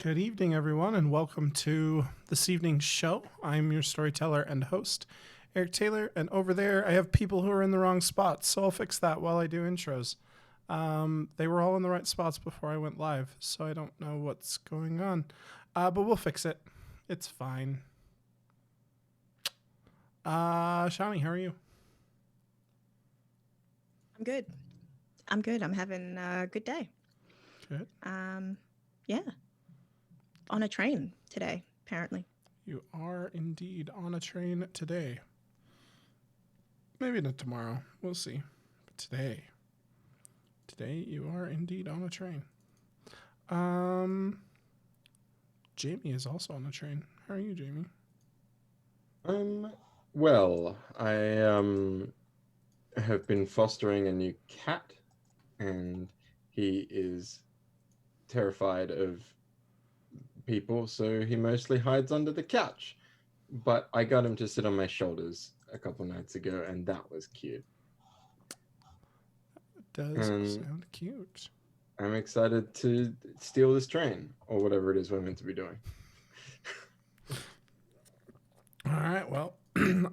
Good evening, everyone, and welcome to this evening's show. I'm your storyteller and host, Eric Taylor, and over there I have people who are in the wrong spots, so I'll fix that while I do intros. They were all in the right spots before I went live, so I don't know what's going on, but we'll fix it. It's fine. Shawnee, how are you? I'm good. I'm having a good day. Good. Yeah. On a train today, apparently. You are indeed on a train today. Maybe not tomorrow. We'll see. But today you are indeed on a train. Jamie is also on a train. How are you, Jamie? Well, I have been fostering a new cat, and he is terrified of people, so he mostly hides under the couch. But I got him to sit on my shoulders a couple nights ago, and that was cute. It does sound cute. I'm excited to steal this train, or whatever it is we're meant to be doing. All right, well,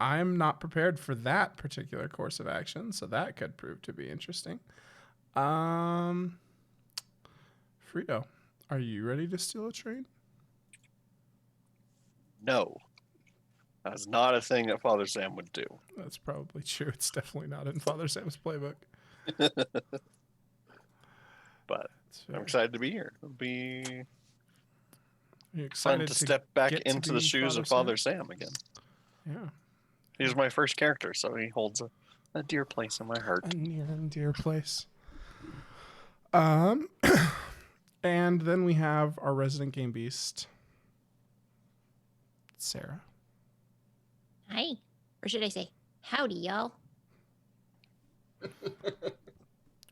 I'm not prepared for that particular course of action, so that could prove to be interesting. Frito, are you ready to steal a train? No. That's not a thing that Father Sam would do. That's probably true. It's definitely not in Father Sam's playbook. But I'm excited to be here. It'll be fun to step back into the shoes of Father Sam again. Yeah. He's my first character, so he holds a dear place in my heart. A near and dear place. And then we have our resident game beast, Sarah. Hi. Or should I say, howdy, y'all.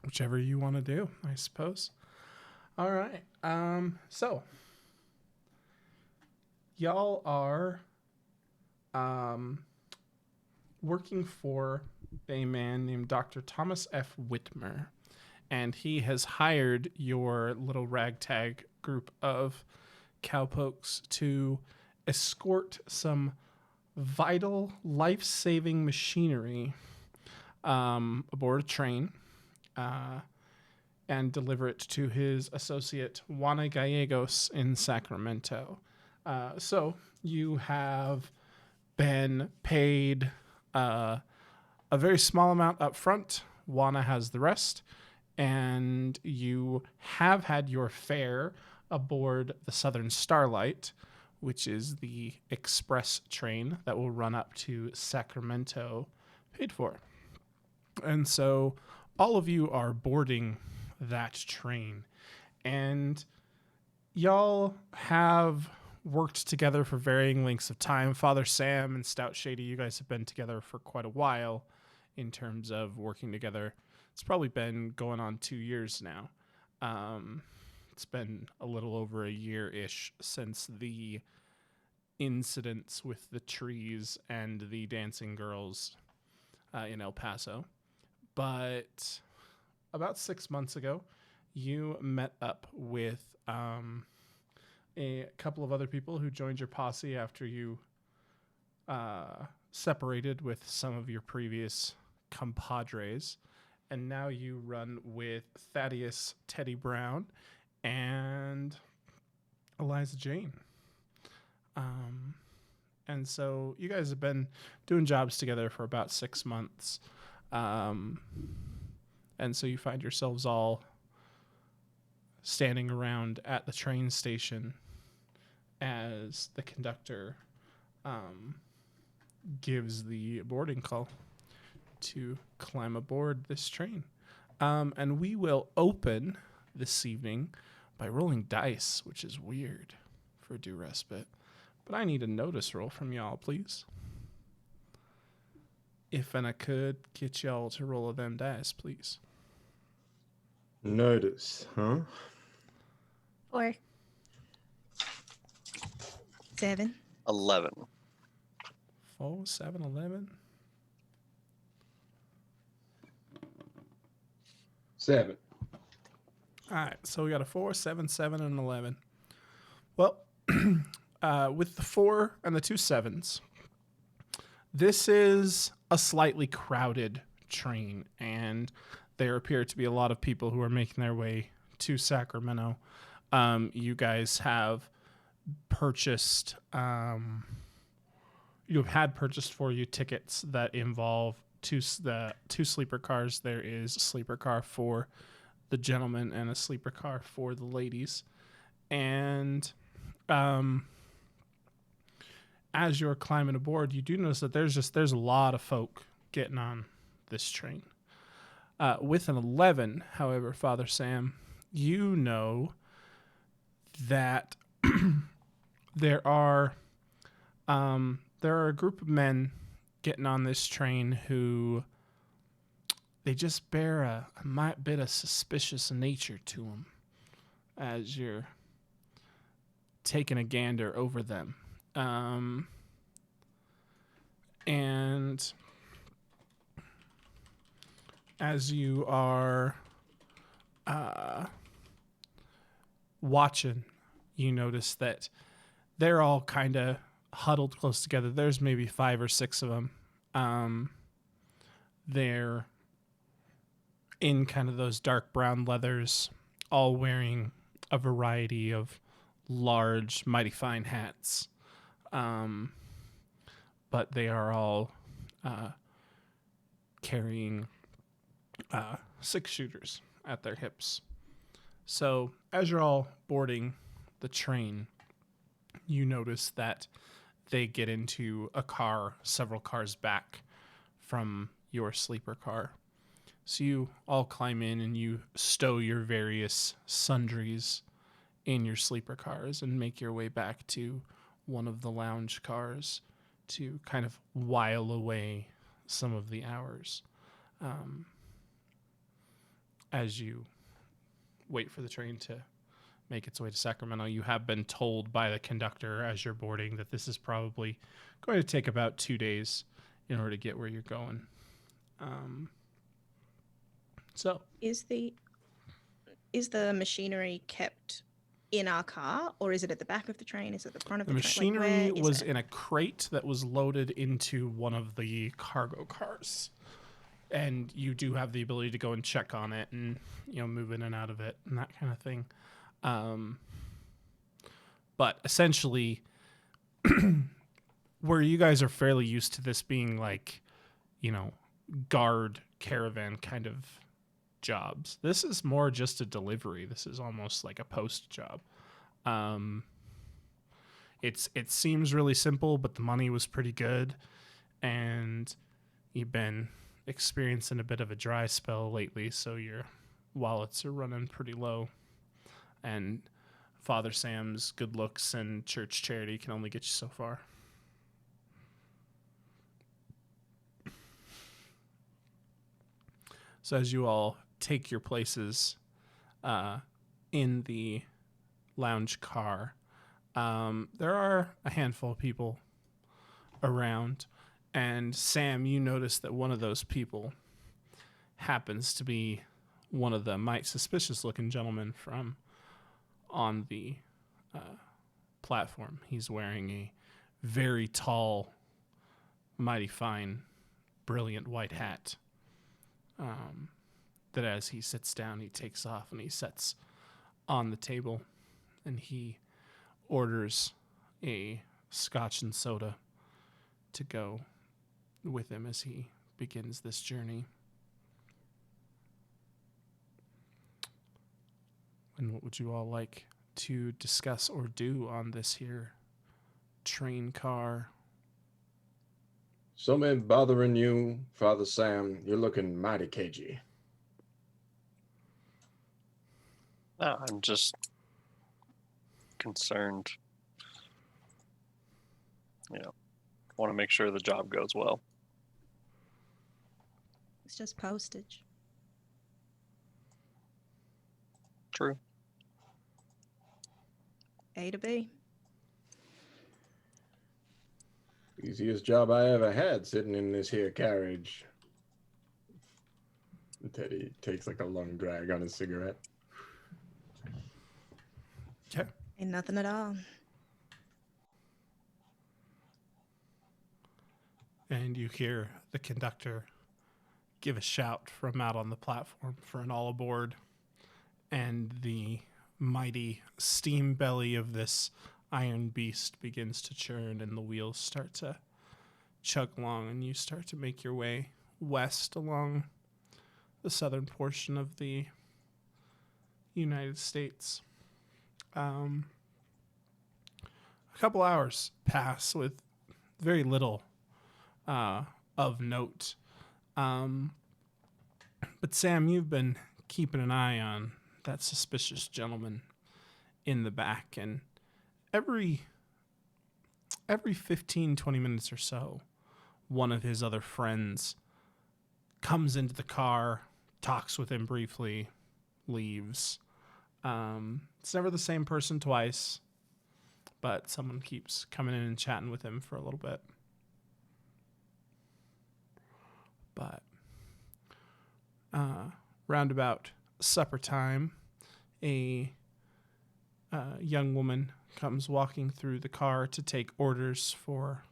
Whichever you want to do, I suppose. All right. So y'all are working for a man named Dr. Thomas F. Whitmer, and he has hired your little ragtag group of cowpokes to escort some vital, life-saving machinery aboard a train and deliver it to his associate, Juana Gallegos, in Sacramento. So you have been paid a very small amount up front. Juana has the rest. And you have had your fare aboard the Southern Starlight, which is the express train that will run up to Sacramento, paid for. And so all of you are boarding that train. And y'all have worked together for varying lengths of time. Father Sam and Stout Shady, you guys have been together for quite a while in terms of working together. It's probably been going on 2 years now. It's been a little over a year-ish since the incidents with the trees and the dancing girls in El Paso. But about 6 months ago, you met up with a couple of other people who joined your posse after you separated with some of your previous compadres. And now you run with Thaddeus Teddy Brown and Eliza Jane. And so you guys have been doing jobs together for about 6 months. And so you find yourselves all standing around at the train station as the conductor gives the boarding call to climb aboard this train. And we will open this evening by rolling dice, which is weird for due respite. But I need a notice roll from y'all, please. If and I could get y'all to roll them dice, please. Notice, huh? 4. 7. 11. 4, 7, 11. 7. All right, so we got a 4, 7, 7, and 11. Well, with the 4 and the 2 7s, this is a slightly crowded train, and there appear to be a lot of people who are making their way to Sacramento. You guys have purchased, you have had purchased for you tickets that involve two sleeper cars. There is a sleeper car for the gentlemen and a sleeper car for the ladies. And as you're climbing aboard, you do notice that there's a lot of folk getting on this train. With an 11, however, Father Sam, you know that there are a group of men getting on this train who they just bear a bit of suspicious nature to them as you're taking a gander over them. And as you are watching, you notice that they're all kind of huddled close together. There's maybe 5 or 6 of them. They're in kind of those dark brown leathers, all wearing a variety of large, mighty fine hats. But they are all carrying 6-shooters at their hips. So as you're all boarding the train, you notice that they get into a car several cars back from your sleeper car. So you all climb in and you stow your various sundries in your sleeper cars and make your way back to one of the lounge cars to kind of while away some of the hours as you wait for the train to make its way to Sacramento. You have been told by the conductor as you're boarding that this is probably going to take about 2 days in order to get where you're going. So Is the machinery kept in our car, or is it at the back of the train? Is it the front of the the train? machinery Like, where is was it? in a crate that was loaded into one of the cargo cars. And you do have the ability to go and check on it and, move in and out of it and that kind of thing. But essentially, where you guys are fairly used to this being like, guard caravan kind of jobs, this is more just a delivery. This is almost like a post job. It seems really simple, but the money was pretty good, and you've been experiencing a bit of a dry spell lately, so your wallets are running pretty low, and Father Sam's good looks and church charity can only get you so far. So as you all take your places in the lounge car, there are a handful of people around. And Sam, you notice that one of those people happens to be one of the might suspicious-looking gentlemen from on the platform. He's wearing a very tall, mighty fine, brilliant white hat that as he sits down, he takes off and he sets on the table, and he orders a scotch and soda to go with him as he begins this journey. And what would you all like to discuss or do on this here train car? Something bothering you, Father Sam? You're looking mighty cagey. No, I'm just concerned. Want to make sure the job goes well. It's just postage. True. A to B. Easiest job I ever had, sitting in this here carriage. Teddy takes like a long drag on his cigarette. Okay. Ain't nothing at all. and you hear the conductor give a shout from out on the platform for an all aboard, and the mighty steam belly of this iron beast begins to churn, and the wheels start to chug along, and you start to make your way west along the southern portion of the United States. A couple hours pass with very little of note. But Sam, you've been keeping an eye on that suspicious gentleman in the back, and every 15, 20 minutes or so, one of his other friends comes into the car, talks with him briefly, leaves. It's never the same person twice, but someone keeps coming in and chatting with him for a little bit. But round about supper time, a young woman comes walking through the car to take orders for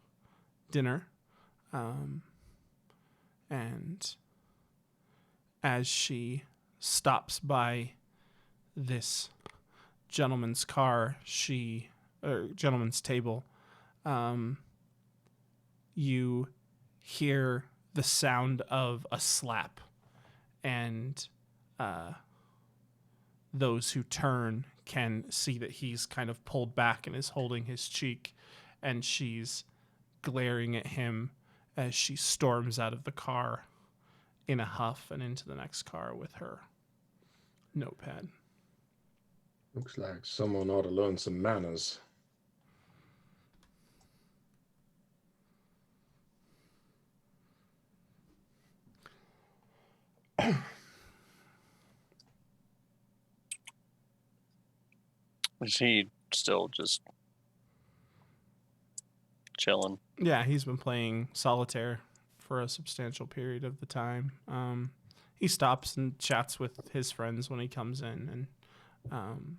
dinner. And as she stops by this gentleman's car, gentleman's table, you hear the sound of a slap, and those who turn can see that he's kind of pulled back and is holding his cheek, and she's glaring at him as she storms out of the car in a huff and into the next car with her notepad. Looks like someone ought to learn some manners. Is he still just chilling? Yeah, he's been playing solitaire for a substantial period of the time. He stops and chats with his friends when he comes in, and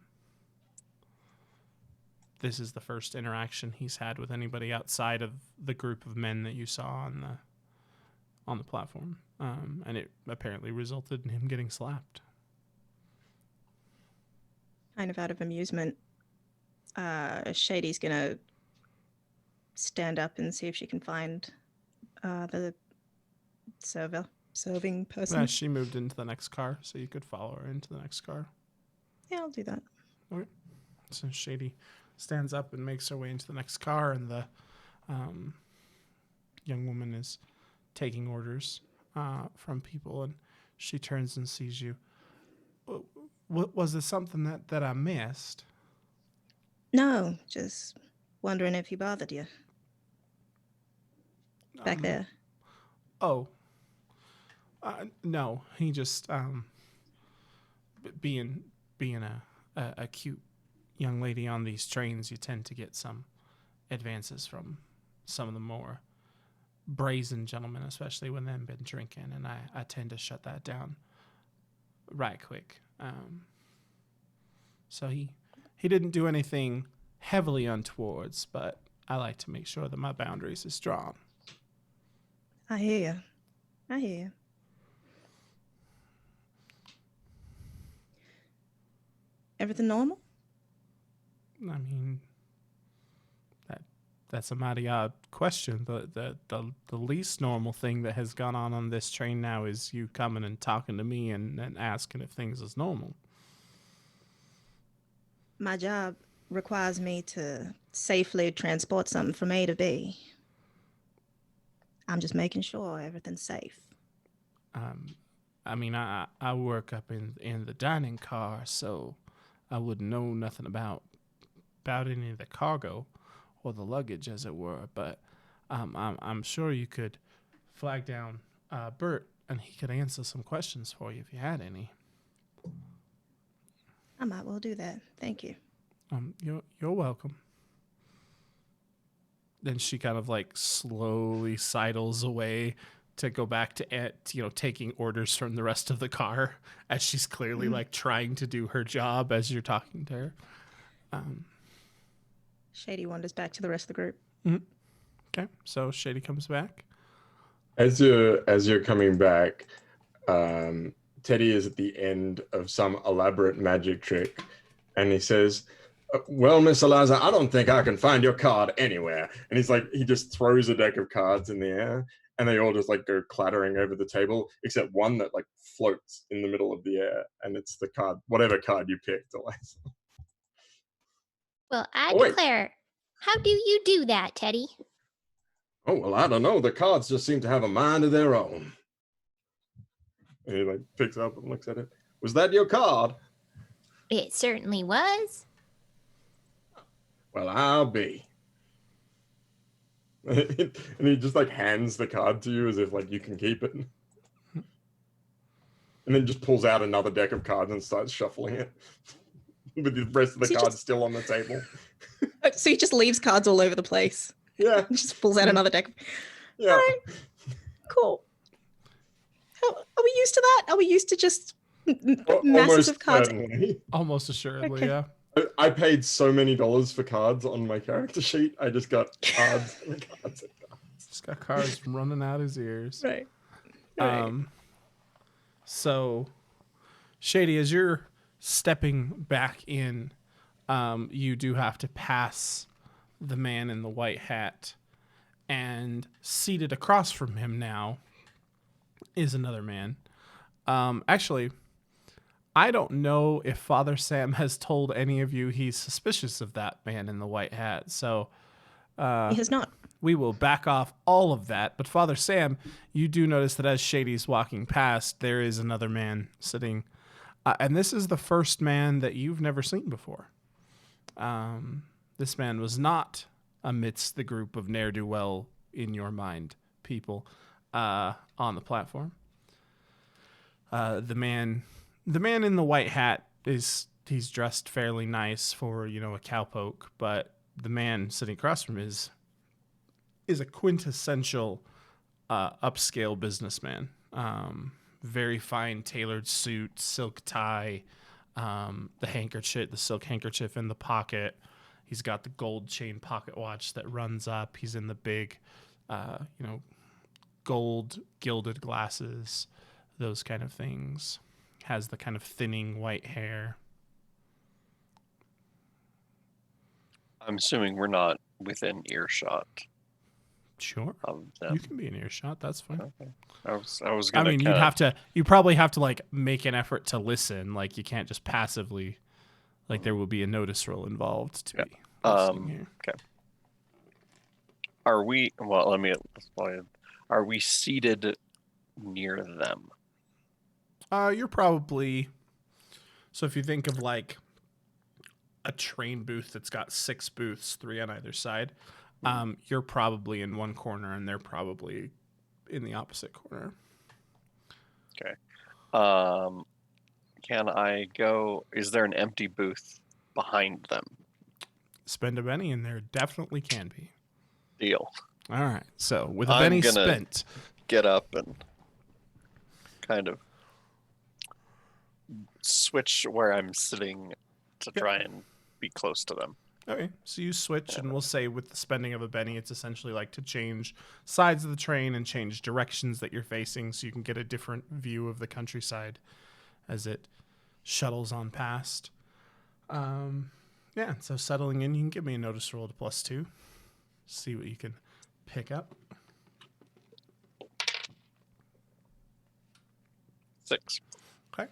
this is the first interaction he's had with anybody outside of the group of men that you saw on the platform. And it apparently resulted in him getting slapped. Kind of out of amusement, Shady's gonna stand up and see if she can find the serving person. She moved into the next car, so you could follow her into the next car. Yeah, I'll do that. Okay. So Shady stands up and makes her way into the next car, and the young woman is taking orders from people, and she turns and sees you. Was there something that I missed? No, just wondering if he bothered you back there. Oh. No, he just being a cute young lady on these trains, you tend to get some advances from some of the more brazen gentlemen, especially when they've been drinking, and I tend to shut that down right quick. So he didn't do anything heavily untowards, but I like to make sure that my boundaries is drawn. I hear you. Everything normal? I mean, that's a mighty odd question. The least normal thing that has gone on this train now is you coming and talking to me and asking if things is normal. My job requires me to safely transport something from A to B. I'm just making sure everything's safe. I mean, I work up in the dining car, so I wouldn't know nothing about any of the cargo or the luggage, as it were. But I'm sure you could flag down Bert, and he could answer some questions for you if you had any. I might well do that. Thank you. You're welcome. Then she kind of like slowly sidles away to go back to taking orders from the rest of the car, as she's clearly like trying to do her job as you're talking to her. Shady wanders back to the rest of the group. Okay, so Shady comes back. As you're coming back, Teddy is at the end of some elaborate magic trick, and he says, "Well, Miss Eliza, I don't think I can find your card anywhere." And he just throws a deck of cards in the air, and they all just like go clattering over the table, except one that like floats in the middle of the air, and it's the card, whatever card you picked, Eliza. Well, I Oh, wait. declare, how do you do that, Teddy? Oh, well, I don't know. The cards just seem to have a mind of their own. And he like picks it up and looks at it. Was that your card? It certainly was. Well, I'll be. And he just like hands the card to you as if like you can keep it. And then just pulls out another deck of cards and starts shuffling it. With the rest of the cards still on the table. So he just leaves cards all over the place. Yeah. Just pulls out another deck. Yeah. All right. Cool. Are we used to that? Are we used to just masses of cards? Certainly. Almost assuredly, Okay. yeah. I paid so many dollars for cards on my character sheet. I just got cards and cards and cards. Just got cards running out his ears. Right. So, Shady, as you're stepping back in, you do have to pass the man in the white hat, and seated across from him now is another man. Actually, I don't know if Father Sam has told any of you he's suspicious of that man in the white hat, so He has not. we will back off all of that. But Father Sam, you do notice that as Shady's walking past, there is another man sitting. And this is the first man that you've never seen before. This man was not amidst the group of ne'er-do-well in your mind people on the platform. The man in the white hat he's dressed fairly nice for, a cowpoke, but the man sitting across from him is a quintessential upscale businessman. Very fine tailored suit, silk tie, the silk handkerchief in the pocket. He's got the gold chain pocket watch that runs up. He's in the big, gold gilded glasses, those kind of things. Has the kind of thinning white hair. I'm assuming we're not within earshot Sure. of them. You can be in earshot. That's fine. Okay. I was I gonna. mean, you probably have to like make an effort to listen. Like you can't just passively, like there will be a notice roll involved to be listening here. Okay. Are we? Well, let me explain. Are we seated near them? You're probably. So if you think of like a train booth that's got 6 booths, 3 on either side, you're probably in one corner and they're probably in the opposite corner. Okay. Can I go? Is there an empty booth behind them? Spend a penny and there definitely can be. Deal. All right. So with a I'm penny gonna spent, get up and kind of switch where I'm sitting to try and be close to them. okay. So you switch, and we'll say with the spending of a penny, it's essentially like to change sides of the train and change directions that you're facing, so you can get a different view of the countryside as it shuttles on past. Yeah. So settling in, you can give me a notice roll to +2. See what you can pick up. 6. Okay.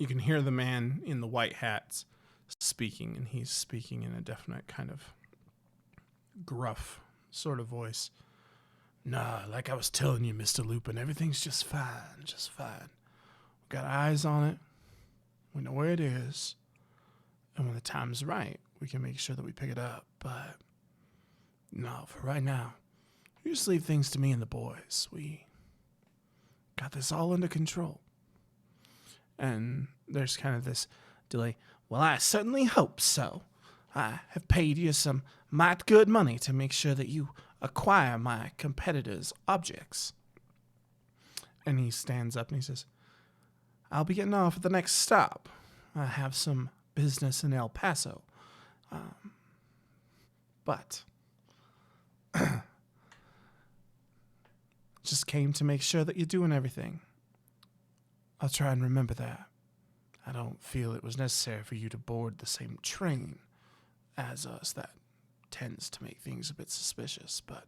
You can hear the man in the white hats speaking, and he's speaking in a definite kind of gruff sort of voice. Nah, like I was telling you, Mr. Lupin, everything's just fine, just fine. We got eyes on it. We know where it is. And when the time's right, we can make sure that we pick it up. But no, for right now, you just leave things to me and the boys. We got this all under control. And there's kind of this delay. Well, I certainly hope so. I have paid you some mighty good money to make sure that you acquire my competitors' objects. And he stands up and he says, I'll be getting off at the next stop. I have some business in El Paso. But Just came to make sure that you're doing everything. I'll try and remember that. I don't feel it was necessary for you to board the same train as us. That tends to make things a bit suspicious, but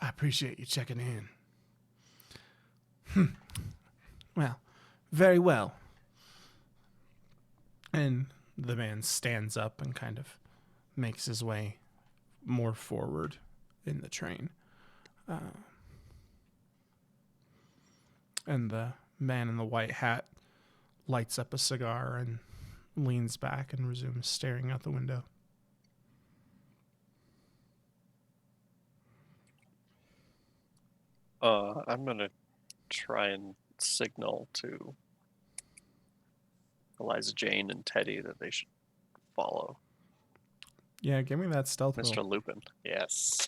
I appreciate you checking in. Well, very well. And the man stands up and kind of makes his way more forward in the train. And the man in the white hat lights up a cigar and leans back and resumes staring out the window. I'm going to try and signal to Eliza Jane and Teddy that they should follow Yeah, give me that stealth Mr. roll. Lupin. Yes.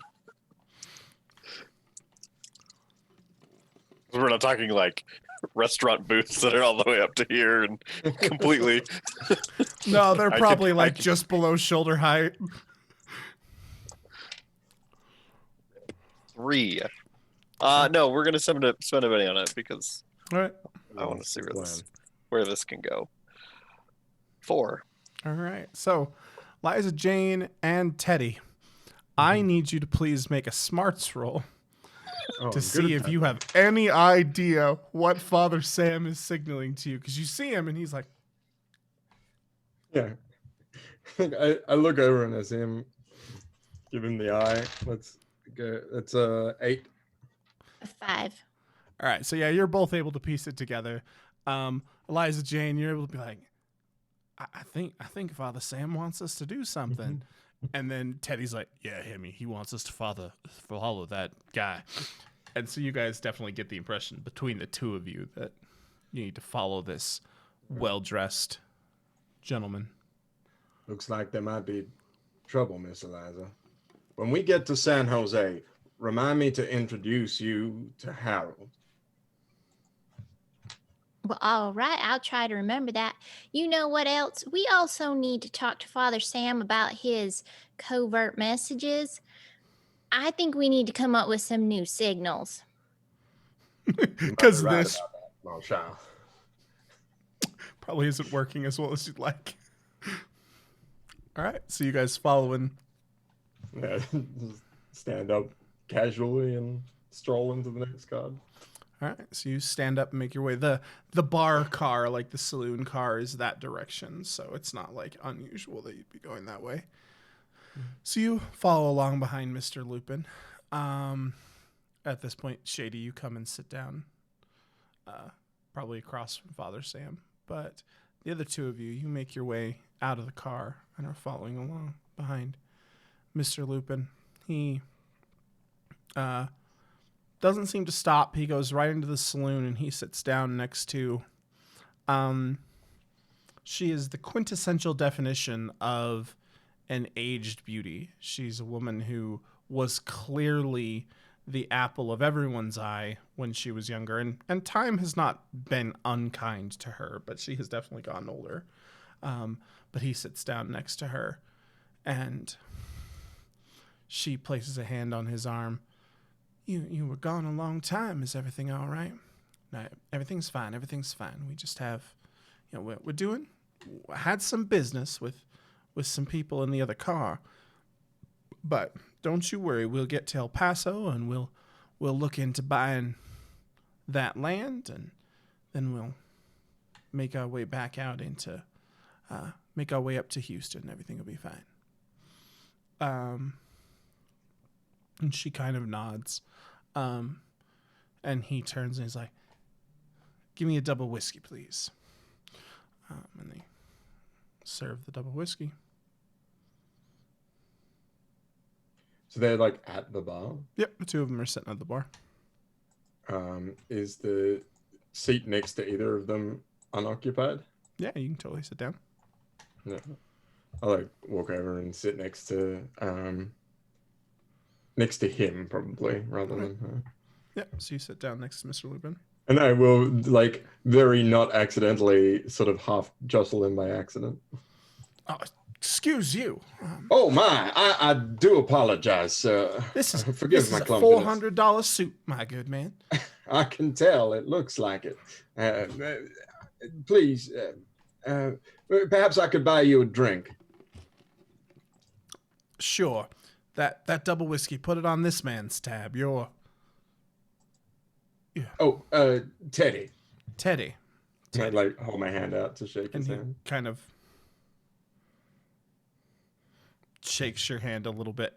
We're not talking like restaurant booths that are all the way up to here and completely. No, they're I probably could- like just below shoulder height. 3. No, we're gonna spend a money on it because All right. I want to see Plan. where this can go. 4. All right. So, Liza Jane and Teddy, I need you to please make a smarts roll Oh, to I'm see good at if that. you have any idea what Father Sam is signaling to you. Because you see him and he's like, Yeah. I look over and I see him give him the eye. Let's go. It's 8. A 5. all right. So, yeah, you're both able to piece it together. Eliza Jane, you're able to be like, I think Father Sam wants us to do something. And then Teddy's like, yeah, he wants us to follow that guy. And so you guys definitely get the impression between the two of you that you need to follow this well-dressed gentleman. Looks like there might be trouble, Miss Eliza. When we get to San Jose, remind me to introduce you to Harold. Well, all right. I'll try to remember that. You know what else? We also need to talk to Father Sam about his covert messages. I think we need to come up with some new signals. You might Because be right this about that, mon child. probably isn't working as well as you'd like. All right. So you guys following. Yeah, just stand up casually and stroll into the next card. All right, so you stand up and make your way. The bar car, like the saloon car, is that direction, so it's not like unusual that you'd be going that way. So you follow along behind Mr. Lupin. At this point, Shady, you come and sit down, probably across from Father Sam. But the other two of you, you make your way out of the car and are following along behind Mr. Lupin. He doesn't seem to stop. He goes right into the saloon and he sits down next to she is the quintessential definition of an aged beauty. She's a woman who was clearly the apple of everyone's eye when she was younger, and time has not been unkind to her, but she has definitely gotten older. But he sits down next to her and she places a hand on his arm. You were gone a long time. Is everything all right? No, everything's fine. Everything's fine. We just have, had some business with some people in the other car. But don't you worry. We'll get to El Paso and we'll look into buying that land, and then we'll make our way back out into, make our way up to Houston. Everything will be fine. And she kind of nods. And he turns and he's like, give me a double whiskey, please. And they serve the double whiskey. So they're like at the bar. Yep, the two of them are sitting at the bar. Is the seat next to either of them unoccupied? Yeah, you can totally sit down. No. I like walk over and sit next to him probably rather than her. Yep, so you sit down next to Mr. Lupin. And I will like very not accidentally sort of half jostle him by accident. Oh, excuse you. Oh my, I do apologize, sir. This is Forgive my a clumsiness. $400 suit, my good man. I can tell. It looks like it. Please, perhaps I could buy you a drink. Sure. That double whiskey, put it on this man's tab. You're Oh, Teddy. Teddy. And I like hold my hand out to shake And his he hand. kind of shakes your hand a little bit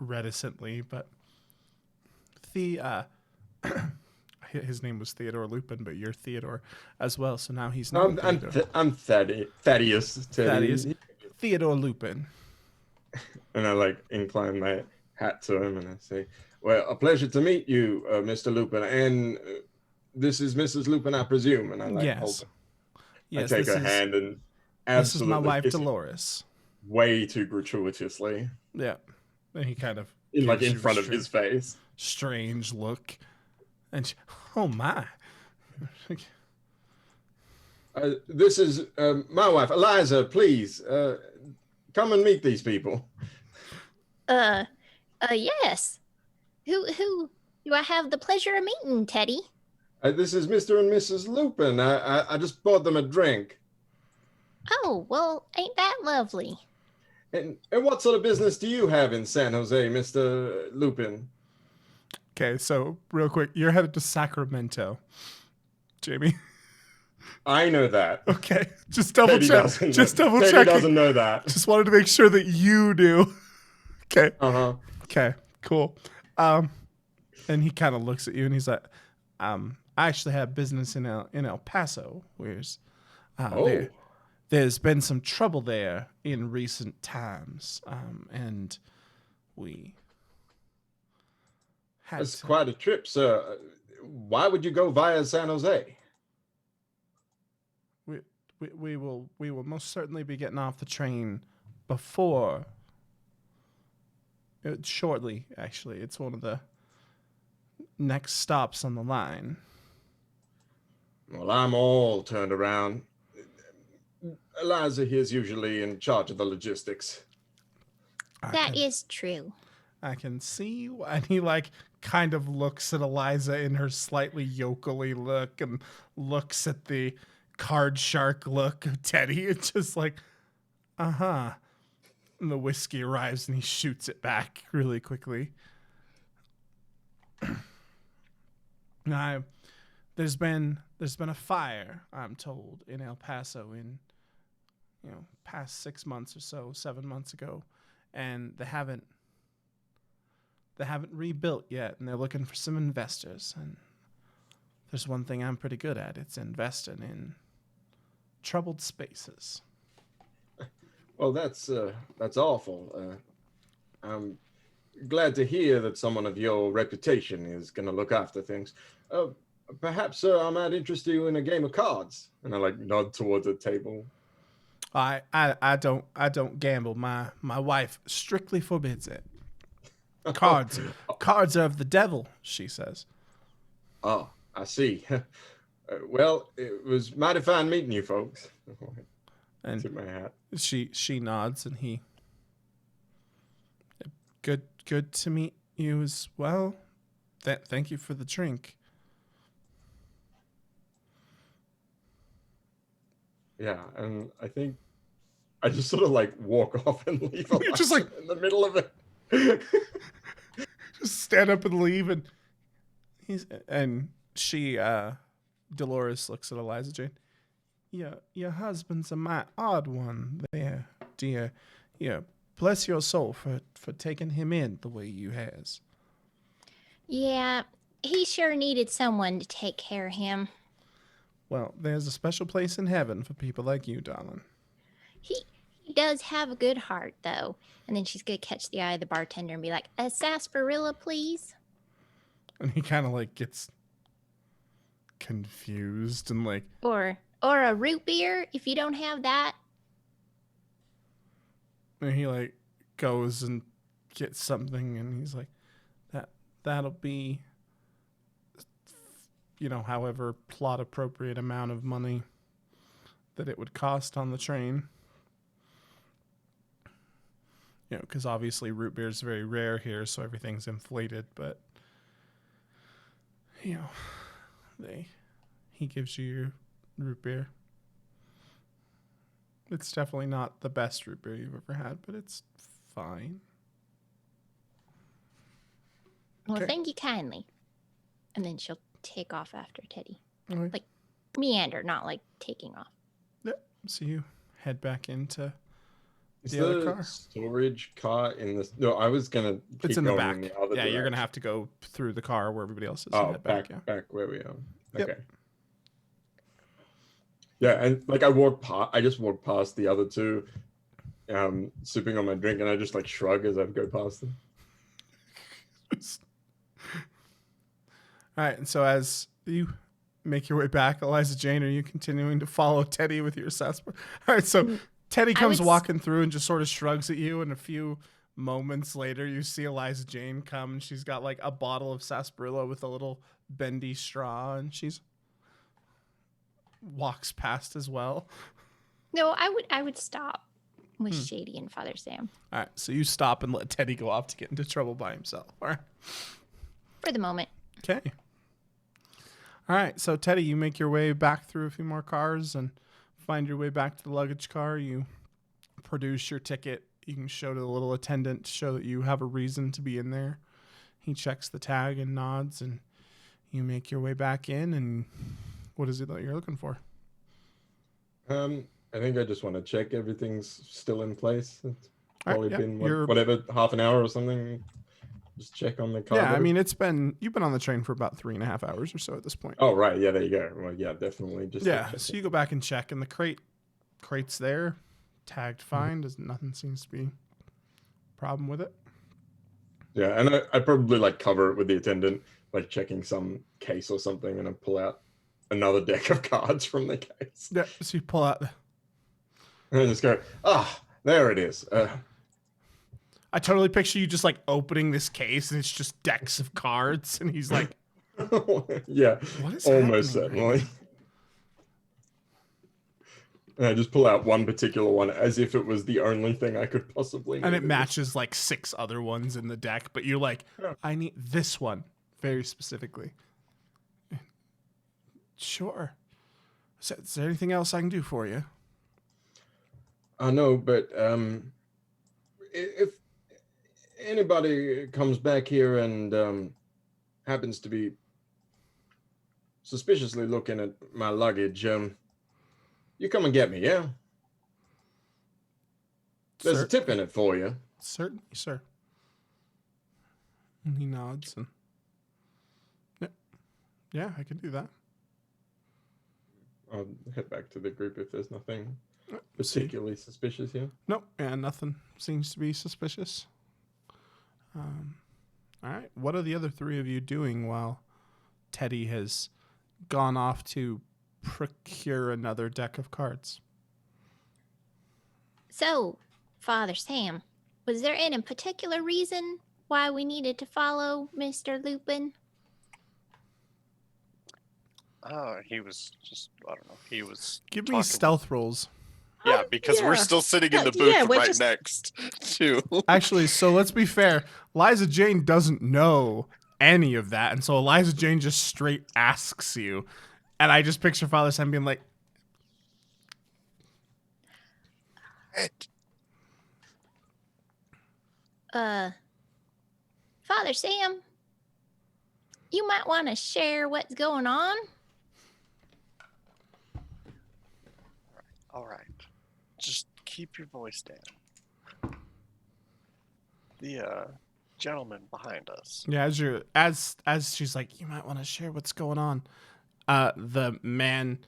reticently, but his name was Theodore Lupin, but you're Theodore as well, so now he's not Theodore. I'm Thaddeus. Teddy. Thaddeus. Theodore Lupin. And I like incline my hat to him and I say, "Well, a pleasure to meet you, Mr. Lupin. And this is Mrs. Lupin, I presume." And I like Yes. Yes, I take this her is, hand and this absolutely is my wife, kiss it Dolores. way too gratuitously, Yeah. And he kind of in gives you a front of his face. strange look. And oh my. This is my wife, Eliza. Please come and meet these people. Yes. Who do I have the pleasure of meeting, Teddy? This is Mr. and Mrs. Lupin. I just bought them a drink. Oh, well, ain't that lovely? And what sort of business do you have in San Jose, Mr. Lupin? Okay, so real quick, you're headed to Sacramento, Jamie. I know that. Okay, just double Teddy check. doesn't Just know. double Teddy check. doesn't know that. Just wanted to make sure that you do. Okay. Uh-huh. Okay. Cool. And he kind of looks at you and he's like, I actually have business in El Paso, where's there's been some trouble there in recent times, and we had That's quite a trip, sir. Why would you go via San Jose? we will most certainly be getting off the train before shortly. Actually, it's one of the next stops on the line. Well, I'm all turned around. Eliza here's usually in charge of the logistics. That is true. I can see, and he like kind of looks at Eliza in her slightly yokely look and looks at the card shark look of Teddy. It's just like, and the whiskey arrives and he shoots it back really quickly. Now, there's been a fire, I'm told, in El Paso in past 6 months or so, 7 months ago, and they haven't rebuilt yet, and they're looking for some investors. And there's one thing I'm pretty good at: it's investing in troubled spaces. Well, that's awful. I'm glad to hear that someone of your reputation is going to look after things. Perhaps, sir, I might interest you in a game of cards. And I like nod towards a table. I don't gamble. My wife strictly forbids it. Cards are of the devil, she says. Oh, I see. Well, it was mighty fine meeting you folks. And Tip my hat. she nods, and he, good to meet you as well. Thank you for the drink. Yeah, and I think I just sort of like walk off and leave. You're just like in the middle of it. Just stand up and leave, and she Dolores looks at Eliza Jane. Your husband's a mighty odd one there, dear. Yeah, bless your soul for taking him in the way you has. Yeah, he sure needed someone to take care of him. Well, there's a special place in heaven for people like you, darling. He does have a good heart, though. And then she's going to catch the eye of the bartender and be like, a sarsaparilla, please. And he kind of like gets confused and like... Or a root beer, if you don't have that. And he like goes and gets something, and he's like, that'll be, however plot appropriate amount of money that it would cost on the train. because obviously root beer is very rare here, so everything's inflated. But he gives you your root beer. It's definitely not the best root beer you've ever had, but it's fine. Well, Okay. thank you kindly. And then she'll take off after Teddy. Okay. Like meander, not like taking off. Yep. So you head back into Is the other the car. storage car in this? No, I was gonna keep It's in the going back. in the other Yeah, you're gonna direction. have to go through the car where everybody else is. Oh, and head back. back where we are. Yep. Okay. Yeah, and like I just walked past the other two, sipping on my drink, and I just like shrug as I go past them. All right, and so as you make your way back, Eliza Jane, are you continuing to follow Teddy with your assessment? All right, so Teddy comes walking through and just sort of shrugs at you, and a few moments later, you see Eliza Jane come, and she's got like a bottle of sarsaparilla with a little bendy straw, and she's walks past as well. No, I would stop with Shady and Father Sam. All right, so you stop and let Teddy go off to get into trouble by himself. All right. For the moment. Okay. All right, so Teddy, you make your way back through a few more cars and find your way back to the luggage car. You produce your ticket. You can show to the little attendant to show that you have a reason to be in there. He checks the tag and nods, and you make your way back in. And what is it that you're looking for? I think I just want to check everything's still in place. It's probably yeah, been you're- whatever, half an hour or something. Just check on the car. Yeah, I mean, you've been on the train for about 3.5 hours or so at this point. Oh, right. Yeah, there you go. Well, yeah, definitely. Just to Yeah, check so it. you go back and check, and the crate's there, tagged fine. Nothing seems to be a problem with it. Yeah, and I probably like cover it with the attendant, like checking some case or something, and I pull out another deck of cards from the case. Yeah, so you pull out. And I just go, there it is. I totally picture you just like opening this case, and it's just decks of cards, and he's like, yeah, "What is almost happening right certainly. And I just pull out one particular one as if it was the only thing I could possibly need. And it matches like 6 other ones in the deck, but you're like, I need this one very specifically. Sure. Is there anything else I can do for you? I know, but if anybody comes back here and happens to be suspiciously looking at my luggage, you come and get me, yeah? There's a tip in it for you. Certainly, sir. And he nods and yeah, I can do that. I'll head back to the group if there's nothing See. particularly suspicious here. Nope, yeah, nothing seems to be suspicious. All right, what are the other 3 of you doing while Teddy has gone off to procure another deck of cards? So, Father Sam, was there any particular reason why we needed to follow Mr. Lupin? He was just, I don't know. He was. Give me talking- stealth rolls. Yeah, because we're yeah. still sitting in Yeah, the booth yeah, we're right just- next to. Actually, so let's be fair. Liza Jane doesn't know any of that, and so Eliza Jane just straight asks you. And I just picture Father Sam being like, Father Sam, you might want to share what's going on. All right. Just keep your voice down. The gentleman behind us. yeah, as she's like, you might want to share what's going on. The man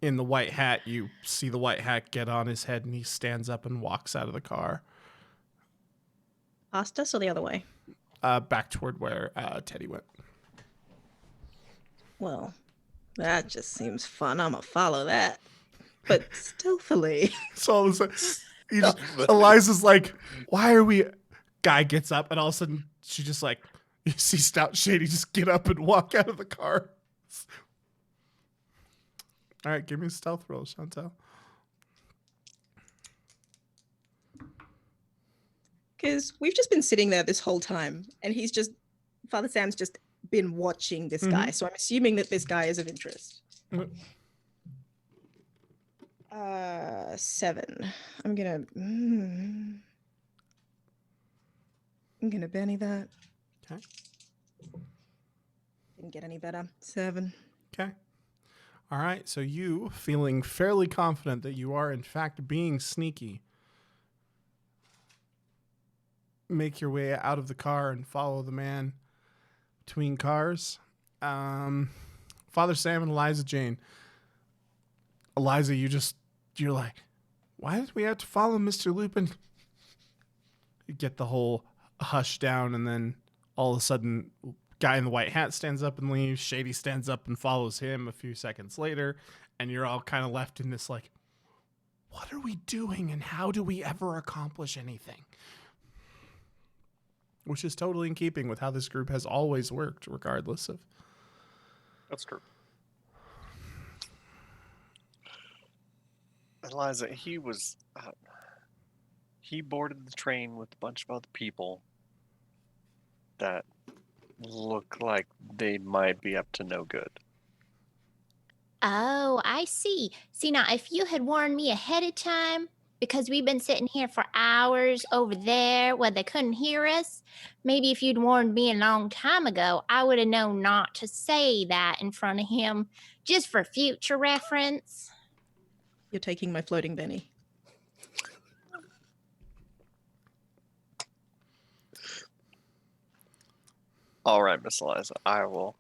in the white hat, you see the white hat get on his head, and he stands up and walks out of the car, Past us or the other way? back toward where Teddy went. Well, that just seems fun. I'm going to follow that. But stealthily. So all of a sudden, Eliza's like, why are we... Guy gets up, and all of a sudden, she just like, you see Stout Shady just get up and walk out of the car. All right, give me a stealth roll, Chantel. Because we've just been sitting there this whole time, and Father Sam's just been watching this guy. So I'm assuming that this guy is of interest. 7. I'm gonna Benny that. Okay. Didn't get any better. 7. Okay. All right. So you, feeling fairly confident that you are in fact being sneaky, make your way out of the car and follow the man between cars. Father Sam and Eliza Jane. Eliza, you're like, why did we have to follow Mr. Lupin? You get the whole hush down, and then all of a sudden, guy in the white hat stands up and leaves. Shady stands up and follows him a few seconds later, and you're all kind of left in this like, what are we doing, and how do we ever accomplish anything? Which is totally in keeping with how this group has always worked, regardless of. That's true. Eliza, he boarded the train with a bunch of other people that look like they might be up to no good. Oh, I see. See, now, if you had warned me ahead of time, because we've been sitting here for hours over there where they couldn't hear us, maybe if you'd warned me a long time ago, I would have known not to say that in front of him, just for future reference. You're taking my floating Benny. All right, Miss Eliza, I will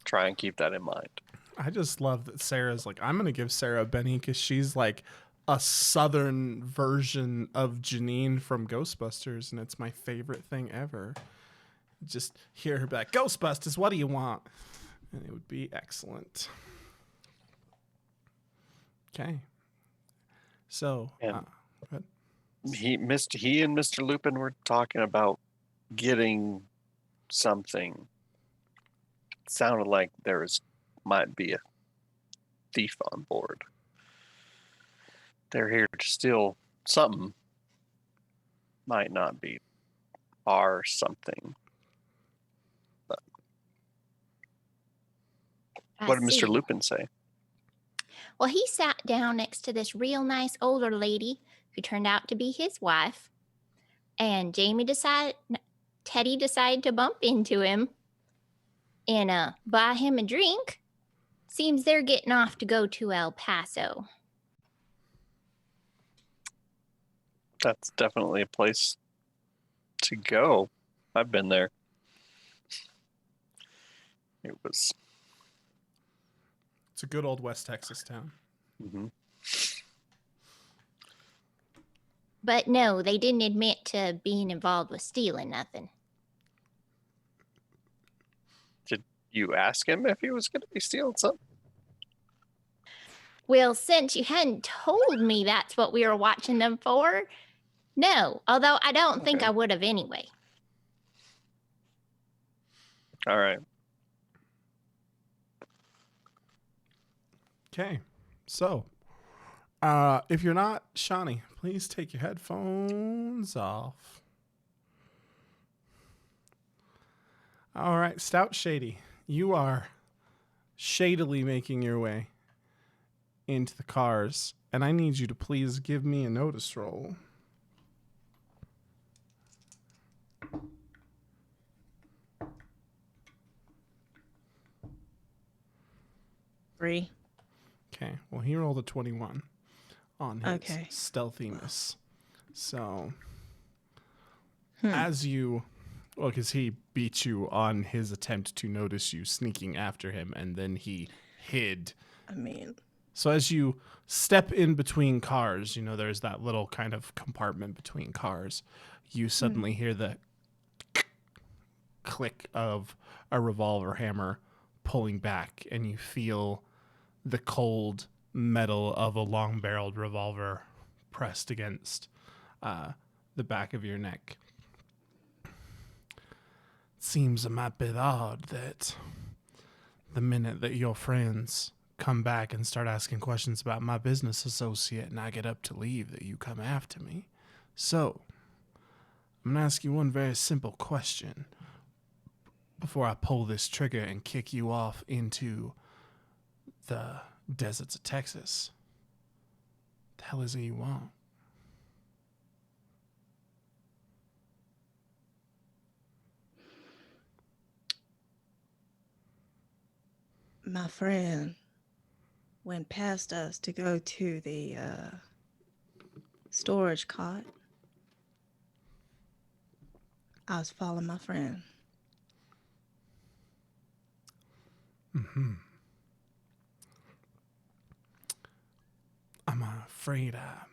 try and keep that in mind. I just love that Sarah's like, I'm going to give Sarah a Benny because she's like a southern version of Janine from Ghostbusters, and it's my favorite thing ever. Just hear her back, Ghostbusters, what do you want? And it would be excellent. Okay. So, And go ahead. he and Mr. Lupin were talking about getting something. It sounded like might be a thief on board. They're here to steal something. Might not be our something. But what did Mr. Lupin say? Well, he sat down next to this real nice older lady who turned out to be his wife, and Teddy decided to bump into him and buy him a drink. Seems they're getting off to go to El Paso. That's definitely a place to go. I've been there. It's a good old West Texas town. Mm-hmm. But no, they didn't admit to being involved with stealing nothing. Did you ask him if he was going to be stealing something? Well, since you hadn't told me that's what we were watching them for, no. Although I don't think I would have anyway. All right. Okay. So, if you're not Shawnee, please take your headphones off. All right, Stout Shady, you are shadily making your way into the cars, and I need you to please give me a notice roll. Three. Okay, well, he rolled a 21 on his stealthiness. So, as you, well, because he beat you on his attempt to notice you sneaking after him, and then he hid. So as you step in between cars, you know, there's that little kind of compartment between cars. You suddenly hear the click of a revolver hammer pulling back, and you feel the cold metal of a long-barreled revolver pressed against the back of your neck. It seems a mite bit odd that the minute that your friends come back and start asking questions about my business associate and I get up to leave, that you come after me. So, I'm going to ask you one very simple question before I pull this trigger and kick you off into the deserts of Texas. The hell is it you want? My friend went past us to go to the storage cot. I was following my friend. Mm-hmm. I'm afraid I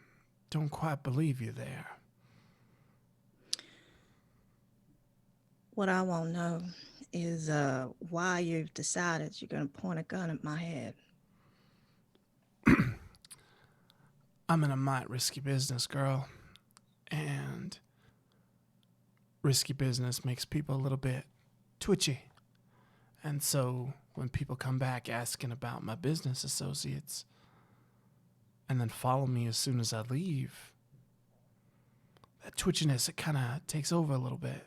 don't quite believe you there. What I want to know is why you've decided you're going to point a gun at my head. I'm in a might risky business, girl. And risky business makes people a little bit twitchy. And so when people come back asking about my business associates and then follow me as soon as I leave, that twitchiness, it kind of takes over a little bit.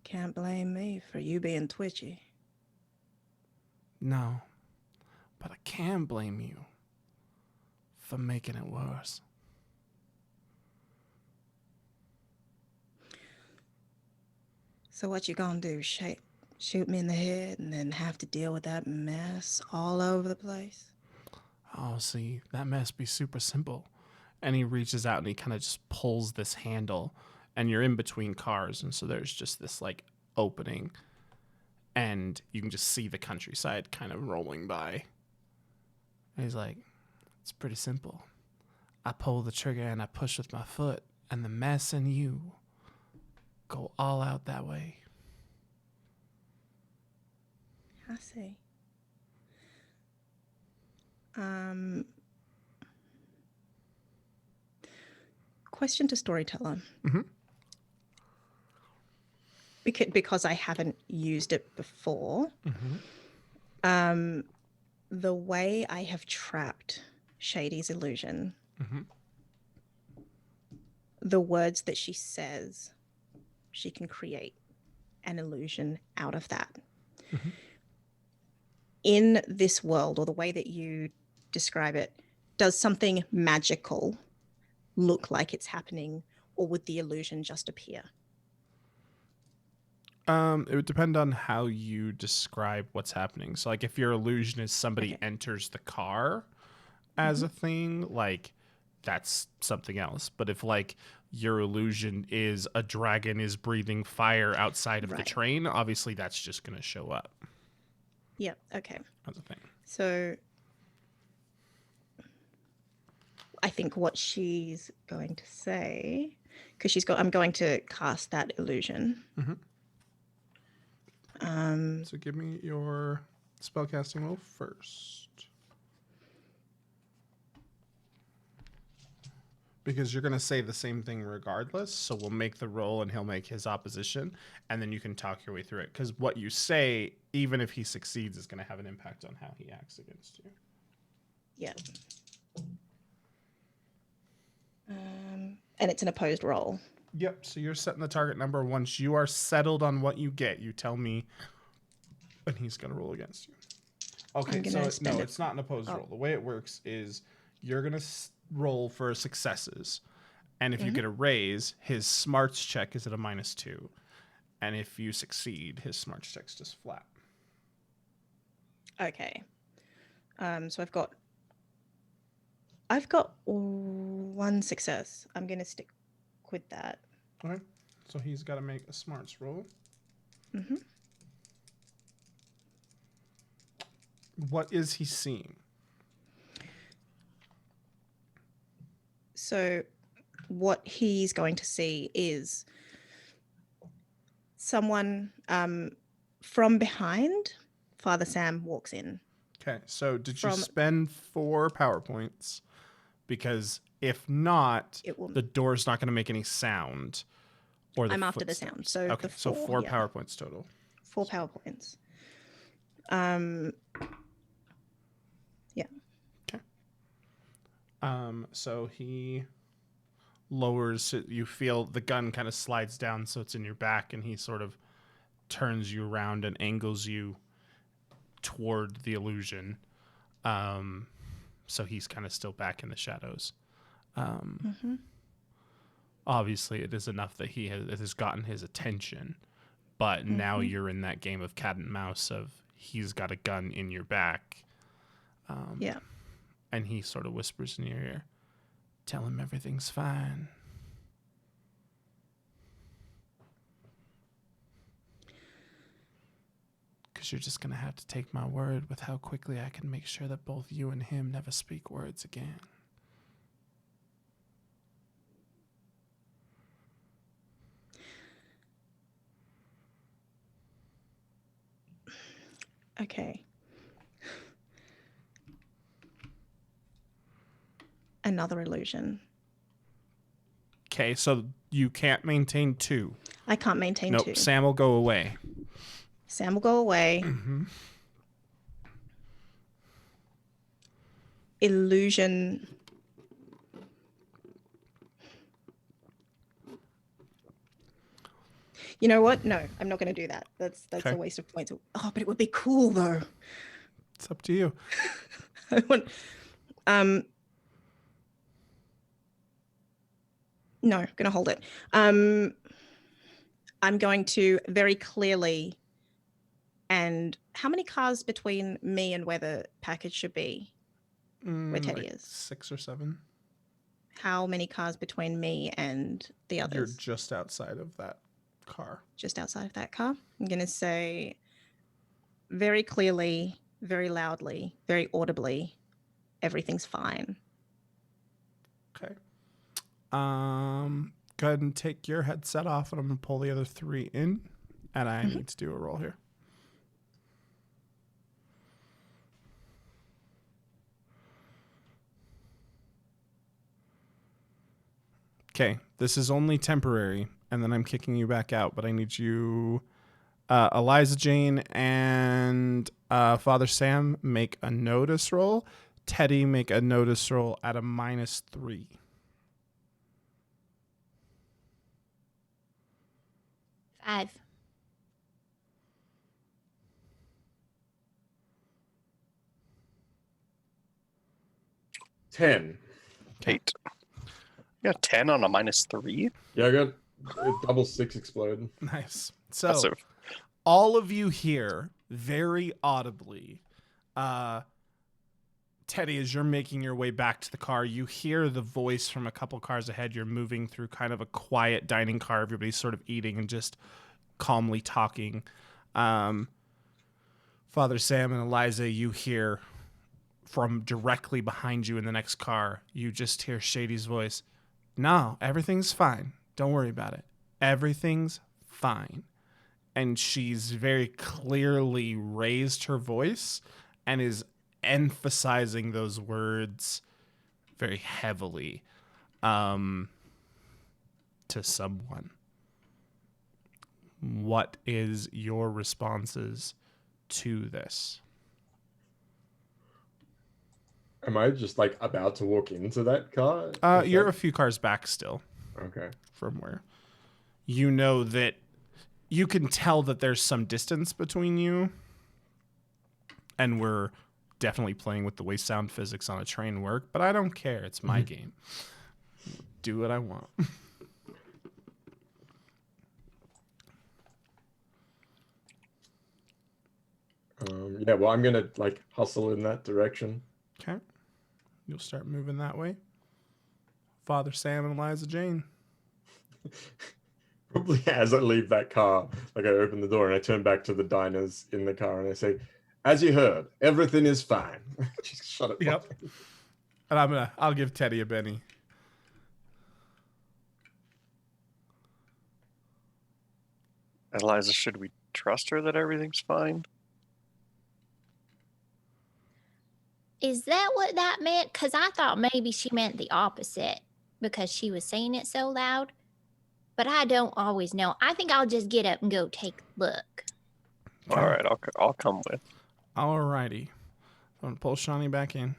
Can't blame me for you being twitchy. No, but I can blame you for making it worse. So what you gonna do? Shoot me in the head and then have to deal with that mess all over the place? Oh, see, that must be super simple. And he reaches out and he kind of just pulls this handle, and you're in between cars, and so there's just this like opening, and you can just see the countryside kind of rolling by. And he's like, it's pretty simple. I pull the trigger and I push with my foot, and the mess and you go all out that way. I see. Question to storyteller. Mm-hmm. Because I haven't used it before. Mm-hmm. The way I have trapped Shady's illusion, Mm-hmm. the words that she says, she can create an illusion out of that. Mm-hmm. In this world, or the way that you describe it, does something magical look like it's happening, or would the illusion just appear? It would depend on how you describe what's happening. So, like, if your illusion is somebody Okay. enters the car as a thing, like, that's something else. But if, like, your illusion is a dragon is breathing fire outside of the Right. train, obviously that's just going to show up Yep. Okay. as a thing. So I think what she's going to say, because I'm going to cast that illusion. Mm-hmm. So give me your spellcasting roll first. Because you're going to say the same thing regardless. So we'll make the roll and he'll make his opposition. And then you can talk your way through it. Because what you say, even if he succeeds, is going to have an impact on how he acts against you. Yeah. And it's an opposed roll. Yep. So you're setting the target number. Once you are settled on what you get, you tell me, and he's going to roll against you. Okay. So no, it's not an opposed roll. The way it works is you're going to roll for successes. And if you get a raise, his smarts check is at a -2. And if you succeed, his smarts check's just flat. Okay. So I've got one success. I'm going to stick with that. Okay. So he's got to make a smarts roll. Mm-hmm. What is he seeing? So what he's going to see is someone from behind. Father Sam walks in. Okay. So did you spend 4 power points? Because if not, the door's not going to make any sound. Or I'm after the sound. So okay. So 4 power points total. 4 power points. Yeah. Okay. So he lowers it. You feel the gun kind of slides down so it's in your back, and he sort of turns you around and angles you toward the illusion. So he's kind of still back in the shadows. Obviously, it is enough that it has gotten his attention, but now you're in that game of cat and mouse of he's got a gun in your back. Yeah. And he sort of whispers in your ear, tell him everything's fine. Because you're just going to have to take my word with how quickly I can make sure that both you and him never speak words again. Okay. Another illusion. Okay, so you can't maintain 2. I can't maintain Nope, 2. Sam will go away. Sam will go away. Illusion. You know what? No, I'm not going to do that. That's Okay. a waste of points. Oh, but it would be cool though. It's up to you. I want. No, gonna hold it. I'm going to very clearly. And how many cars between me and where the package should be? Where Teddy like is. 6 or 7. How many cars between me and the others? You're just outside of that car. Just outside of that car. I'm going to say very clearly, very loudly, very audibly, everything's fine. Okay. Go ahead and take your headset off, and I'm going to pull the other 3 in, and I need to do a roll here. Okay, this is only temporary, and then I'm kicking you back out, but I need you, Eliza Jane and Father Sam, make a notice roll. Teddy, make a notice roll at a -3. Five. 10. 8. You got 10 on a -3? Yeah, I got a double 6 explode. Nice. So, Impressive. all of you hear very audibly, Teddy, as you're making your way back to the car, you hear the voice from a couple cars ahead. You're moving through kind of a quiet dining car. Everybody's sort of eating and just calmly talking. Father Sam and Eliza, you hear from directly behind you in the next car. You just hear Shady's voice. No, everything's fine. Don't worry about it. Everything's fine. And she's very clearly raised her voice and is emphasizing those words very heavily to someone. What is your responses to this? Am I just like about to walk into that car? You're a few cars back still Okay. from where you know that you can tell that there's some distance between you, and we're definitely playing with the way sound physics on a train work, but I don't care. It's my game. Do what I want. Yeah, well, I'm gonna like hustle in that direction. Okay. You'll start moving that way. Father Sam and Eliza Jane. Probably as I leave that car, like I open the door and I turn back to the diners in the car and I say, "As you heard, everything is fine." Just shut it. Yep. And I'll give Teddy a Benny. Eliza, should we trust her that everything's fine? Is that what that meant? Because I thought maybe she meant the opposite because she was saying it so loud. But I don't always know. I think I'll just get up and go take a look. Okay. All right, I'll come with. Alrighty. I'm going to pull Shawnee back in.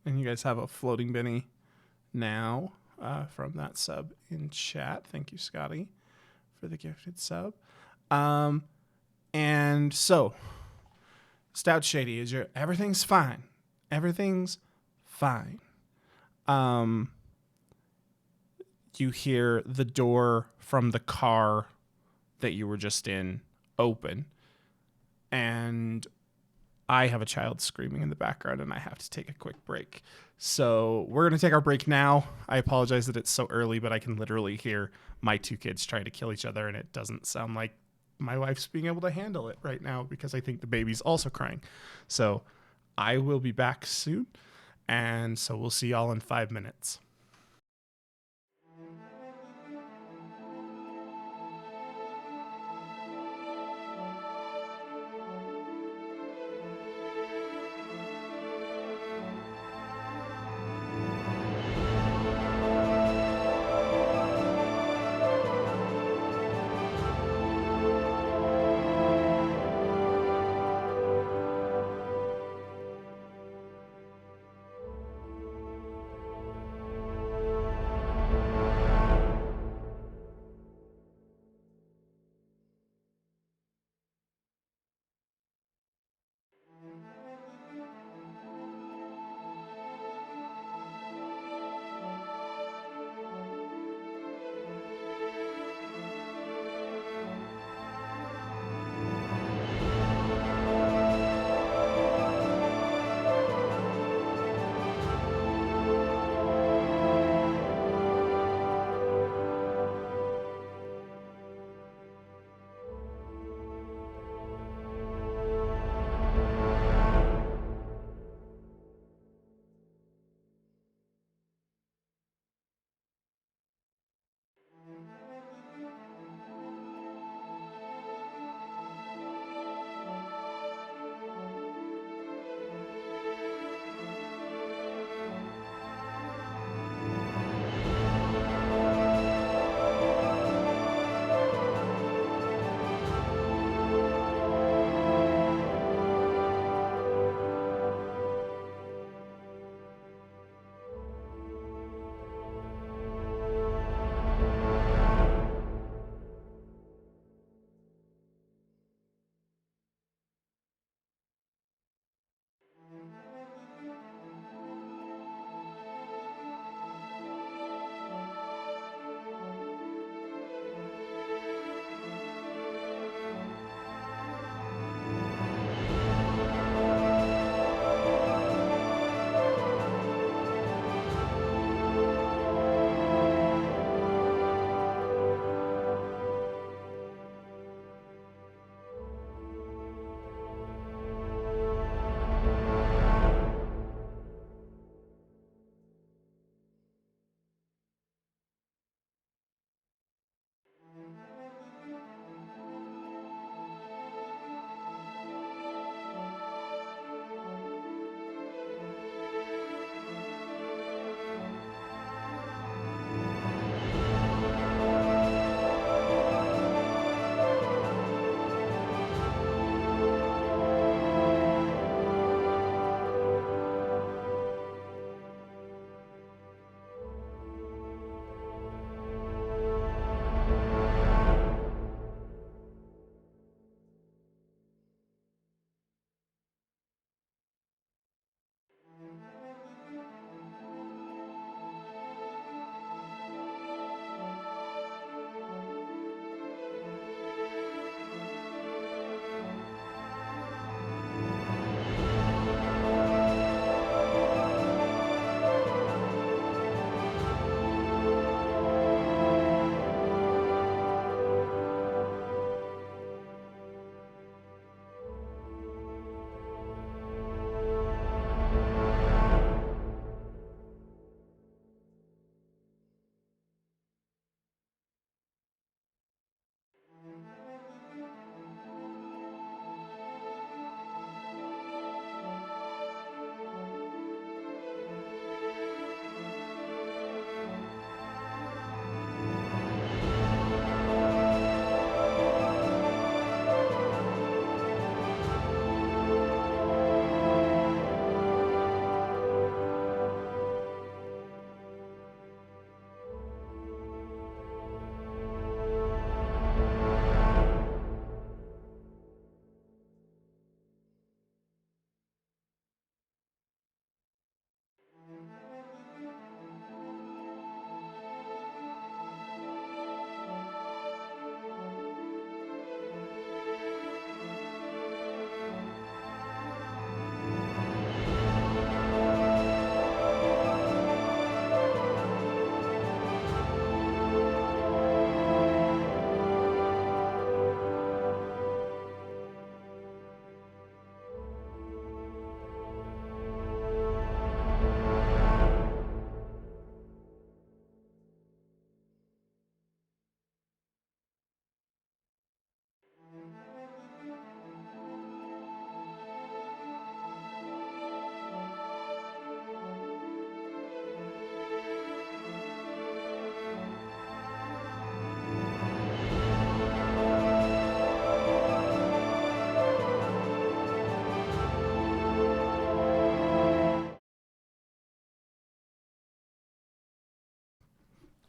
And you guys have a floating Benny now from that sub in chat. Thank you, Scotty, for the gifted sub. And so, Stout Shady, everything's fine. Everything's fine. You hear the door from the car that you were just in open, and I have a child screaming in the background, and I have to take a quick break. So we're going to take our break now. I apologize that it's so early, but I can literally hear my two kids trying to kill each other, and it doesn't sound like my wife's being able to handle it right now because I think the baby's also crying. So I will be back soon, and so we'll see y'all in 5 minutes.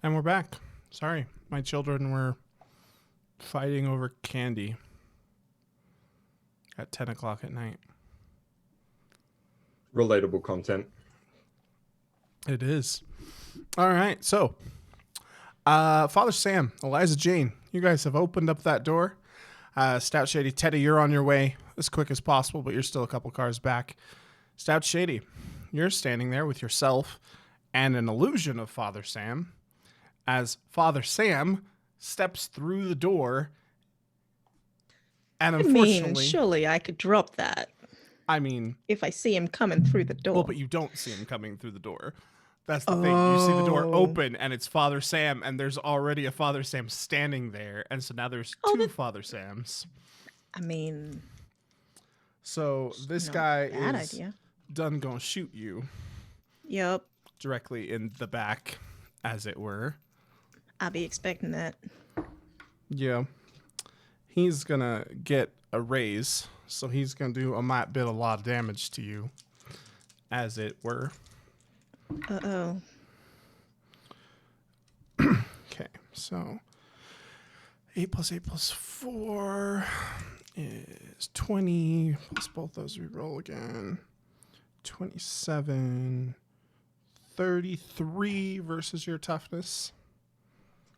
And we're back. Sorry, my children were fighting over candy at 10 o'clock at night. Relatable content. It is. All right, so Father Sam, Eliza Jane, you guys have opened up that door. Stout Shady, Teddy, you're on your way as quick as possible, but you're still a couple cars back. Stout Shady, you're standing there with yourself and an illusion of Father Sam as Father Sam steps through the door. And I mean, unfortunately, surely I could drop that I mean, if I see him coming through the door. well, but you don't see him coming through the door. That's the thing. You see the door Oh. open, and it's Father Sam, and there's already a Father Sam standing there, and so now there's two Father Sams. I mean, So this not guy a bad is idea. done gonna shoot you Yep, directly in the back, as it were. I'll be expecting that. Yeah. He's gonna get a raise, so he's gonna do a lot of damage to you, as it were. Uh-oh. Okay, so 8 plus 8 plus 4 is 20, plus both those we roll again. 27, 33 versus your toughness.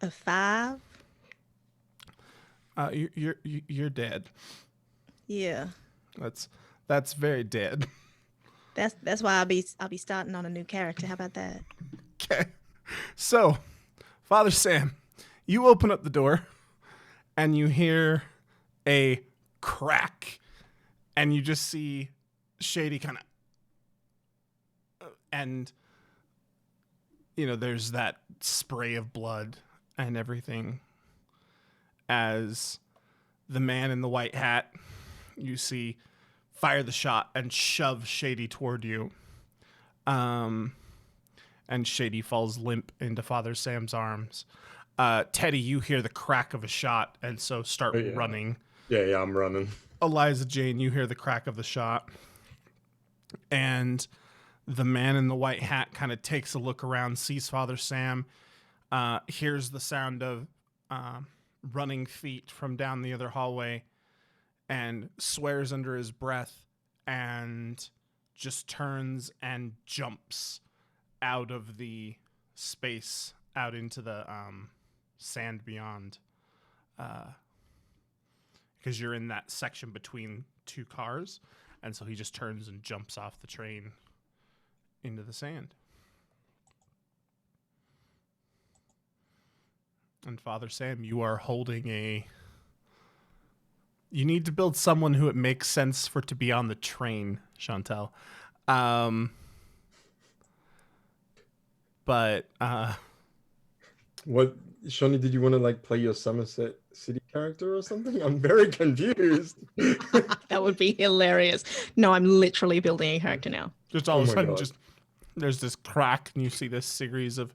A 5? You're dead. Yeah. That's very dead. That's why I'll be starting on a new character. How about that? Okay. So, Father Sam, you open up the door and you hear a crack and you just see Shady kind of and there's that spray of blood and everything as the man in the white hat you see fire the shot and shove Shady toward you. And Shady falls limp into Father Sam's arms. Teddy, you hear the crack of a shot, and so start running. Yeah, I'm running. Eliza Jane, you hear the crack of the shot. And the man in the white hat kind of takes a look around, sees Father Sam, hears the sound of running feet from down the other hallway, and swears under his breath and just turns and jumps out of the space out into the sand beyond, because you're in that section between two cars, and so he just turns and jumps off the train into the sand. And Father Sam, you are holding you need to build someone who it makes sense for to be on the train, Chantel. But What, Shawnee, did you want to play your Somerset City character or something? I'm very confused. That would be hilarious. No, I'm literally building a character now. just all of a my sudden, God. just there's this crack, and you see this series of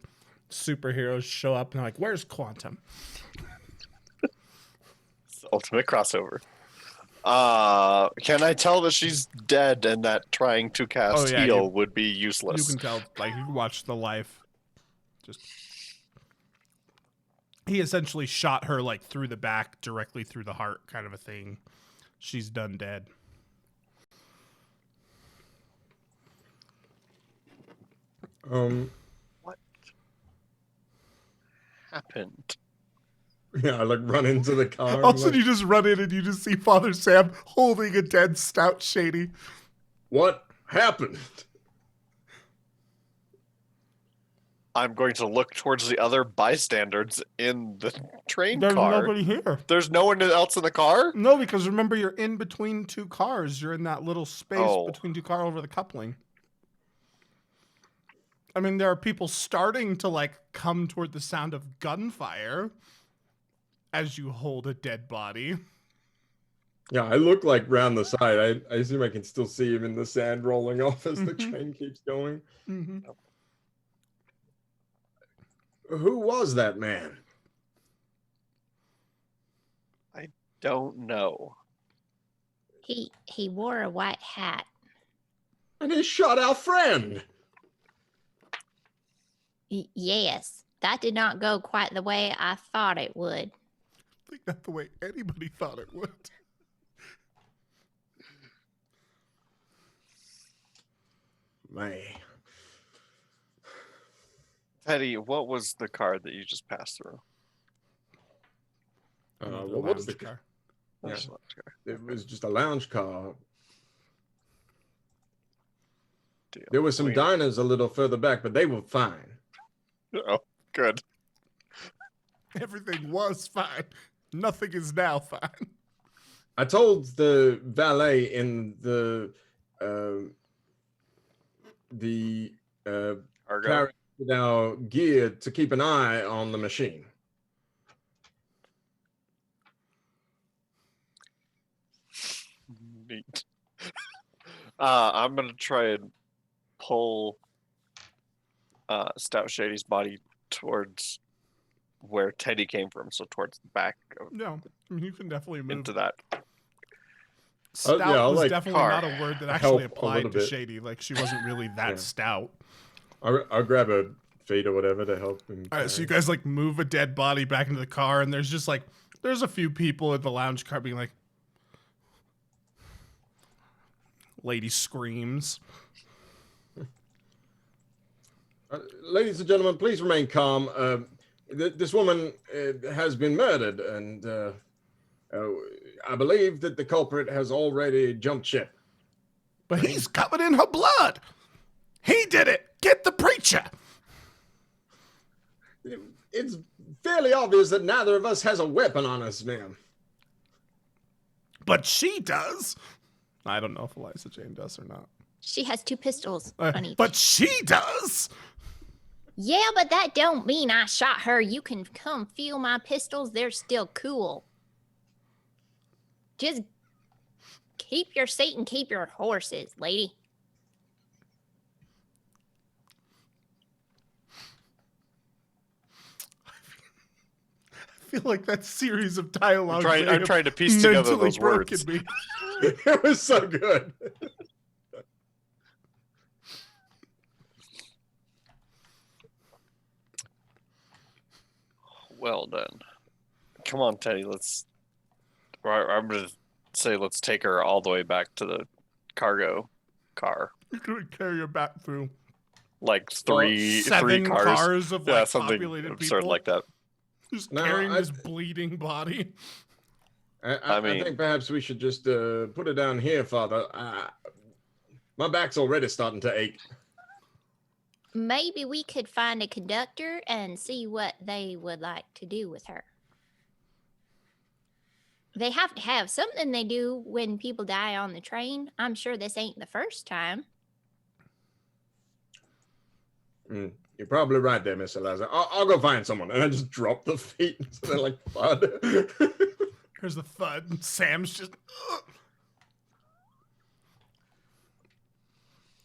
superheroes show up, and they're like, "Where's Quantum?" It's the ultimate crossover. Can I tell that she's dead and that trying to cast yeah, heal you- would be You useless? can tell, you can watch the life. Just he essentially shot her through the back, directly through the heart, kind of a thing. She's done dead. What happened? Yeah, I run into the car. All of a sudden, you just run in and you just see Father Sam holding a dead Stout Shady. What happened? I'm going to look towards the other bystanders in the train There's car. nobody here. There's no one else in the car? No, because remember, you're in between two cars. You're in that little space Oh. between two cars over the coupling. I mean, there are people starting to come toward the sound of gunfire as you hold a dead body. Yeah, I look round the side. I assume I can still see him in the sand rolling off as the Mhm. train keeps going. Mm-hmm. Who was that man? Don't know. He wore a white hat. And he shot our friend. Yes. That did not go quite the way I thought it would. I think not the way anybody thought it would. Man. Teddy, what was the card that you just passed through? Another What was lounge the car. Yeah. That's not card. It was just a lounge car. Deal. There were some diners a little further back, but they were fine. Oh, good. Everything was fine. Nothing is now fine. I told the valet in the Argo. carriage with our gear to keep an eye on the machine. Neat. I'm gonna try and pull Stout Shady's body towards where Teddy came from, so towards the back of, No, I mean, you can definitely move. into that. Stout yeah, I'll, was like, definitely car not a word that help actually a applied little to bit. Shady. Like, she wasn't really that Yeah. stout. I'll grab a feet or whatever to help him. All right, so you carry. guys like move a dead body back into the car, and there's just like there's a few people in the lounge car being like, lady screams. Ladies and gentlemen, please remain calm. This woman has been murdered, and I believe that the culprit has already jumped ship. But he's covered in her blood. He did it. Get the preacher. It's fairly obvious that neither of us has a weapon on us, ma'am. But she does. I don't know if Eliza Jane does or not. She has 2 pistols on each. But she does. Yeah, but that don't mean I shot her. You can come feel my pistols. They're still cool. Just keep your seat and keep your horses, lady. I feel like that series of dialogue. I'm trying to piece together those words. Me. It was so good. Well done. Come on, Teddy. I'm gonna say let's take her all the way back to the cargo car. You're gonna carry her back through Like three seven cars. of Yeah, like something populated absurd people, like that. just No, carrying I- this bleeding body. I mean- think perhaps we should just put it down here, Father. My back's already starting to ache. Maybe we could find a conductor and see what they would like to do with her. They have to have something they do when people die on the train. I'm sure this ain't the first time. You're probably right there, Miss Eliza. I'll go find someone. And I just drop the feet. So they're like, thud. Here's the thud, and Sam's just. Ugh.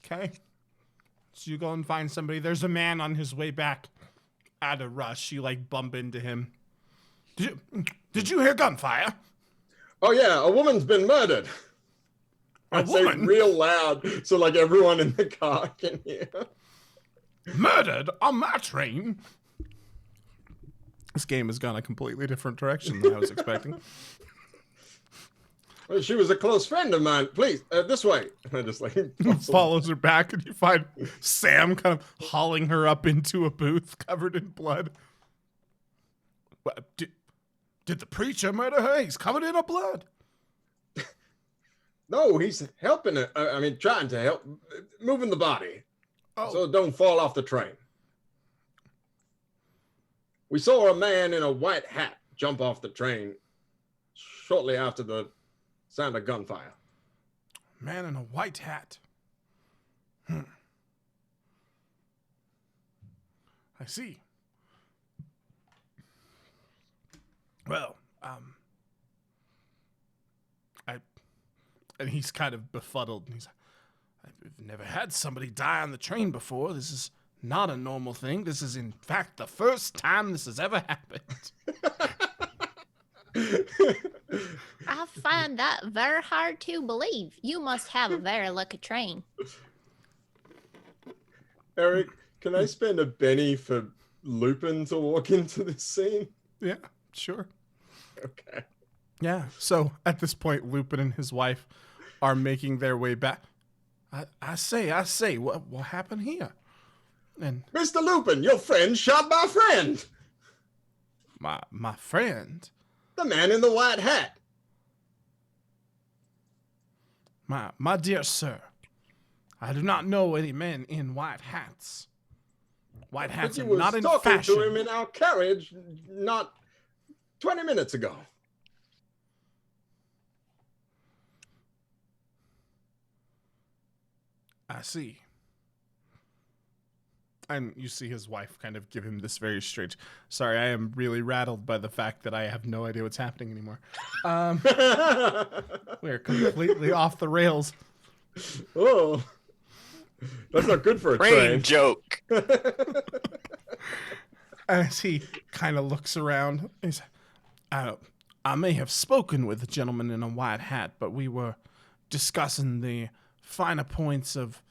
Okay. So you go and find somebody. There's a man on his way back at a rush. You like bump into him. Did you hear gunfire? Oh, yeah, a woman's been murdered. I say it woman? real loud so like everyone in the car can hear. Murdered on my train? This game has gone a completely different direction than I was expecting. Well, she was a close friend of mine. Please, this way. And I just like Follows her back, and you find Sam kind of hauling her up into a booth covered in blood. What, did the preacher murder her? He's covered in her blood. No, he's helping her. I mean, trying to help, moving the body Oh, so it don't fall off the train. We saw a man in a white hat jump off the train shortly after the sound of gunfire. man in a white hat. I see. Well, and he's kind of befuddled. And I've never had somebody die on the train before. This is not a normal thing. This is, in fact, the first time this has ever happened. I find that very hard to believe. You must have a very lucky train. Eric, can I spend a penny for Lupin to walk into this scene? Yeah, sure. Okay. Yeah. So at this point, Lupin and his wife are making their way back. I say, what happened here? And Mr. Lupin, your friend shot my friend. my friend, The man in the white hat. my dear sir, I do not know any men in white hats. White But hats you are was not in talking fashion. to him in our carriage not 20 minutes ago. I see. And you see his wife kind of give him this very strange. Sorry, I am really rattled by the fact that I have no idea what's happening anymore. We're completely off the rails. Oh, that's not good for a Train train. joke. As he kind of looks around, he's, I may have spoken with the gentleman in a white hat, but we were discussing the finer points of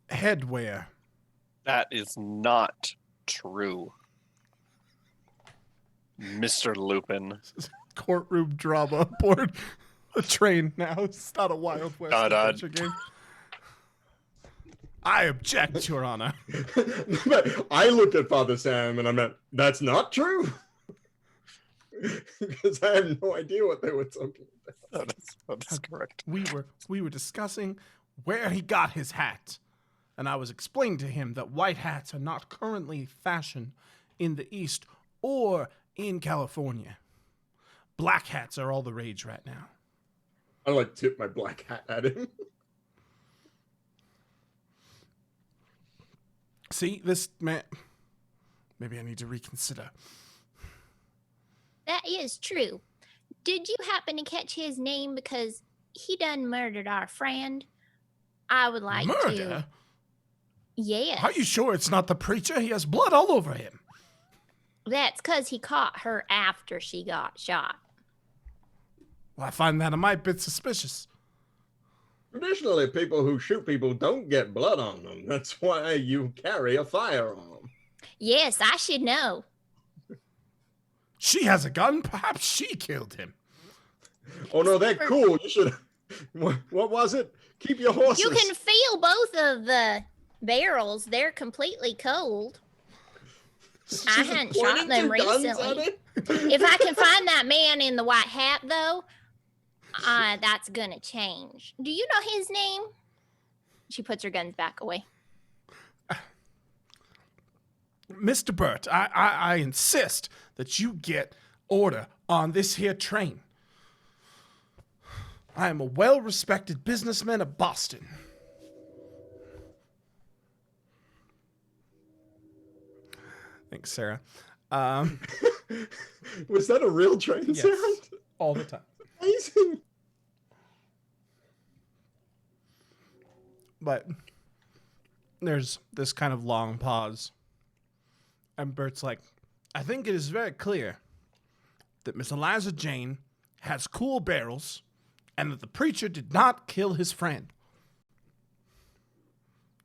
headwear. That is not true, Mr. Lupin. Courtroom drama aboard a train now. It's not a Wild West adventure game. I object, Your Honor. But I looked at Father Sam and I meant, that's not true. Because I have no idea what they were talking about. That's correct. We were discussing where he got his hat. And I was explaining to him that white hats are not currently fashion in the East or in California. Black hats are all the rage right now. I like tip my black hat at him. See, this man... Maybe I need to reconsider. That is true. Did you happen to catch his name? Because he done murdered our friend. I would like to... Murder? Yes. Are you sure it's not the preacher? He has blood all over him. That's because he caught her after she got shot. Well, I find that a mite bit suspicious. Traditionally, people who shoot people don't get blood on them. That's why you carry a firearm. Yes, I should know. She has a gun. Perhaps she killed him. Oh no, they're cool. You should. What was it? Keep your horses. You can feel both of the barrels. They're completely cold. I hadn't shot pointing them two guns at recently. it? If I can find that man in the white hat, though, that's gonna change. Do you know his name? She puts her guns back away. Mr. Burt, I insist that you get order on this here train. I am a well-respected businessman of Boston. Thanks, Sarah. Was that a real train Yes, sound? all the time. Amazing. But there's this kind of long pause. And Bert's like, I think it is very clear that Miss Eliza Jane has cool barrels and that the preacher did not kill his friend.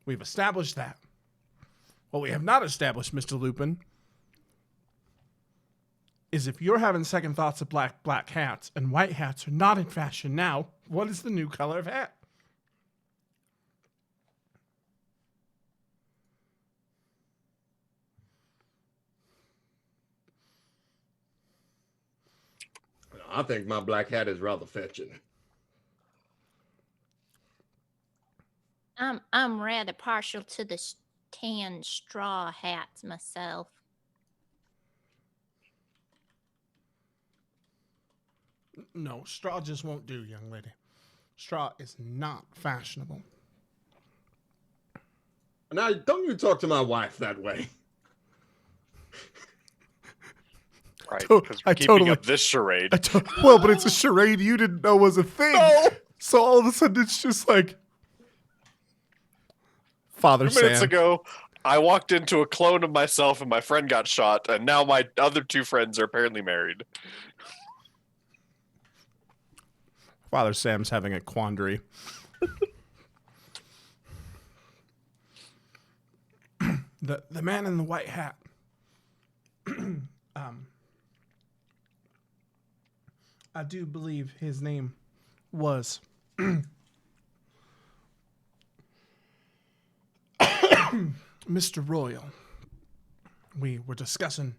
We've established that. What we have not established, Mr. Lupin, is if you're having second thoughts of black hats and white hats are not in fashion now, what is the new color of hat? I think my black hat is rather fetching. I'm rather partial to the tan straw hats myself. No, straw just won't do, young lady. Straw is not fashionable. Now, don't you talk to my wife that way. Right, To- because I we're keeping totally- up this charade. Well, but it's a charade you didn't know was a thing. No! So all of a sudden it's just like Father 2 minutes Sam. ago, I walked into a clone of myself and my friend got shot, and now my other two friends are apparently married. Father Sam's having a quandary. The man in the white hat. I do believe his name was Mr. Royal. We were discussing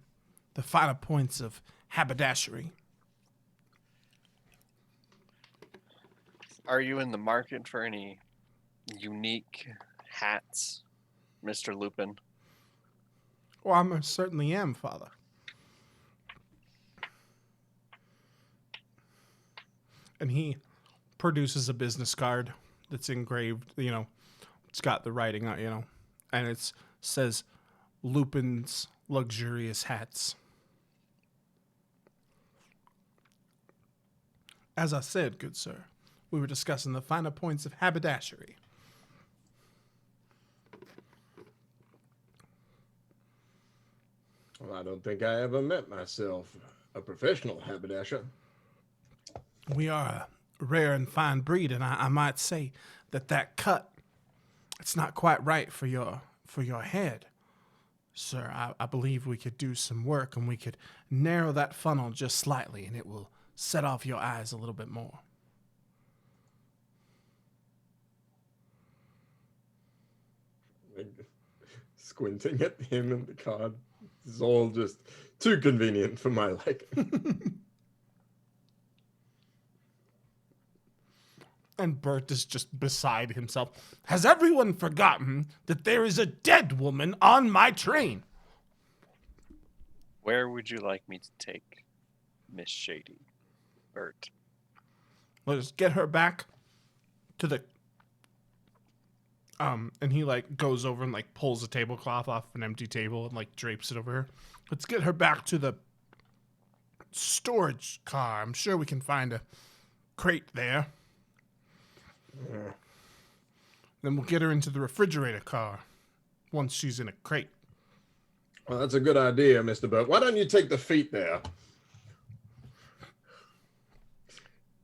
the finer points of haberdashery. Are you in the market for any unique hats, Mr. Lupin? Well, I most certainly am, Father. And he produces a business card that's engraved, it's got the writing on, and it says Lupin's Luxurious Hats. As I said, good sir, we were discussing the finer points of haberdashery. Well, I don't think I ever met myself a professional haberdasher. We are a rare and fine breed, and I might say that cut, it's not quite right for your head. Sir, I believe we could do some work, and we could narrow that funnel just slightly, and it will set off your eyes a little bit more. Squinting at him and the card. This is all just too convenient for my liking. And Bert is just beside himself. Has everyone forgotten that there is a dead woman on my train? Where would you like me to take Miss Shady, Bert? Let's get her back to the... and he, goes over and, pulls a tablecloth off an empty table and, drapes it over her. Let's get her back to the storage car. I'm sure we can find a crate there. Yeah. Then we'll get her into the refrigerator car once she's in a crate. Well, that's a good idea, Mr. Burt. Why don't you take the feet there?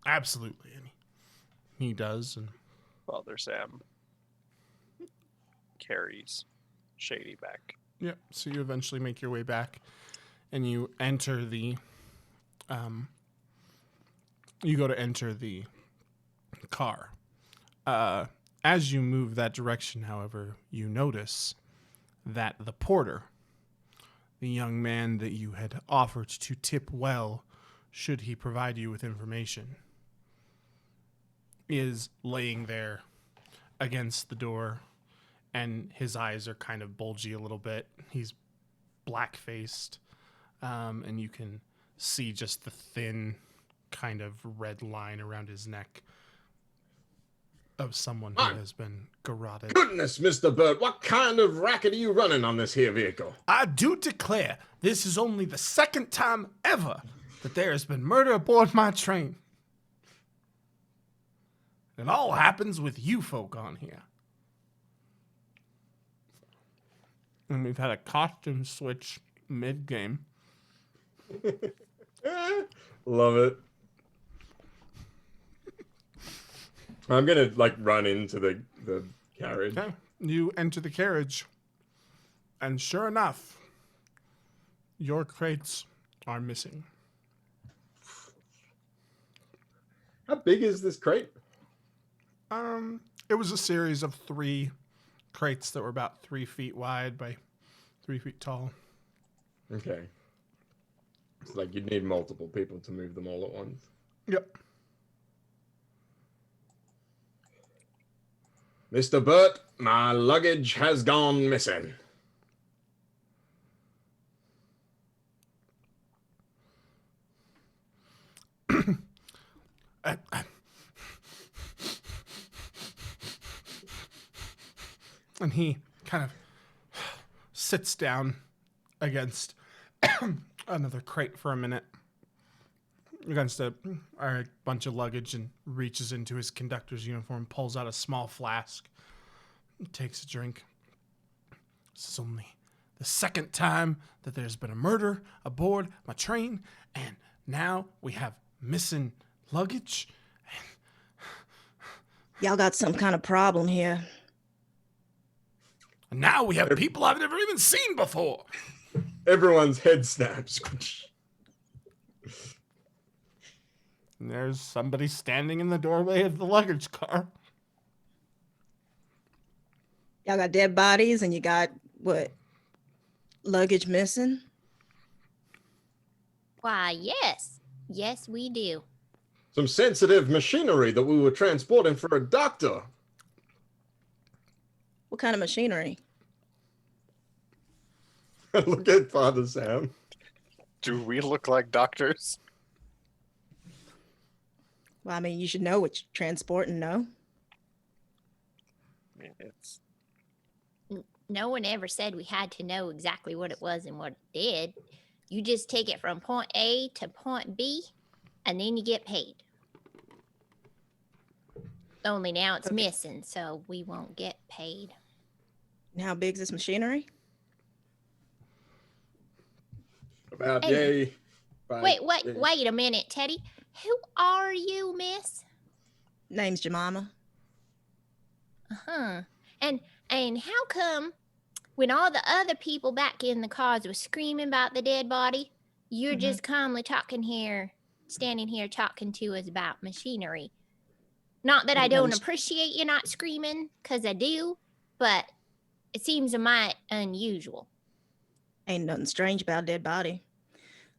Absolutely. And he does. And Father Sam carries Shady back. yep. So you eventually make your way back, and you enter the. You go to enter the car. As you move that direction, however, you notice that the porter, the young man that you had offered to tip well should he provide you with information, is laying there against the door, and his eyes are kind of bulgy a little bit. He's black-faced, and you can see just the thin kind of red line around his neck of someone who has been garroted. Goodness, Mr. Burt, what kind of racket are you running on this here vehicle? I do declare this is only the second time ever that there has been murder aboard my train. It all happens with you folk on here. And we've had a costume switch mid-game. Love it. I'm gonna run into the carriage. Okay. You enter the carriage, and sure enough, your crates are missing. How big is this crate? It was a series of 3 crates that were about 3 feet wide by 3 feet tall. Okay. It's you'd need multiple people to move them all at once. Yep. Mr. Burt, my luggage has gone missing. And he kind of sits down against another crate for a minute, against a bunch of luggage, and reaches into his conductor's uniform, pulls out a small flask, takes a drink. This is only the second time that there's been a murder aboard my train, and now we have missing luggage. Y'all got some kind of problem here. Now we have people I've never even seen before. Everyone's head snaps. And there's somebody standing in the doorway of the luggage car. Y'all got dead bodies and you got what? Luggage missing? Why, yes. Yes, we do. Some sensitive machinery that we were transporting for a doctor. What kind of machinery? Look at Father Sam. Do we look like doctors? Well, I mean, you should know what you're transporting, no? I mean, it's No one ever said we had to know exactly what it was and what it did. You just take it from point A to point B, and then you get paid. Only now it's missing, so we won't get paid. And how big is this machinery? About Hey. yay. Wait a minute, Teddy. Who are you, miss? Name's Jemima. Uh-huh. And how come when all the other people back in the cars were screaming about the dead body, you're just calmly standing here talking to us about machinery? Not that I don't appreciate you not screaming, because I do, but it seems a mite unusual. Ain't nothing strange about a dead body.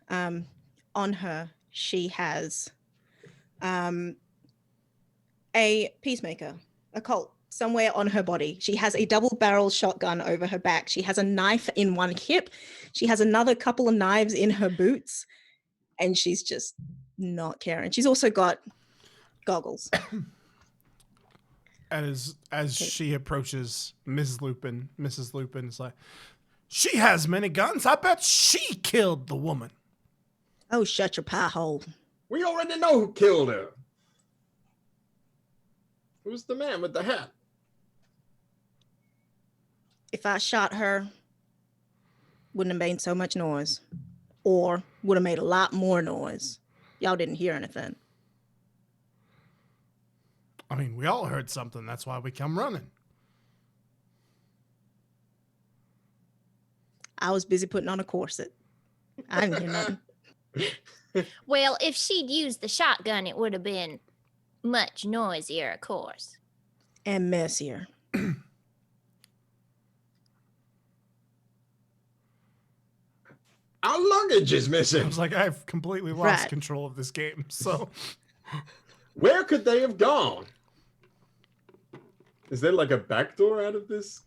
On her, she has a peacemaker, a Colt, somewhere on her body. She has a double-barrel shotgun over her back. She has a knife in one hip. She has another couple of knives in her boots, and she's just not caring. She's also got goggles. As she approaches Mrs. Lupin is like, she has many guns. I bet she killed the woman. Oh, shut your pie hole. We already know who killed her. Who's the man with the hat? If I shot her, wouldn't have made so much noise. Or would have made a lot more noise. Y'all didn't hear anything. I mean, we all heard something. That's why we come running. I was busy putting on a corset. I didn't hear nothing. Well, if she'd used the shotgun, it would have been much noisier, of course. And messier. Our luggage is I missing. was like, I've completely lost Right. control of this game. So Where could they have gone? Is there like a back door out of this?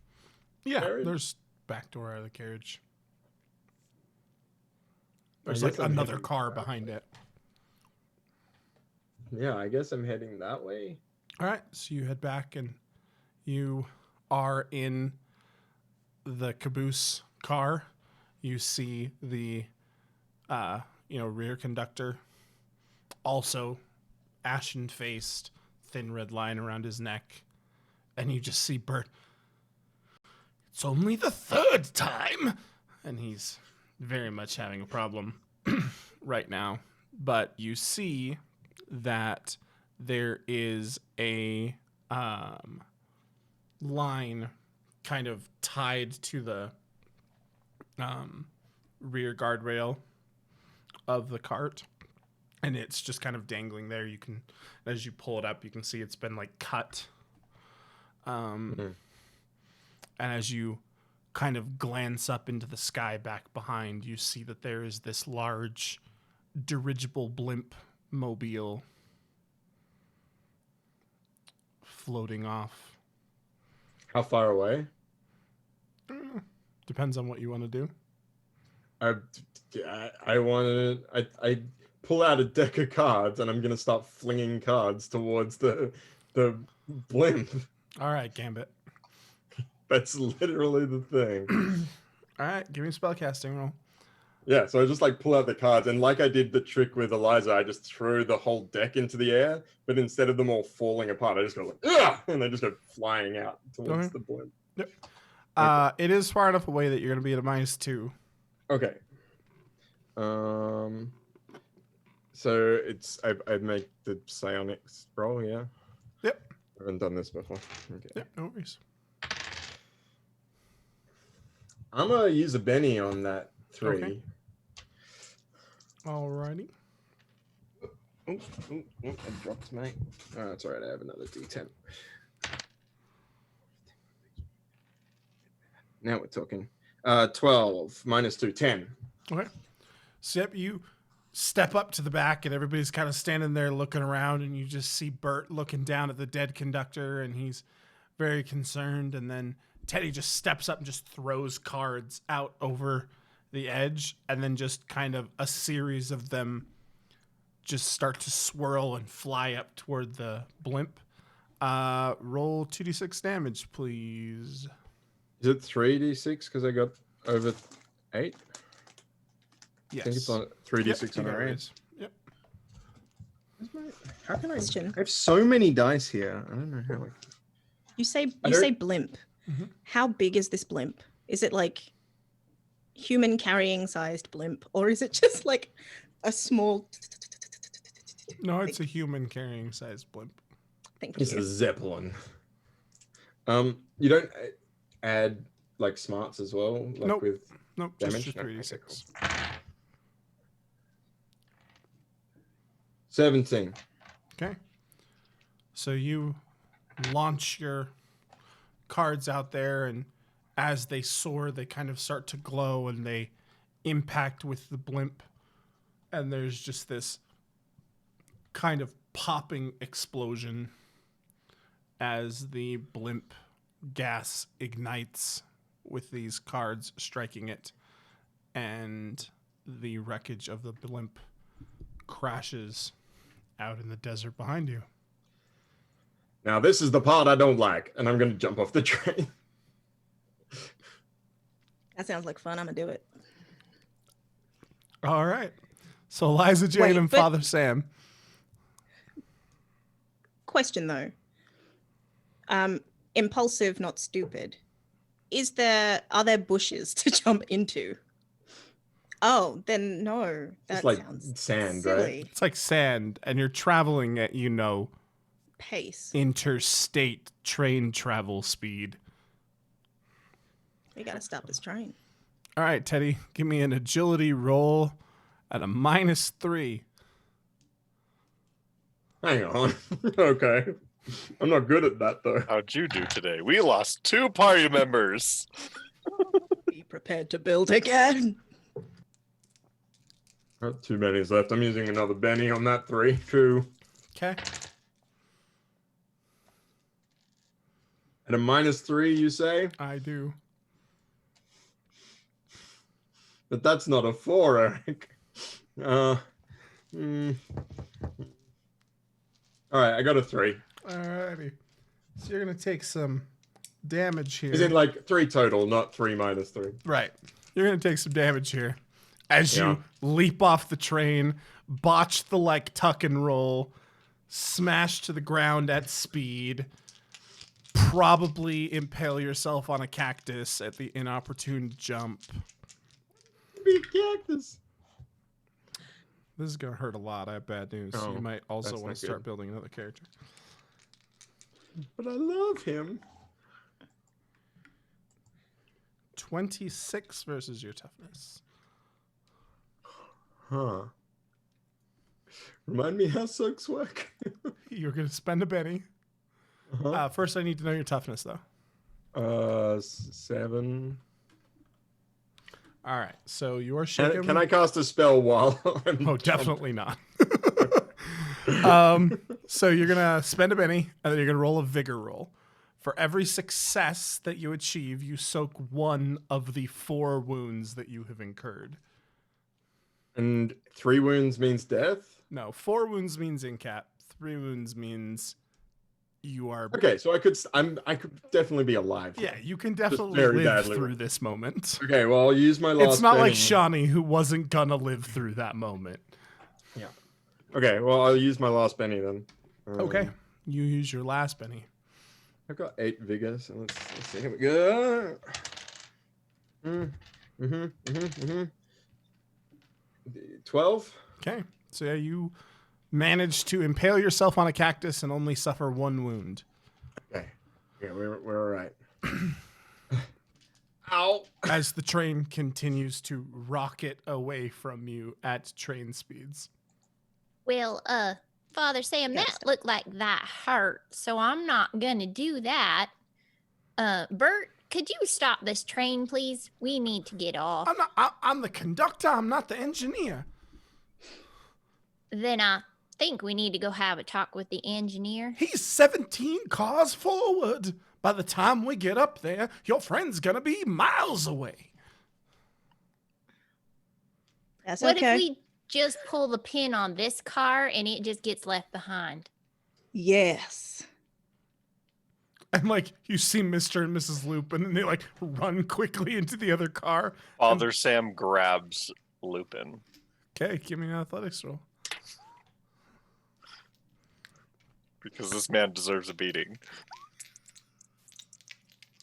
yeah, Carriage? there's back door out of the carriage. I There's guess like I'm another heading car that behind way. it. Yeah, I guess I'm heading that way. All right, so you head back and you are in the caboose car. You see the rear conductor, also ashen-faced, thin red line around his neck, and you just see Bert. It's only the third time, and he's very much having a problem right now. But you see that there is a line kind of tied to the rear guardrail of the cart, and it's just kind of dangling there. You can, as you pull it up, you can see it's been like cut. And as you kind of glance up into the sky back behind, you see that there is this large dirigible blimp mobile floating off. How far away? Depends on what you want to do. I pull out a deck of cards and I'm gonna start flinging cards towards the blimp. All right, Gambit. That's literally the thing. All right, give me a spellcasting roll. Yeah, so I just like pull out the cards, and like I did the trick with Eliza, I just throw the whole deck into the air, but instead of them all falling apart, I just go like, ugh! And they just go flying out towards Okay. the blimp. It is far enough away that you're going to be at a -2. Okay. So it's I make the psionics roll, yeah. Yep. I haven't done this before. Okay. Yep, no worries. I'm gonna use a Benny on that 3. Okay. Alrighty. I dropped my. Oh, it's alright. I have another D10. Now we're talking. 12 minus 2, 10. Okay. So yep, you step up to the back and everybody's kind of standing there looking around, and you just see Bert looking down at the dead conductor, and he's very concerned. And then Teddy just steps up and just throws cards out over the edge, and then just kind of a series of them just start to swirl and fly up toward the blimp. Roll 2d6 damage, please. Is it 3d6 because I got over 8? Yes. I think it's on 3d6 Yep, on you our got end. it. Yep. How can I? Question. I have so many dice here. I don't know how. You say I you don't- say blimp. Mhm. How big is this blimp? Is it like human carrying sized blimp, or is it just like a small? No, it's a human carrying sized blimp. Thank It's a you. zeppelin. You don't add like smarts as well, like Nope. with Nope, damage. just your No? Okay, 3d6. cool. 17. Okay. So you launch your cards out there, and as they soar, they kind of start to glow and they impact with the blimp. And there's just this kind of popping explosion as the blimp gas ignites with these cards striking it. And the wreckage of the blimp crashes out in the desert behind you. Now this is the part I don't like, and I'm gonna jump off the train. That sounds like fun. I'm gonna do it. All right. So Eliza Jane Wait, and but- Father Sam. Question though. Impulsive, not stupid. Are there bushes to jump into? Oh, then no. That It's like sounds sand, silly. right? It's like sand, and you're traveling at, Pace. interstate train travel speed. We gotta stop this train. All right, Teddy, give me an agility roll at a -3. Hang on. Okay. I'm not good at that though. How'd you do today? We lost 2 party members. Be prepared to build again. Not too many left. I'm using another Benny on that 3 too. Okay. At a -3, you say? I do. But that's not a 4, Eric. Hmm. All right, I got a 3. Alrighty. So you're going to take some damage here. Is it like 3 total, not 3 minus 3? Right. You're going to take some damage here. As Yeah. you leap off the train, botch the tuck and roll, smash to the ground at speed, probably impale yourself on a cactus at the inopportune jump. Big cactus. This is going to hurt a lot. I have bad news. Oh, You might also that's want not to start good. building another character. But I love him. 26 versus your toughness. Huh. Remind me how soaks work. You're going to spend a penny. Uh-huh. First, I need to know your toughness, though. 7. All right. So you're shaking. Can I cast a spell while I'm Oh, jumping? definitely not. So you're gonna spend a penny, and then you're gonna roll a vigor roll. For every success that you achieve, you soak 1 of the 4 wounds that you have incurred. And 3 wounds means death? No, 4 wounds means incap. 3 wounds means you are. Okay, so I could definitely be alive. Yeah, you can definitely very live badly through wounded. this moment. Okay, well, I'll use my last It's not like penny. Shawnee, who wasn't gonna live through that moment. Okay, well, I'll use my last penny then. Okay, you use your last penny. I've got 8 vigor, so let's see. Here we go. 12? Okay, so yeah, you managed to impale yourself on a cactus and only suffer 1 wound. Okay. Yeah, we're all right. Ow! as the train continues to rocket away from you at train speeds. Well, Father Sam, Gotta that stop. looked like that hurt, so I'm not gonna do that. Bert, could you stop this train, please? We need to get off. I'm the conductor. I'm not the engineer. Then I think we need to go have a talk with the engineer. He's 17 cars forward. By the time we get up there, your friend's gonna be miles away. That's What okay. if we just pull the pin on this car and it just gets left behind? Yes. And like you see Mr. and Mrs. Lupin, and they like run quickly into the other car. Father Sam grabs Lupin. Okay, give me an athletics roll. Because this man deserves a beating.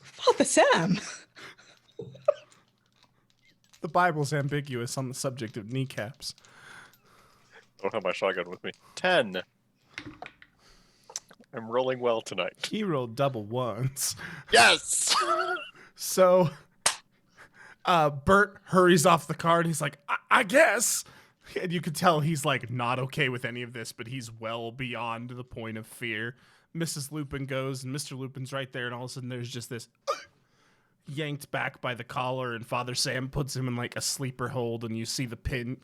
Father Sam. The Bible's ambiguous on the subject of kneecaps. Don't have my shotgun with me. 10. I'm rolling well tonight. He rolled double ones. Yes! So Bert hurries off the car and he's like, I guess. And you can tell he's like not okay with any of this, but he's well beyond the point of fear. Mrs. Lupin goes and Mr. Lupin's right there, and all of a sudden there's just this yanked back by the collar, and Father Sam puts him in like a sleeper hold, and you see the pin,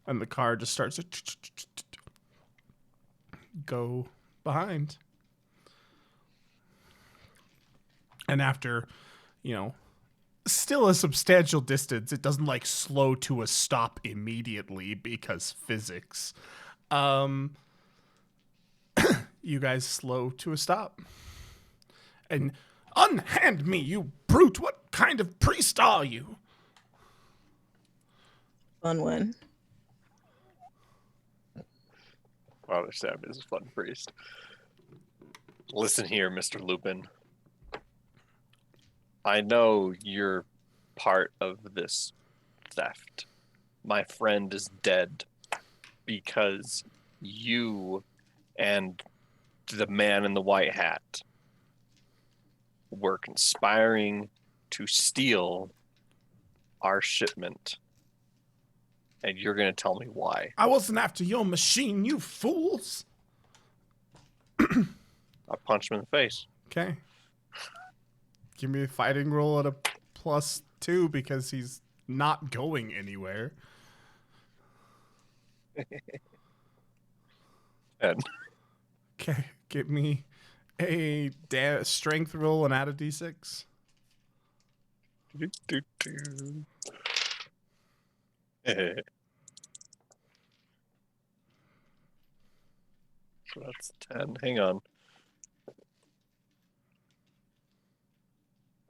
and the car just starts to go behind. And after, still a substantial distance, it doesn't like slow to a stop immediately because physics. You guys slow to a stop. And unhand me, you brute! What kind of priest are you? Fun one. Father Sam is a fun priest. Listen here, Mr. Lupin. I know you're part of this theft. My friend is dead because you and the man in the white hat were conspiring to steal our shipment. And you're going to tell me why. I wasn't after your machine, you fools. I punched him in the face. Okay. Give me a fighting roll at a +2 because he's not going anywhere. And Okay, give me a strength roll and add a d6. So that's 10. Hang on.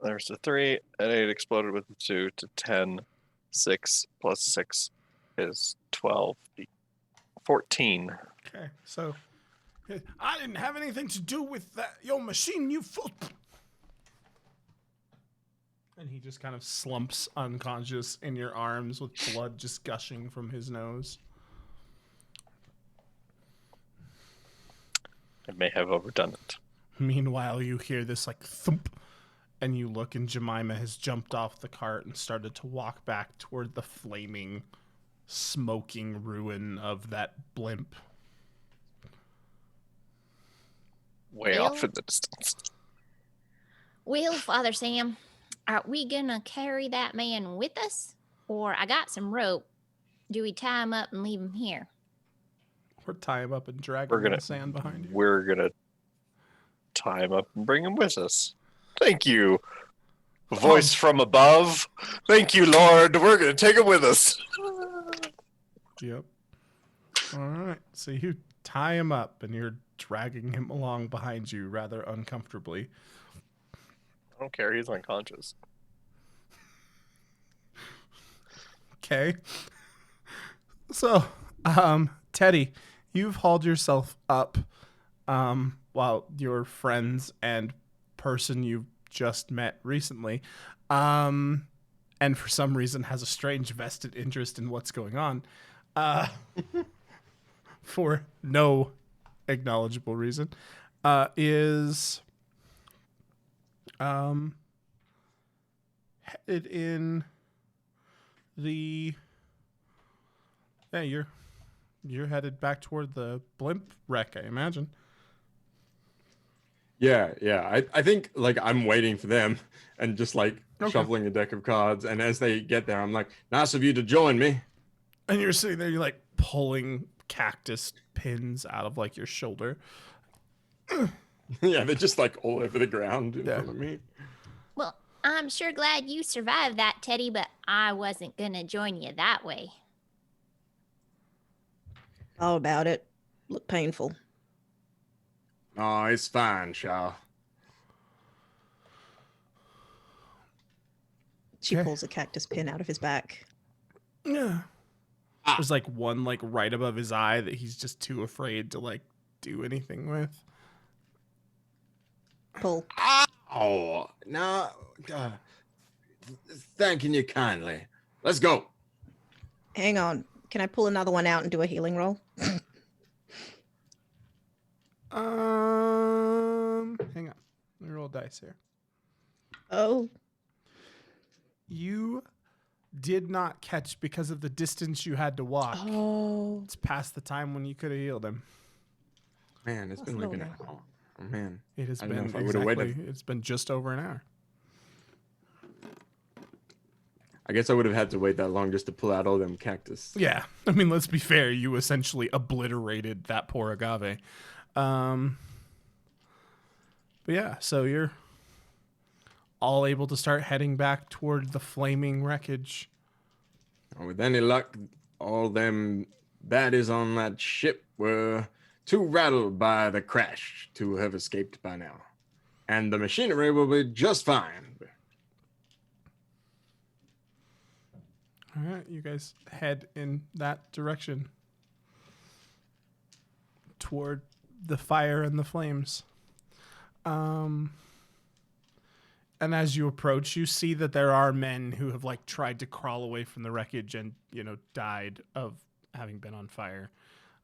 There's a 3, and 8 exploded with a 2 to 10. 6 plus 6 is 12. 14. Okay, so I didn't have anything to do with that. Your machine, you fool. And he just kind of slumps unconscious in your arms with blood just gushing from his nose. I may have overdone it. Meanwhile, you hear this like thump, and you look, and Jemima has jumped off the cart and started to walk back toward the flaming, smoking ruin of that blimp. Way Well- off in the distance. Well, Father Sam, are we gonna carry that man with us? Or I got some rope. Do we tie him up and leave him here? Or tie him up and drag We're him in gonna- the sand behind you. We're going to tie him up and bring him with us. Thank you. Voice from above. Thank you, Lord. We're going to take him with us. Yep. All right. So you tie him up, and you're dragging him along behind you rather uncomfortably. I don't care. He's unconscious. Okay. So, Teddy, you've hauled yourself up while your friends and person you've just met recently, and for some reason has a strange vested interest in what's going on, for no acknowledgeable reason, is headed in the... Yeah, you're headed back toward the blimp wreck, I imagine. Yeah. I think like I'm waiting for them and just like Okay. shuffling a deck of cards. And as they get there, I'm like, nice of you to join me. And you're sitting there, you're like pulling cactus pins out of like your shoulder. Yeah, they're just like all over the ground in Yeah. front of me. Well, I'm sure glad you survived that, Teddy, but I wasn't going to join you that way. How about it? Look painful. Oh, it's fine, Shaw. She Okay. pulls a cactus pin out of his back. Yeah. Ah. There's like one like right above his eye that he's just too afraid to like do anything with. Pull. Oh, no. Thanking you kindly. Let's go. Hang on. Can I pull another one out and do a healing roll? Hang on. Let me roll dice here. Oh. You did not catch because of the distance you had to walk. Oh. It's past the time when you could have healed him. Man, it's been like an hour. Oh, man. It has I don't know been if I would've exactly. waited. It's been just over an hour. I guess I would have had to wait that long just to pull out all them cactus. Yeah, I mean, let's be fair. You essentially obliterated that poor agave. But yeah, so you're all able to start heading back toward the flaming wreckage. With any luck, all them baddies on that ship were too rattled by the crash to have escaped by now. And the machinery will be just fine. All right, you guys head in that direction toward the fire and the flames. And as you approach, you see that there are men who have like tried to crawl away from the wreckage and, you know, died of having been on fire,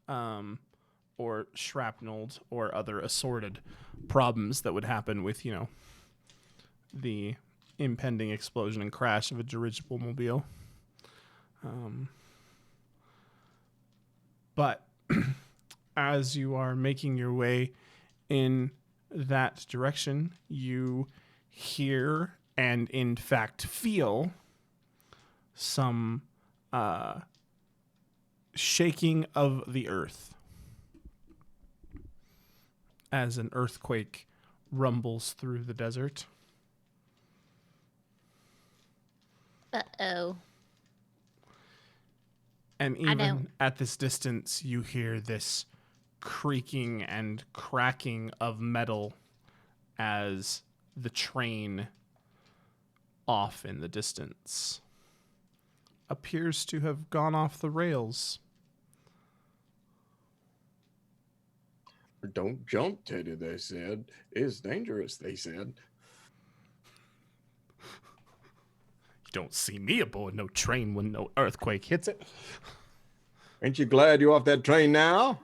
or shrapnelled or other assorted problems that would happen with, you know, the impending explosion and crash of a dirigible mobile. But as you are making your way in that direction, you hear and in fact feel some shaking of the earth as an earthquake rumbles through the desert. Uh-oh. And I even don't. at this distance, you hear this creaking and cracking of metal as the train off in the distance appears to have gone off the rails. Don't jump, Teddy, they said. It's dangerous, they said. You don't see me aboard no train when no earthquake hits it. Ain't you glad you're off that train now?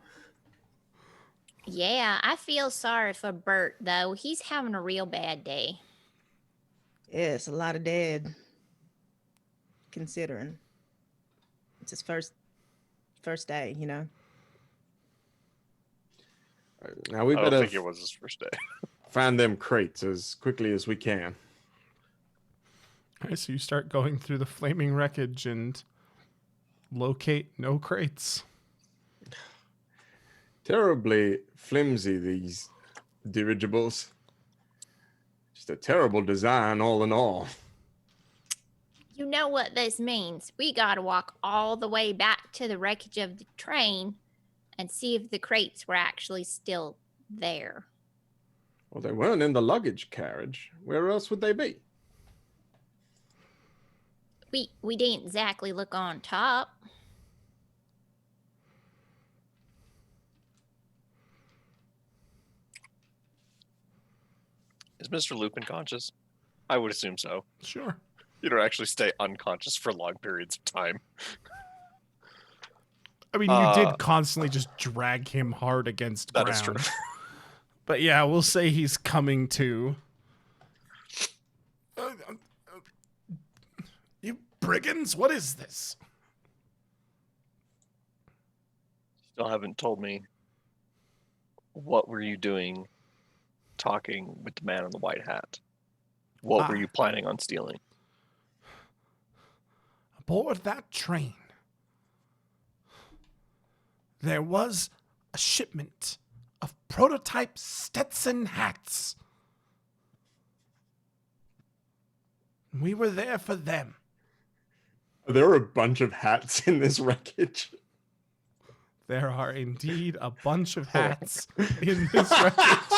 Yeah, I feel sorry for Bert, though. He's having a real bad day. Yes, a lot of dead. Considering it's his first day, you know. Now we I don't better think it was his first day. find them crates as quickly as we can. All right, so you start going through the flaming wreckage and locate no crates. Terribly flimsy, these dirigibles. Just a terrible design, all in all. You know what this means. We gotta walk all the way back to the wreckage of the train and see if the crates were actually still there. Well, they weren't in the luggage carriage. Where else would they be? We didn't exactly look on top. Is Mr. Lupin conscious? I would assume so. Sure. You don't actually stay unconscious for long periods of time. I mean, you did constantly just drag him hard against That ground. is true. But yeah, we'll say he's coming to. brigands? What is this? Still haven't told me. What were you doing talking with the man in the white hat? What were you planning on stealing? Aboard that train, there was a shipment of prototype Stetson hats. We were there for them. There are a bunch of hats in this wreckage. There are indeed a bunch of hats in this wreckage.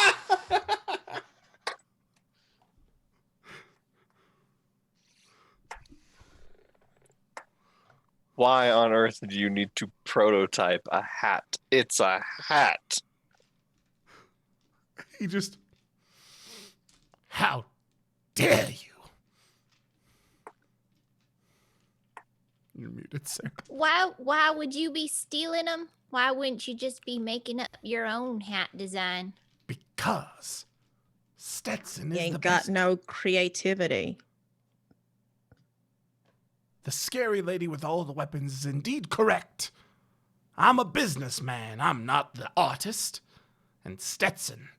Why on earth do you need to prototype a hat? It's a hat. He just... How dare you? You're muted, sir. Why would you be stealing them? Why wouldn't you just be making up your own hat design? Because Stetson You is the ain't got best. no creativity. The scary lady with all the weapons is indeed correct. I'm a businessman. I'm not the artist. And Stetson,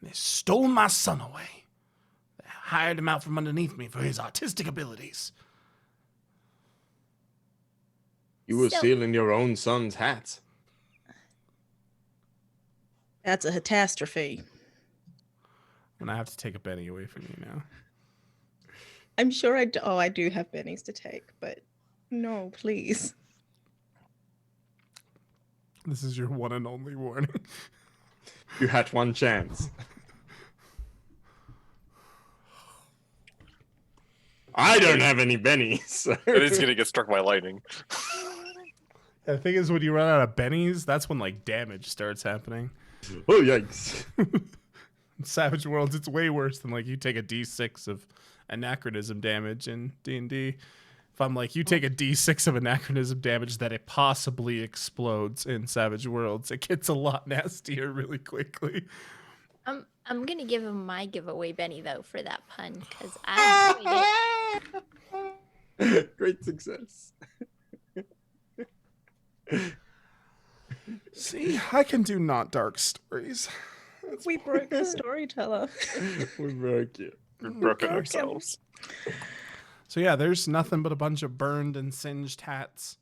they stole my son away. They hired him out from underneath me for his artistic abilities. You were So- stealing your own son's hats. That's a catastrophe. And I have to take a penny away from you now. I'm sure I do. Oh, I do have bennies to take, but no, please. This is your one and only warning. You had one chance. I don't have any bennies. So. And he's gonna get struck by lightning. The thing is, when you run out of bennies, that's when like damage starts happening. Oh, yikes. In Savage Worlds, it's way worse than like you take a D6 of anachronism damage in D&D. If I'm like, you take a D6 of anachronism damage that it possibly explodes in Savage Worlds, it gets a lot nastier really quickly. I'm gonna give him my giveaway Benny though for that pun because I enjoyed it. Great success. See, I can do not dark stories. We broke the storyteller. We broke you. We've broken ourselves. So yeah, there's nothing but a bunch of burned and singed hats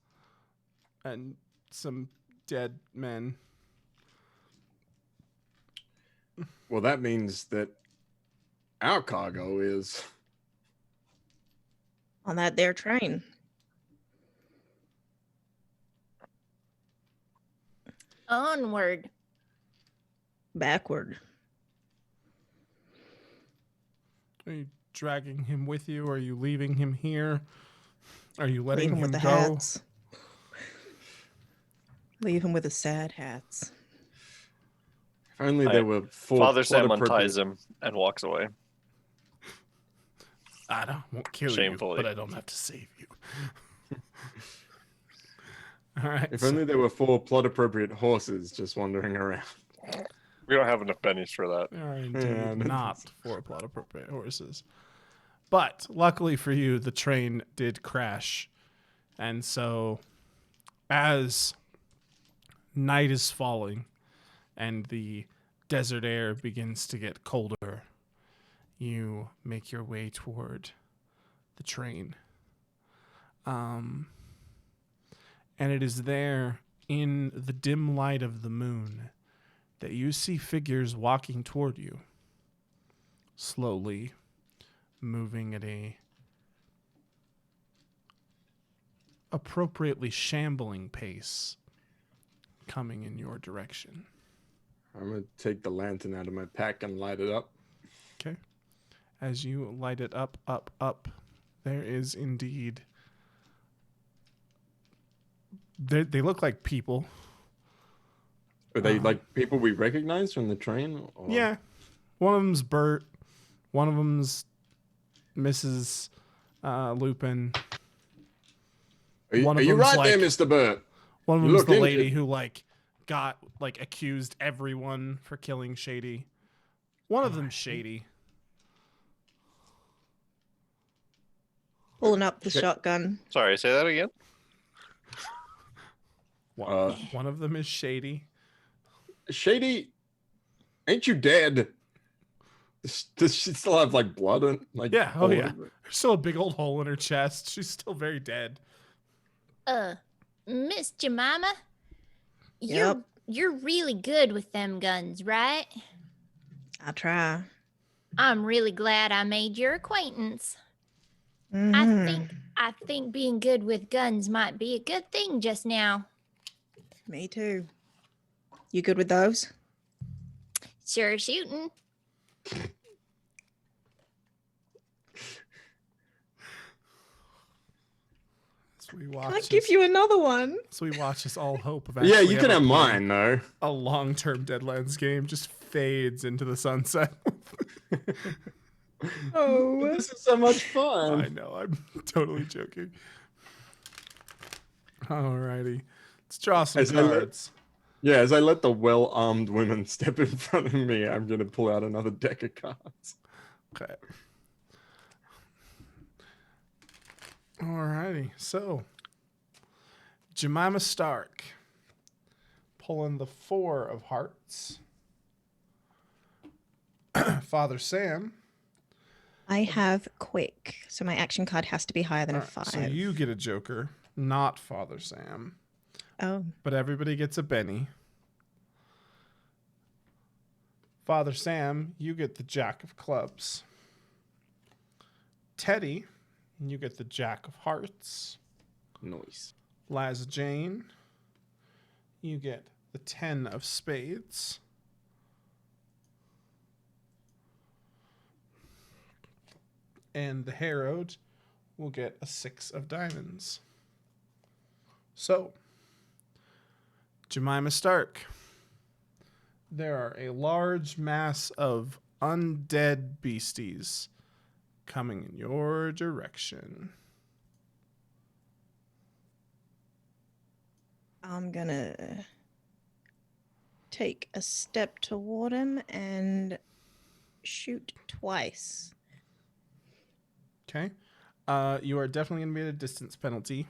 and some dead men. Well, that means that our cargo is... On that there train. Onward. Backward. Are you dragging him with you? Are you leaving him here? Are you letting Leave him him with the go? hats. Leave him with the sad hats. If only I- there were four Father Sam plot appropriate- unties him and walks away. Won't kill Shamefully. you, but I don't have to save you. All right. If only there were four plot appropriate horses just wandering around. We don't have enough bennies for that. There are indeed Yeah, not four plot appropriate horses. But luckily for you, the train did crash. And so as night is falling and the desert air begins to get colder, you make your way toward the train. And it is there in the dim light of the moon that you see figures walking toward you, slowly moving at a appropriately shambling pace, coming in your direction. I'm going to take the lantern out of my pack and light it up. Okay. As you light it up, there is indeed... They look like people. Are they like people we recognize from the train? Or... Yeah. One of them's Bert. One of them's Mrs. Lupin. Are you, one of are you them's right there, like- Mr. Burt? One of You them's look the into lady it. who got accused everyone for killing Shady. One of them's Shady. Pulling up the Okay. shotgun. Sorry, say that again. One of them is Shady. Shady, ain't you dead? Does she still have like blood in? Like, Yeah, oh all yeah. over it? There's still a big old hole in her chest. She's still very dead. Miss Jemima, Yep. you're really good with them guns, right? I try. I'm really glad I made your acquaintance. Mhm. I think being good with guns might be a good thing just now. Me too. You good with those? Sure shooting. So we watch Can't give as- you another one. So we watch as all hope of Yeah, actually you can ever have playing mine though. a long-term Deadlands game just fades into the sunset. Oh. This is so much I fun. know, I'm totally joking. Alrighty. Let's draw some As I let- cards. Yeah, as I let the well-armed women step in front of me, I'm gonna pull out another deck of cards. Okay. Alrighty. So Jemima Stark pulling the 4 of hearts. Father Sam. I have quick, so my action card has to be higher than a Alright, 5. so you get a joker, not Father Sam. Oh. But everybody gets a Benny. Father Sam, you get the Jack of Clubs. Teddy, you get the Jack of Hearts. Nice. Liza Jane, you get the 10 of Spades. And the Harrowed will get a 6 of Diamonds. So, Jemima Stark, there are a large mass of undead beasties coming in your direction. I'm gonna take a step toward him and shoot twice. Okay. You are definitely going to be at a distance penalty.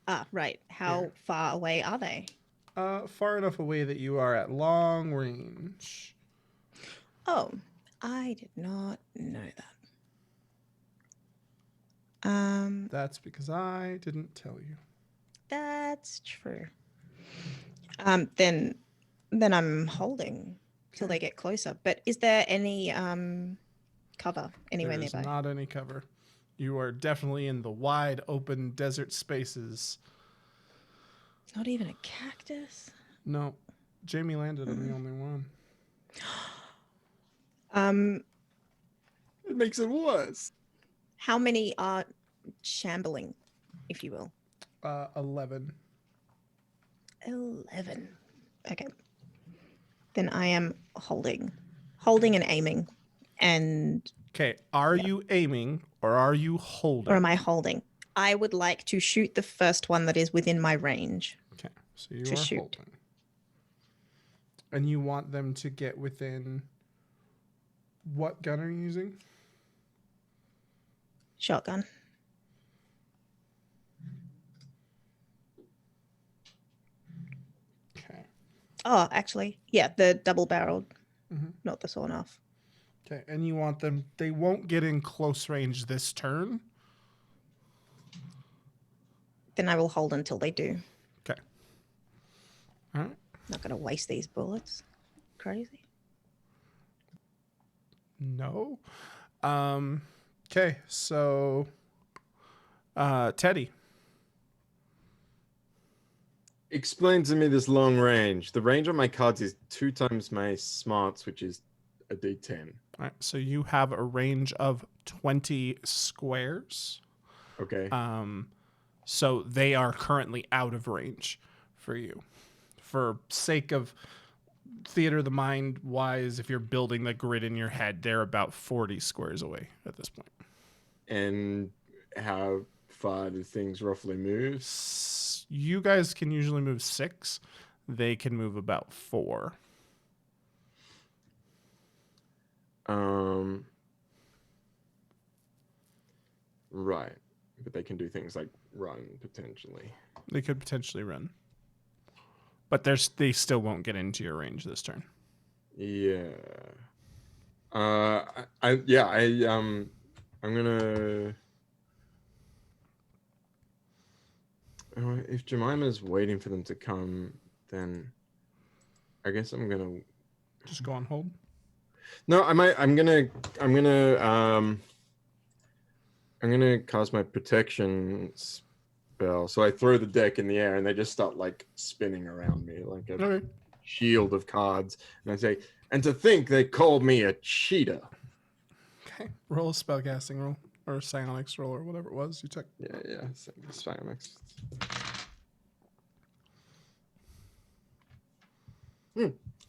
Ah, right. How far away are they? Far enough away that you are at long range. Oh, I did not know that. That's because I didn't tell you. That's true. Then I'm holding till they get closer. But is there any cover anywhere There's nearby? not any cover. You are definitely in the wide open desert spaces. Not even a cactus. No, Jamie landed on the only one. It makes it worse. How many are shambling, if you will? 11. 11. Okay. Then I am holding and aiming. And Okay, are you aiming or are you holding? or am I holding? I would like to shoot the first one that is within my range. Okay, so you To are shoot. holding. And you want them to get within... What gun are you using? Shotgun. Okay. Oh, actually, yeah, the double-barreled, Mhm. not the sawn-off. Okay, and you want them... They won't get in close range this turn. Then I will hold until they do. Okay. All right. Not going to waste these bullets. Crazy. No. Okay, so... Teddy. Explain to me this long range. The range on my cards is 2 times my smarts, which is a D10. All right, so you have a range of 20 squares. Okay. So they are currently out of range for you. For sake of theater of the mind wise, if you're building the grid in your head, they're about 40 squares away at this point. And how far do things roughly move? You guys can usually move 6. They can move about 4. Right. but they can do things like run potentially. They could potentially run, but they still won't get into your range this turn. Yeah. I'm gonna. If Jemima's waiting for them to come, then I guess I'm gonna Just go on hold. No, I might. I'm gonna cast my protection spell. So I throw the deck in the air, and they just start like spinning around me like a Okay. shield of cards. And I say, and to think they called me a cheetah. Okay. Roll a spellcasting roll or psionics roll or whatever it was you took. Yeah. Psionics.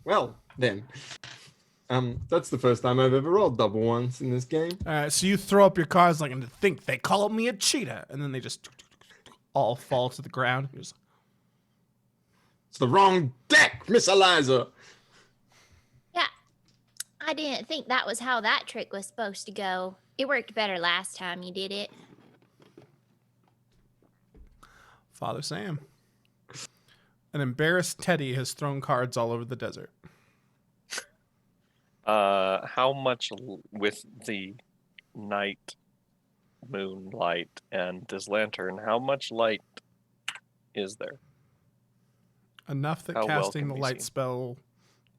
Well, then. That's the first time I've ever rolled double ones in this game. So you throw up your cards like, and to think they called me a cheetah, and then they just all fall to the ground. It's the wrong deck, Miss Eliza. Yeah. I didn't think that was how that trick was supposed to go. It worked better last time you did it. Father Sam. An embarrassed Teddy has thrown cards all over the desert. How much with the night moonlight and this lantern, how much light is there? Enough that How well casting can the we light see? spell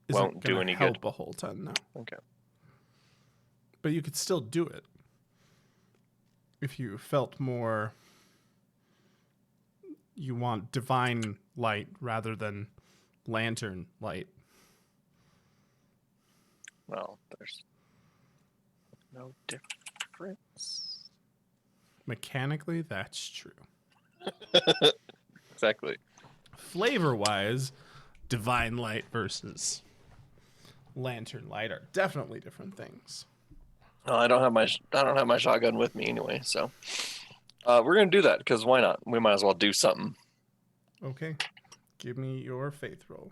Won't isn't do going to any help good. a whole ton, no. Okay. But you could still do it if you felt more you want divine light rather than lantern light. Well, there's no difference. Mechanically, that's true. Exactly. Flavor-wise, divine light versus lantern light are definitely different things. Well, I don't have my shotgun with me anyway, so we're gonna do that because why not? We might as well do something. Okay. Give me your faith roll.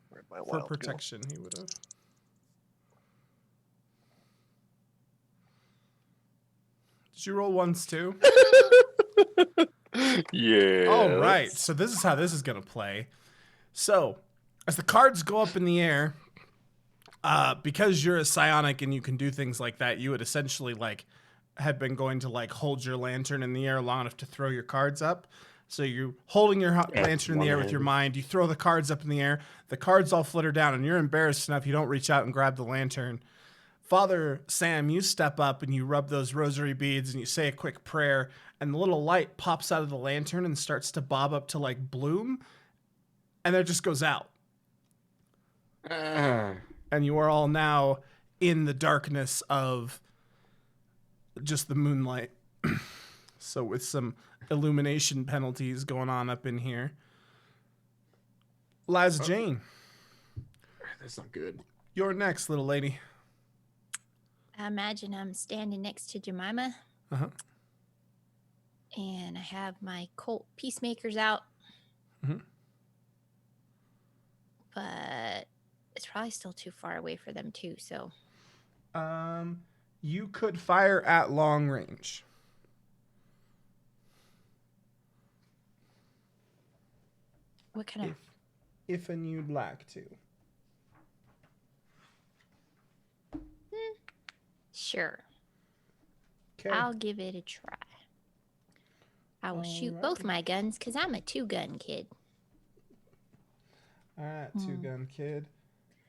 Where'd my For wild go? protection, he would have. Did you roll ones too? Yeah. All right. So this is how this is going to play. So as the cards go up in the air, because you're a psionic and you can do things like that, you would essentially like have been going to like hold your lantern in the air long enough to throw your cards up. So you're holding your lantern in the air with your mind. You throw the cards up in the air. The cards all flutter down, and you're embarrassed enough you don't reach out and grab the lantern. Father Sam, you step up and you rub those rosary beads and you say a quick prayer, and the little light pops out of the lantern and starts to bob up to like bloom, and then it just goes out. And you are all now in the darkness of just the moonlight. So with some illumination penalties going on up in here. Liza Jane, That's not good. you're next, little lady. I imagine I'm standing next to Jemima. Uh-huh. And I have my Colt Peacemakers out. Mhm. But it's probably still too far away for them too, so You could fire at long range. what kind of If and you'd like to. Sure. Okay. I'll give it a try. I will shoot both Alrighty. my guns because I'm a 2-gun kid. All right, two-gun kid.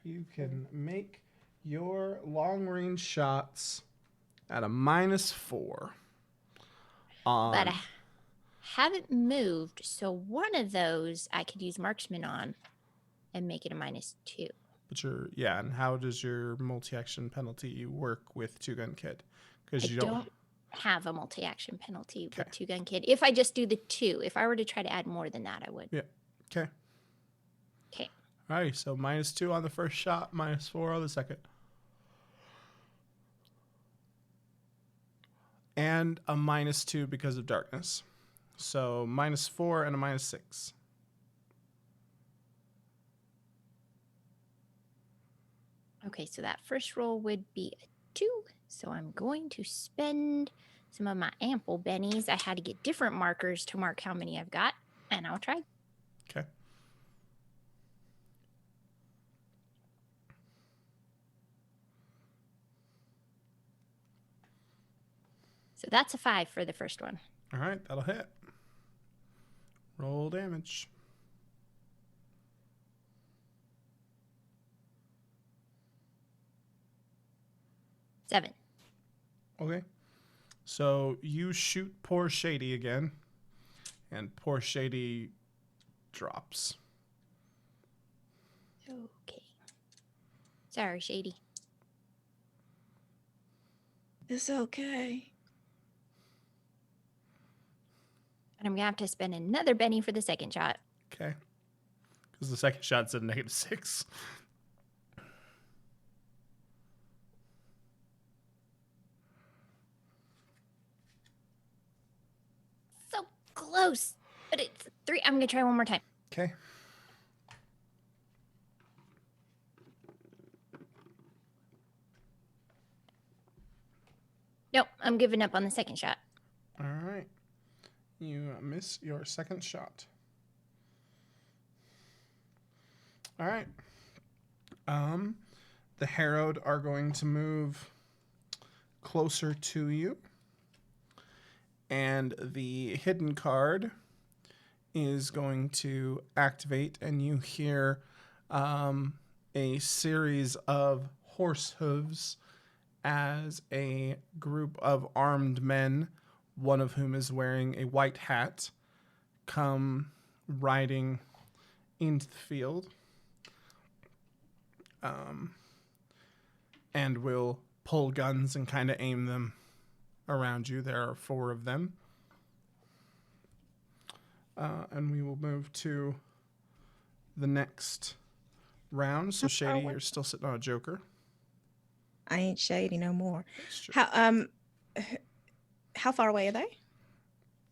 You can make your long-range shots at a -4. But I haven't moved, so one of those I could use marksman on and make it a -2. But and how does your multi-action penalty work with two-gun kid? Because I you don't have a multi-action penalty Okay. with 2-gun kid. If I just do the 2, if I were to try to add more than that, I would. Yeah. Okay. Okay. All right. So -2 on the first shot, -4 on the second, and a -2 because of darkness. So -4 and a -6. Okay, so that first roll would be a 2. So I'm going to spend some of my ample bennies. I had to get different markers to mark how many I've got, and I'll try. Okay. So that's a 5 for the first one. All right, that'll hit. Roll damage. Seven. Okay. So you shoot poor Shady again, and poor Shady drops. Okay. Sorry, Shady. It's okay. And I'm going to have to spend another Benny for the second shot. Okay. Because the second shot's at -6. So close. But it's 3. I'm going to try one more time. Okay. Nope, I'm giving up on the second shot. All right. You miss your second shot. All right. The Harrowed are going to move closer to you. And the hidden card is going to activate, and you hear a series of horse hooves as a group of armed men, one of whom is wearing a white hat, come riding into the field. And will pull guns and kind of aim them around you. There are 4 of them. And we will move to the next round. So Shady, you're still sitting on a joker. I ain't shady no more. That's true. How far away are they?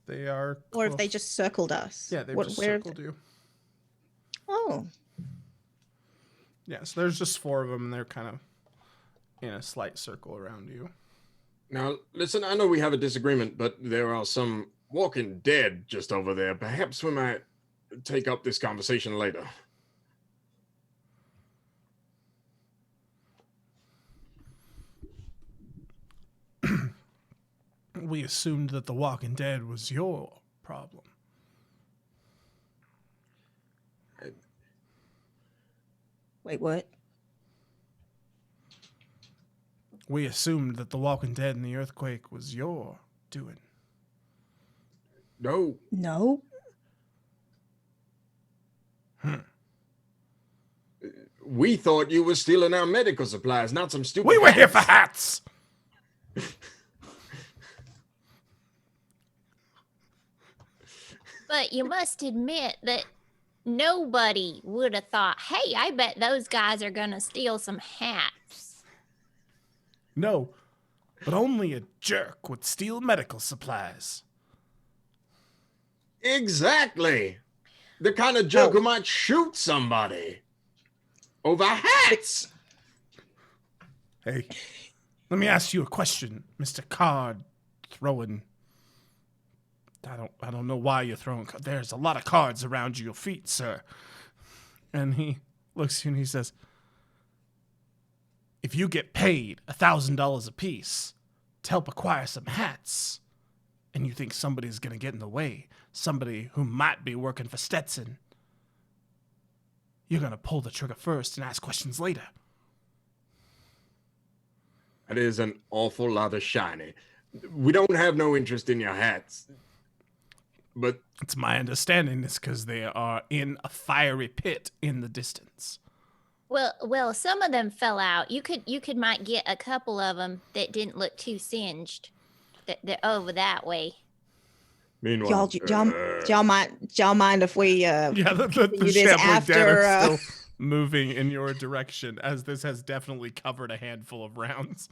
They are Or have they close. just circled us? Yeah, they've just where circled you. Oh, Yeah, so there's just 4 of them, and they're kind of in a slight circle around you. Now, listen, I know we have a disagreement, but there are some walking dead just over there. Perhaps we might take up this conversation later. We assumed that the Walking Dead was your problem. wait, what? We assumed that the Walking Dead and the earthquake was your doing. No, No. we thought you were stealing our medical supplies, not some stupid We were here for hats. hats! But you must admit that nobody would have thought, hey, I bet those guys are going to steal some hats. No, but only a jerk would steal medical supplies. Exactly. The kind of jerk Oh. who might shoot somebody over hats. Hey, let me ask you a question, Mr. Card throwing. I don't know why you're throwing. There's a lot of cards around your feet, sir. And he looks at you and he says, if you get paid $1,000 a piece to help acquire some hats, and you think somebody's going to get in the way, somebody who might be working for Stetson, you're going to pull the trigger first and ask questions later. That is an awful lot of shiny. We don't have no interest in your hats. But It's my understanding it's because they are in a fiery pit in the distance. Well, some of them fell out. You could might get a couple of them that didn't look too singed. They're over that way. meanwhile, Y'all mind if we Yeah, the continue this shambling dead after? are still moving in your direction, as this has definitely covered a handful of rounds.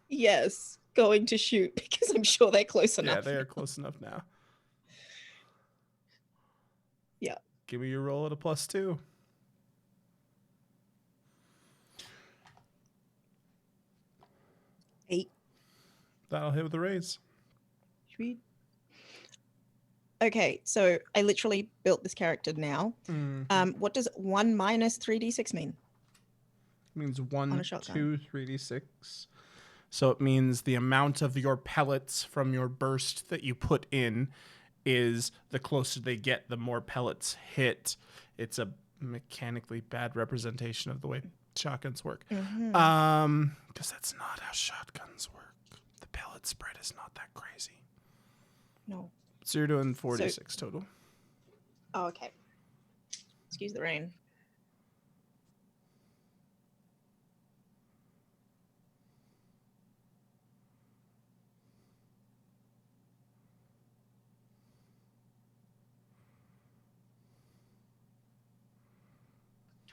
Yes, going to shoot because I'm sure they're close enough. Yeah, they are close enough now. Yeah. Give me your roll at a +2. That'll hit with a raise. Sweet. Okay, so I literally built this character now. What does 1 minus 3d6 mean? Means On 1, a shotgun. 2, 3d6. So it means the amount of your pellets from your burst that you put in is the closer they get, the more pellets hit. It's a mechanically bad representation of the way shotguns work. Because that's not how shotguns work. The pellet spread is not that crazy. No. So you're doing 46 total. Oh, okay. Excuse the rain.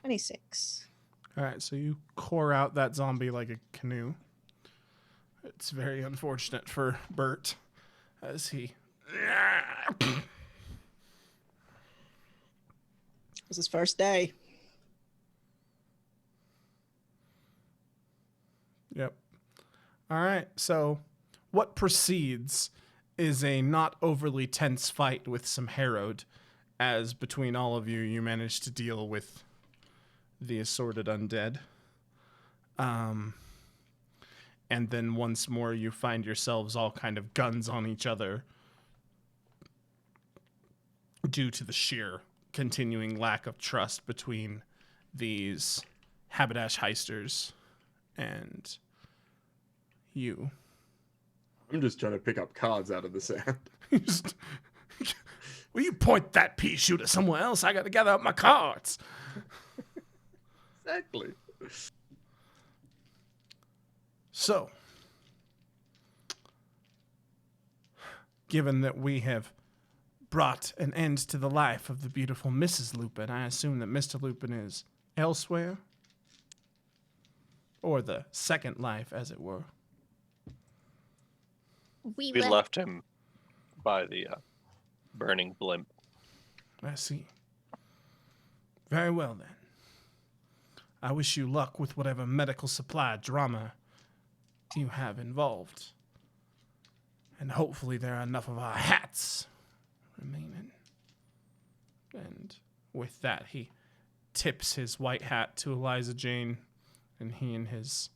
$26. All right, so you core out that zombie like a canoe. It's very unfortunate for Bert as he... It was his first day. Yep. All right, so what precedes is a not overly tense fight with some Harrowed, as between all of you, you manage to deal with the assorted undead. And then once more, you find yourselves all kind of guns on each other due to the sheer continuing lack of trust between these Haberdash heisters and you. I'm just trying to pick up cards out of the sand. Will you point that pea shooter somewhere else? I got to gather up my cards. Exactly. So, given that we have brought an end to the life of the beautiful Mrs. Lupin, I assume that Mr. Lupin is elsewhere? Or the second life, as it were. We We left. left him by the burning blimp. I see. Very well, then. I wish you luck with whatever medical supply drama you have involved. And hopefully there are enough of our hats remaining. And with that, he tips his white hat to Eliza Jane, and he and his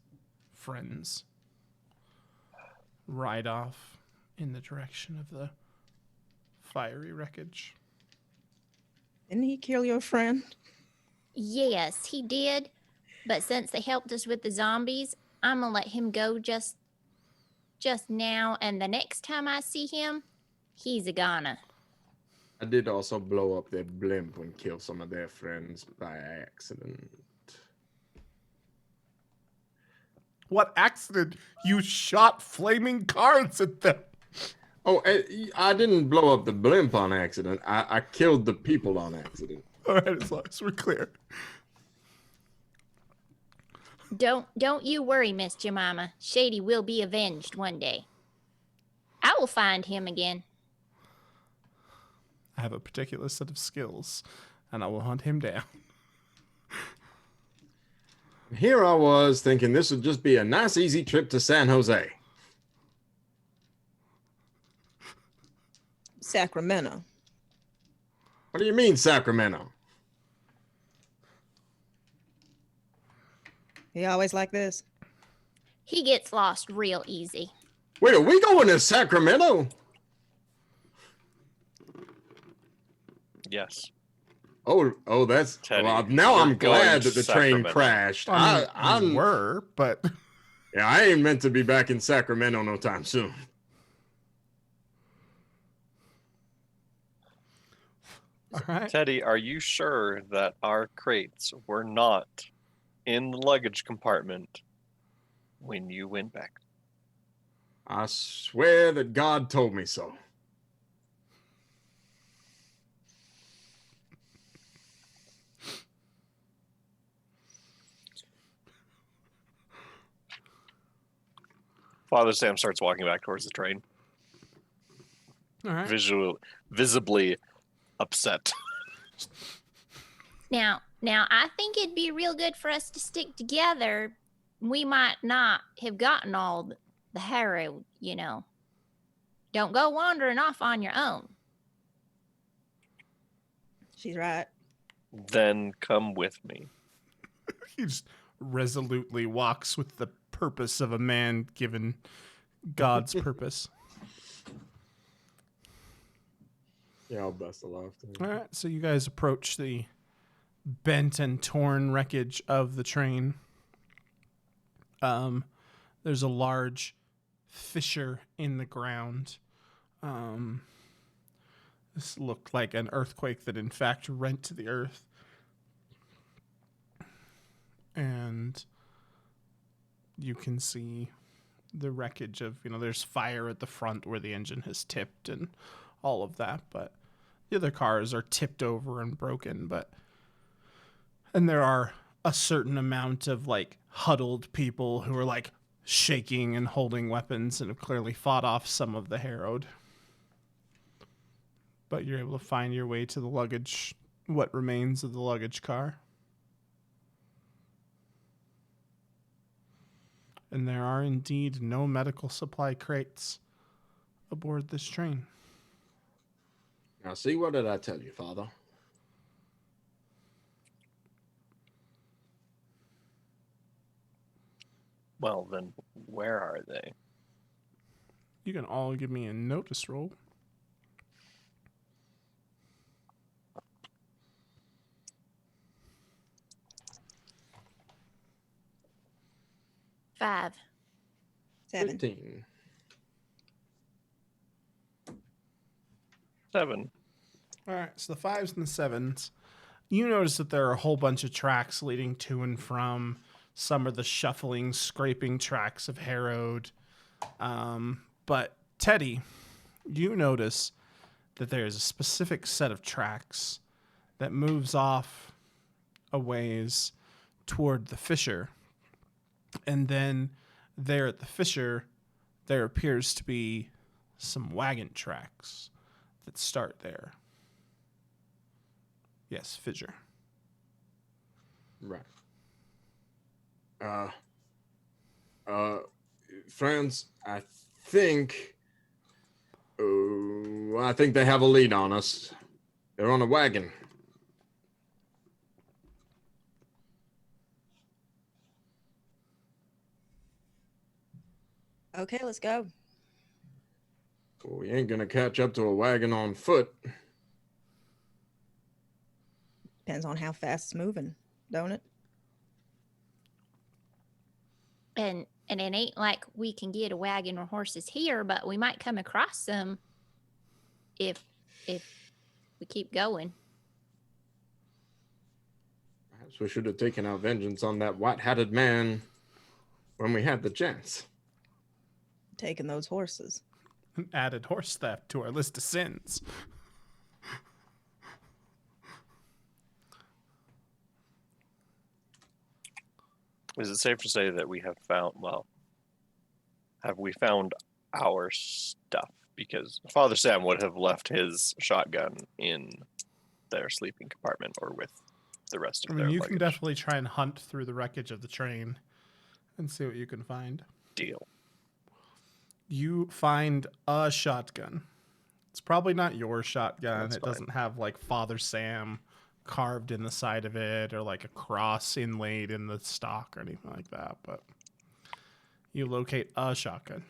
friends ride off in the direction of the fiery wreckage. Didn't he kill your friend? Yes, he did. But since they helped us with the zombies, I'm gonna let him go just now, and the next time I see him, he's a goner. I did also blow up their blimp and kill some of their friends by accident. What accident? You shot flaming cards at them. Oh, I didn't blow up the blimp on accident. I killed the people on accident. All right, as long as we're clear. Don't you worry, Miss Jemima. Shady will be avenged one day. I will find him again. I have a particular set of skills, and I will hunt him down. Here I was thinking this would just be a nice, easy trip to San Jose. Sacramento. What do you mean, Sacramento? He always like this. He gets lost real easy. Wait, are we going to Sacramento? Yes. Oh, that's Teddy, well, now we're I'm glad going that to the train Sacramento. crashed. I mean, we were, but Yeah, I ain't meant to be back in Sacramento no time soon. all right. Teddy, are you sure that our crates were not in the luggage compartment when you went back? I swear that God told me so. Father Sam starts walking back towards the train, All right. visibly upset. Now, I think it'd be real good for us to stick together. We might not have gotten all the harrow, you know. Don't go wandering off on your own. She's right. Then come with me. He just resolutely walks with the purpose of a man given God's purpose. Yeah, I'll bust a laugh. All right, so you guys approach the bent and torn wreckage of the train. There's a large fissure in the ground. This looked like an earthquake that in fact rent the earth. And you can see the wreckage of, there's fire at the front where the engine has tipped and all of that, but the other cars are tipped over and broken, and there are a certain amount of like huddled people who are like shaking and holding weapons and have clearly fought off some of the harrowed. But you're able to find your way to the luggage, what remains of the luggage car. And there are indeed no medical supply crates aboard this train. Now, see, what did I tell you, Father? Well, then, where are they? You can all give me a notice roll. Five. 7. 15. 7. All right, so the 5s and the 7s. You notice that there are a whole bunch of tracks leading to and from. Some are the shuffling, scraping tracks of harrowed. But Teddy, you notice that there is a specific set of tracks that moves off a ways toward the fissure. And then there at the fissure, there appears to be some wagon tracks that start there. Yes, fissure. Right. Friends, I think they have a lead on us. They're on a wagon. Okay, let's go. Well, we ain't gonna catch up to a wagon on foot. Depends on how fast it's moving, don't it? And it ain't like we can get a wagon or horses here, but we might come across them if we keep going. Perhaps we should have taken our vengeance on that white-hatted man when we had the chance. Taking those horses. Added horse theft to our list of sins. Is it safe to say that we have found, have we found our stuff? Because Father Sam would have left his shotgun in their sleeping compartment or with the rest of their You luggage. can definitely try and hunt through the wreckage of the train and see what you can find. Deal. You find a shotgun. It's probably not your shotgun. That's It fine. doesn't have like Father Sam carved in the side of it or like a cross inlaid in the stock or anything like that. But you locate a shotgun.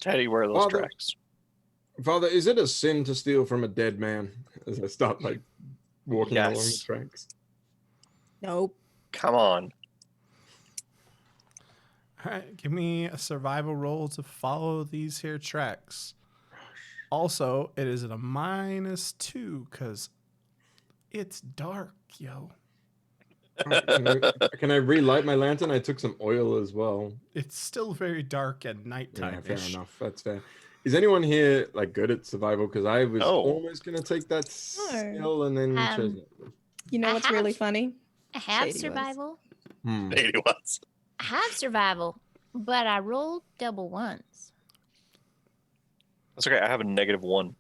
Teddy, where are those Father- tracks? Father, is it a sin to steal from a dead man? As I start like walking along the Yes. tracks. Nope. Come on. All right, give me a survival roll to follow these here tracks. Also, it is at a -2 because it's dark, yo. Can I relight my lantern? I took some oil as well. It's still very dark at Yeah, nighttime. fair enough. That's fair. Is anyone here like good at survival? Because I was No. almost gonna take that skill and then chose it. You know I what's really have- funny? I have Shady was. survival. It was. I have survival, but I rolled double ones. That's okay. I have a -1.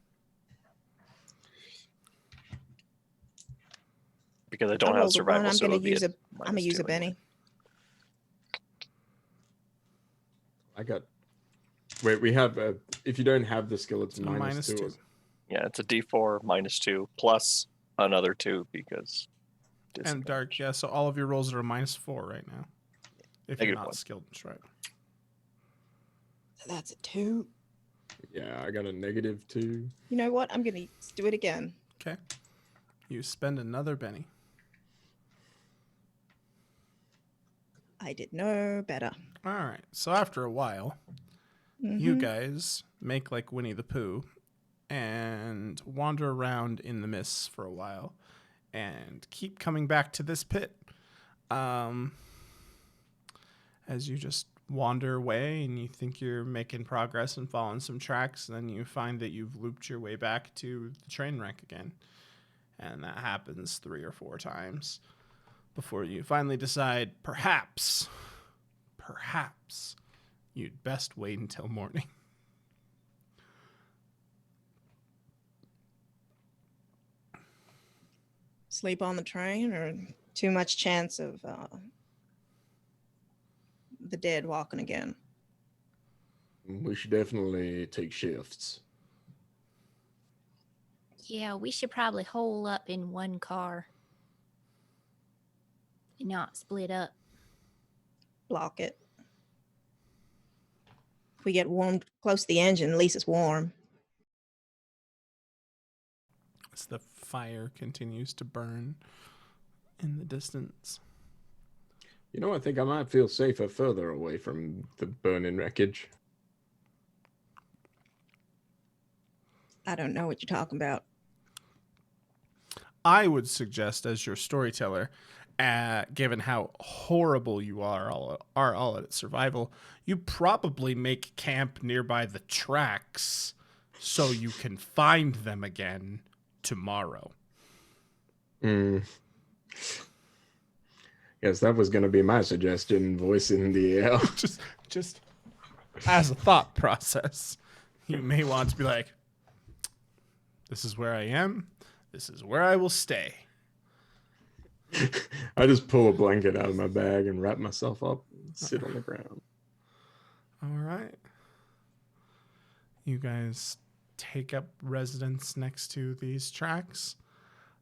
Because I don't have rolled a one, survival. I'm so gonna it'll be use a I'm gonna use -2 a Benny. anyway. I got. Wait, we have. If you don't have the skill, it's So minus two. Yeah, it's a D4 -2 plus another 2 because. And dark, yeah. So all of your rolls are a -4 right now. If you're not -1. skilled in strike. So that's a 2. Yeah, I got a -2. You know what? I'm going to do it again. Okay. You spend another Benny. I did no better. All right. So after a while, you guys make like Winnie the Pooh and wander around in the mists for a while and keep coming back to this pit. As you just wander away and you think you're making progress and following some tracks, and then you find that you've looped your way back to the train wreck again. And that happens 3 or 4 times before you finally decide perhaps you'd best wait until morning. Sleep on the train, or too much chance of the dead walking again? We should definitely take shifts. Yeah, we should probably hole up in one car and not split up. Block it. If we get warm close to the engine, at least it's warm. As the fire continues to burn in the distance. You know, I think I might feel safer further away from the burning wreckage. I don't know what you're talking about. I would suggest, as your storyteller, given how horrible you are all at survival, you probably make camp nearby the tracks so you can find them again tomorrow. Yes, that was going to be my suggestion, voice in the air. just as a thought process, you may want to be like, this is where I am. This is where I will stay. I just pull a blanket out of my bag and wrap myself up and sit on the ground. All right. You guys take up residence next to these tracks,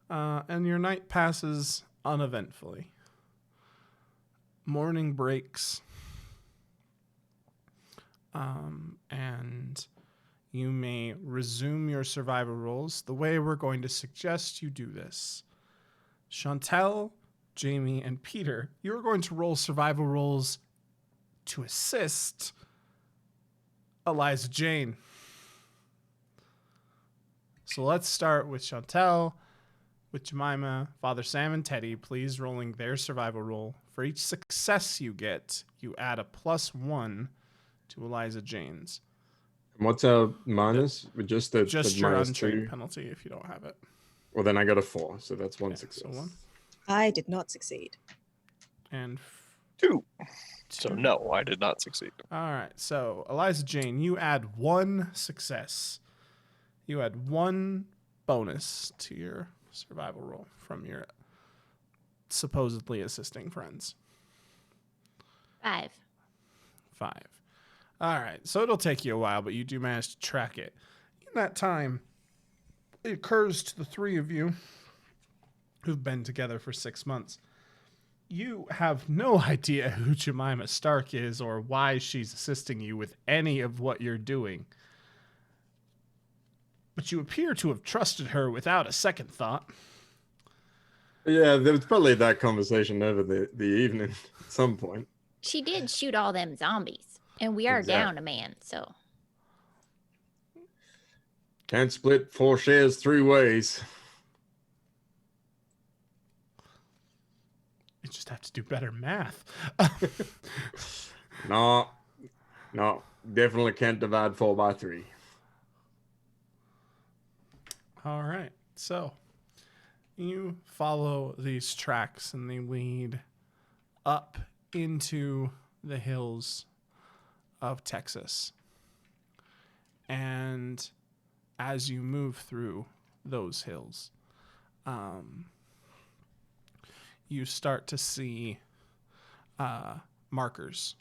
and your night passes uneventfully. Morning breaks, and you may resume your survival rolls the way we're going to suggest you do this. Chantel, Jamie, and Peter, you're going to roll survival rolls to assist Eliza Jane. So let's start with Chantel, with Jemima, Father Sam, and Teddy, please rolling their survival roll. For each success you get, you add a +1 to Eliza Jane's. What's a minus? Just the your minus untrained 2? penalty if you don't have it. Well, then I got a 4, so that's one Okay, success. so 1 I did not succeed. and 2. So no, I did not succeed. All right. So Eliza Jane, you add 1 success. You add 1 bonus to your survival roll from your supposedly assisting friends. 5. 5. All right. So it'll take you a while, but you do manage to track it. In that time, it occurs to the 3 of you who've been together for 6 months. You have no idea who Jemima Stark is or why she's assisting you with any of what you're doing. But you appear to have trusted her without a second thought. Yeah, there was probably that conversation over the evening at some point. She did shoot all them zombies, and we are down a man, so. Can't split 4 shares 3 ways. You just have to do better math. No, definitely can't divide 4 by 3. All right. So you follow these tracks and they lead up into the hills of Texas. And as you move through those hills, you start to see markers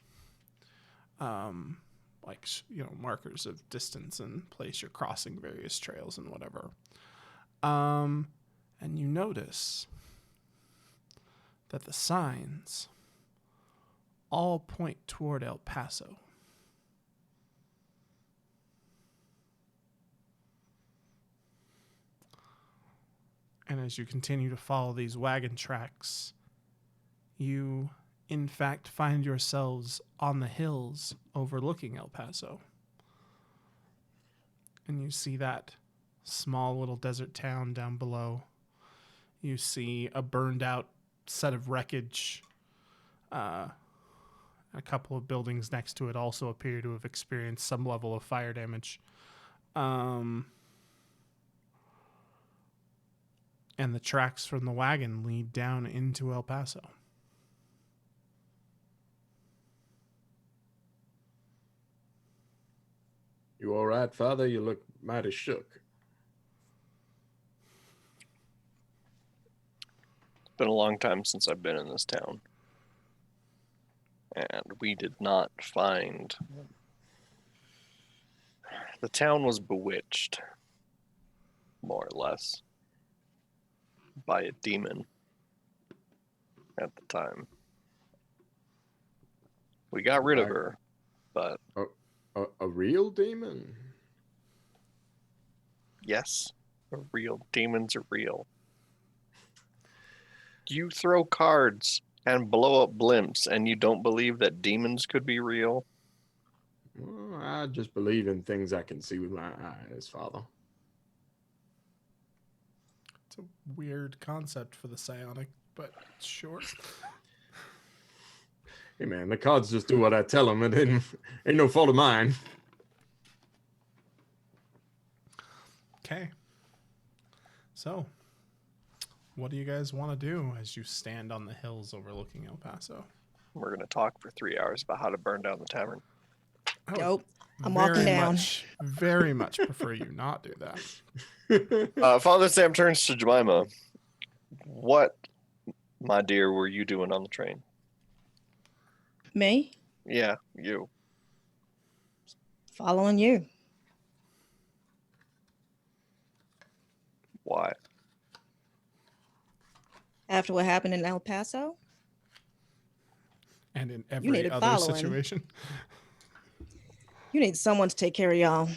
markers of distance and place you're crossing various trails and whatever. And you notice that the signs all point toward El Paso. And as you continue to follow these wagon tracks, you, in fact, find yourselves on the hills overlooking El Paso. And you see that small little desert town down below. You see a burned out set of wreckage. A couple of buildings next to it also appear to have experienced some level of fire damage. And the tracks from the wagon lead down into El Paso. You all right, Father? You look mighty shook. It's been a long time since I've been in this town. And we did not find... The town was bewitched, more or less, by a demon at the time. We got rid of her, but... A real demon? Yes, demons are real. You throw cards and blow up blimps, and you don't believe that demons could be real? Well, I just believe in things I can see with my eyes, Father. It's a weird concept for the psionic, but sure. Hey, man, the cards just do what I tell them. It ain't no fault of mine. Okay. So, what do you guys want to do as you stand on the hills overlooking El Paso? We're going to talk for 3 hours about how to burn down the tavern. Nope. I'm walking down. Very much prefer you not do that. Father Sam turns to Jemima. What, my dear, were you doing on the train? Me? Yeah, you. Following you. Why? After what happened in El Paso? And in You every needed other following. situation. You need someone to take care of y'all.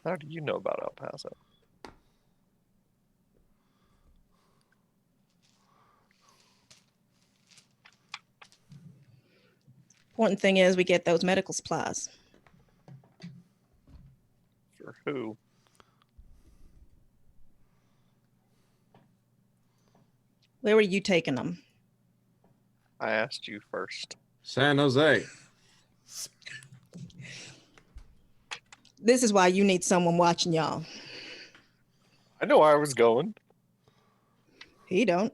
How do you know about El Paso? Important thing is we get those medical supplies. For who? Where were you taking them? I asked you first. San Jose. This is why you need someone watching y'all. I know where I was going. He don't.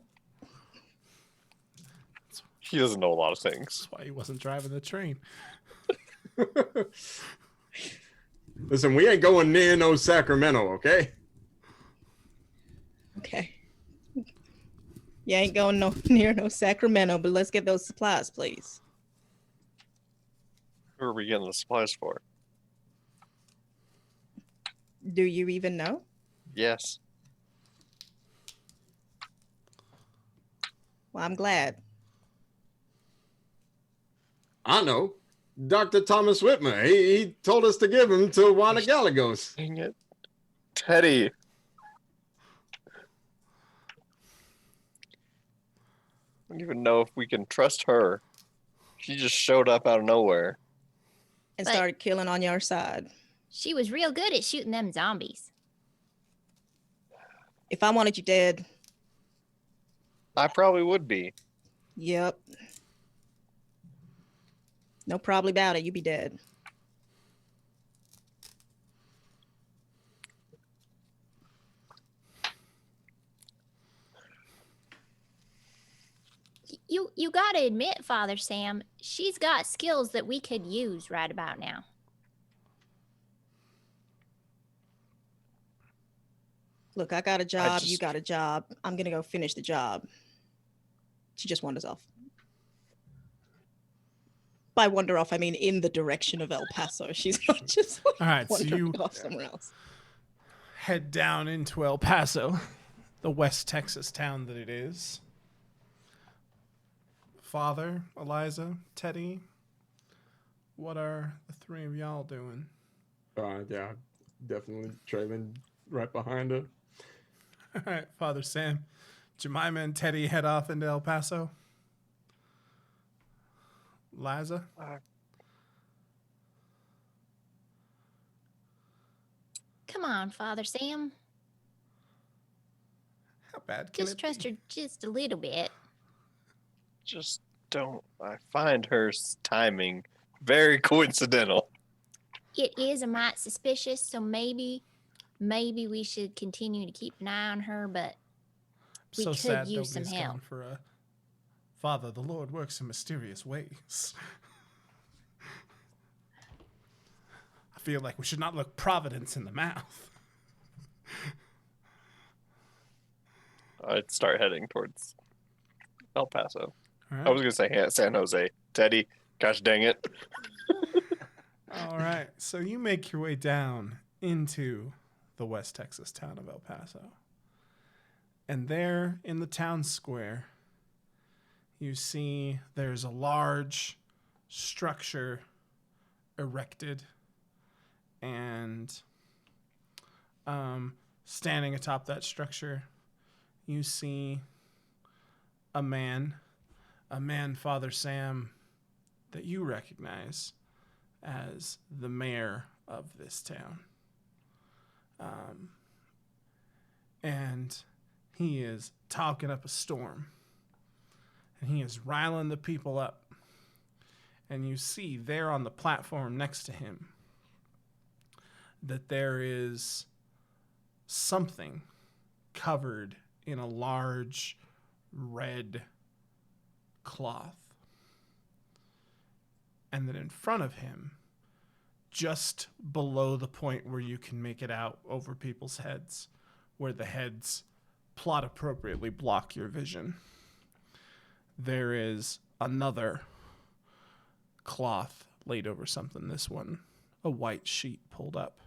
He doesn't know a lot of things. That's why he wasn't driving the train. Listen, we ain't going near no Sacramento, okay? Okay. You ain't going near no Sacramento, but let's get those supplies, please. Who are we getting the supplies for? Do you even know? Yes. Well, I'm glad. I know. Dr. Thomas Whitmer. He told us to give him to Juana Gallegos. Dang it. Teddy. I don't even know if we can trust her. She just showed up out of nowhere. And But- started killing on your side. She was real good at shooting them zombies. If I wanted you dead, I probably would be. yep. No probably about it. You be dead. You gotta admit, Father Sam, she's got skills that we could use right about now. Look, I got a job. You just- got a job. I'm going to go finish the job. She just wanders off. by wander off, I mean in the direction of El Paso. She's not just like All right, so wandering you off somewhere else. head down into El Paso, the West Texas town that it is. Father, Eliza, Teddy, what are the three of y'all doing? Yeah, definitely trailing right behind her. All right, Father Sam, Jemima and Teddy head off into El Paso. Liza? Come on, Father Sam. How bad can Just it trust be? her just a little bit. Just don't. I find her timing very coincidental. It is a mite suspicious, so maybe we should continue to keep an eye on her, but we So could sad use some nobody's help. gone for a Father, the Lord works in mysterious ways. I feel like we should not look Providence in the mouth. I'd start heading towards El Paso. All right. I was going to say San Jose. Teddy, gosh dang it. All right. So you make your way down into the West Texas town of El Paso. And there in the town square, you see there's a large structure erected, and standing atop that structure, you see a man, Father Sam, that you recognize as the mayor of this town. And he is talking up a storm. And he is riling the people up. And you see there on the platform next to him that there is something covered in a large red cloth. And that in front of him, just below the point where you can make it out over people's heads, where the heads plot appropriately block your vision, there is another cloth laid over something. This one, a white sheet pulled up.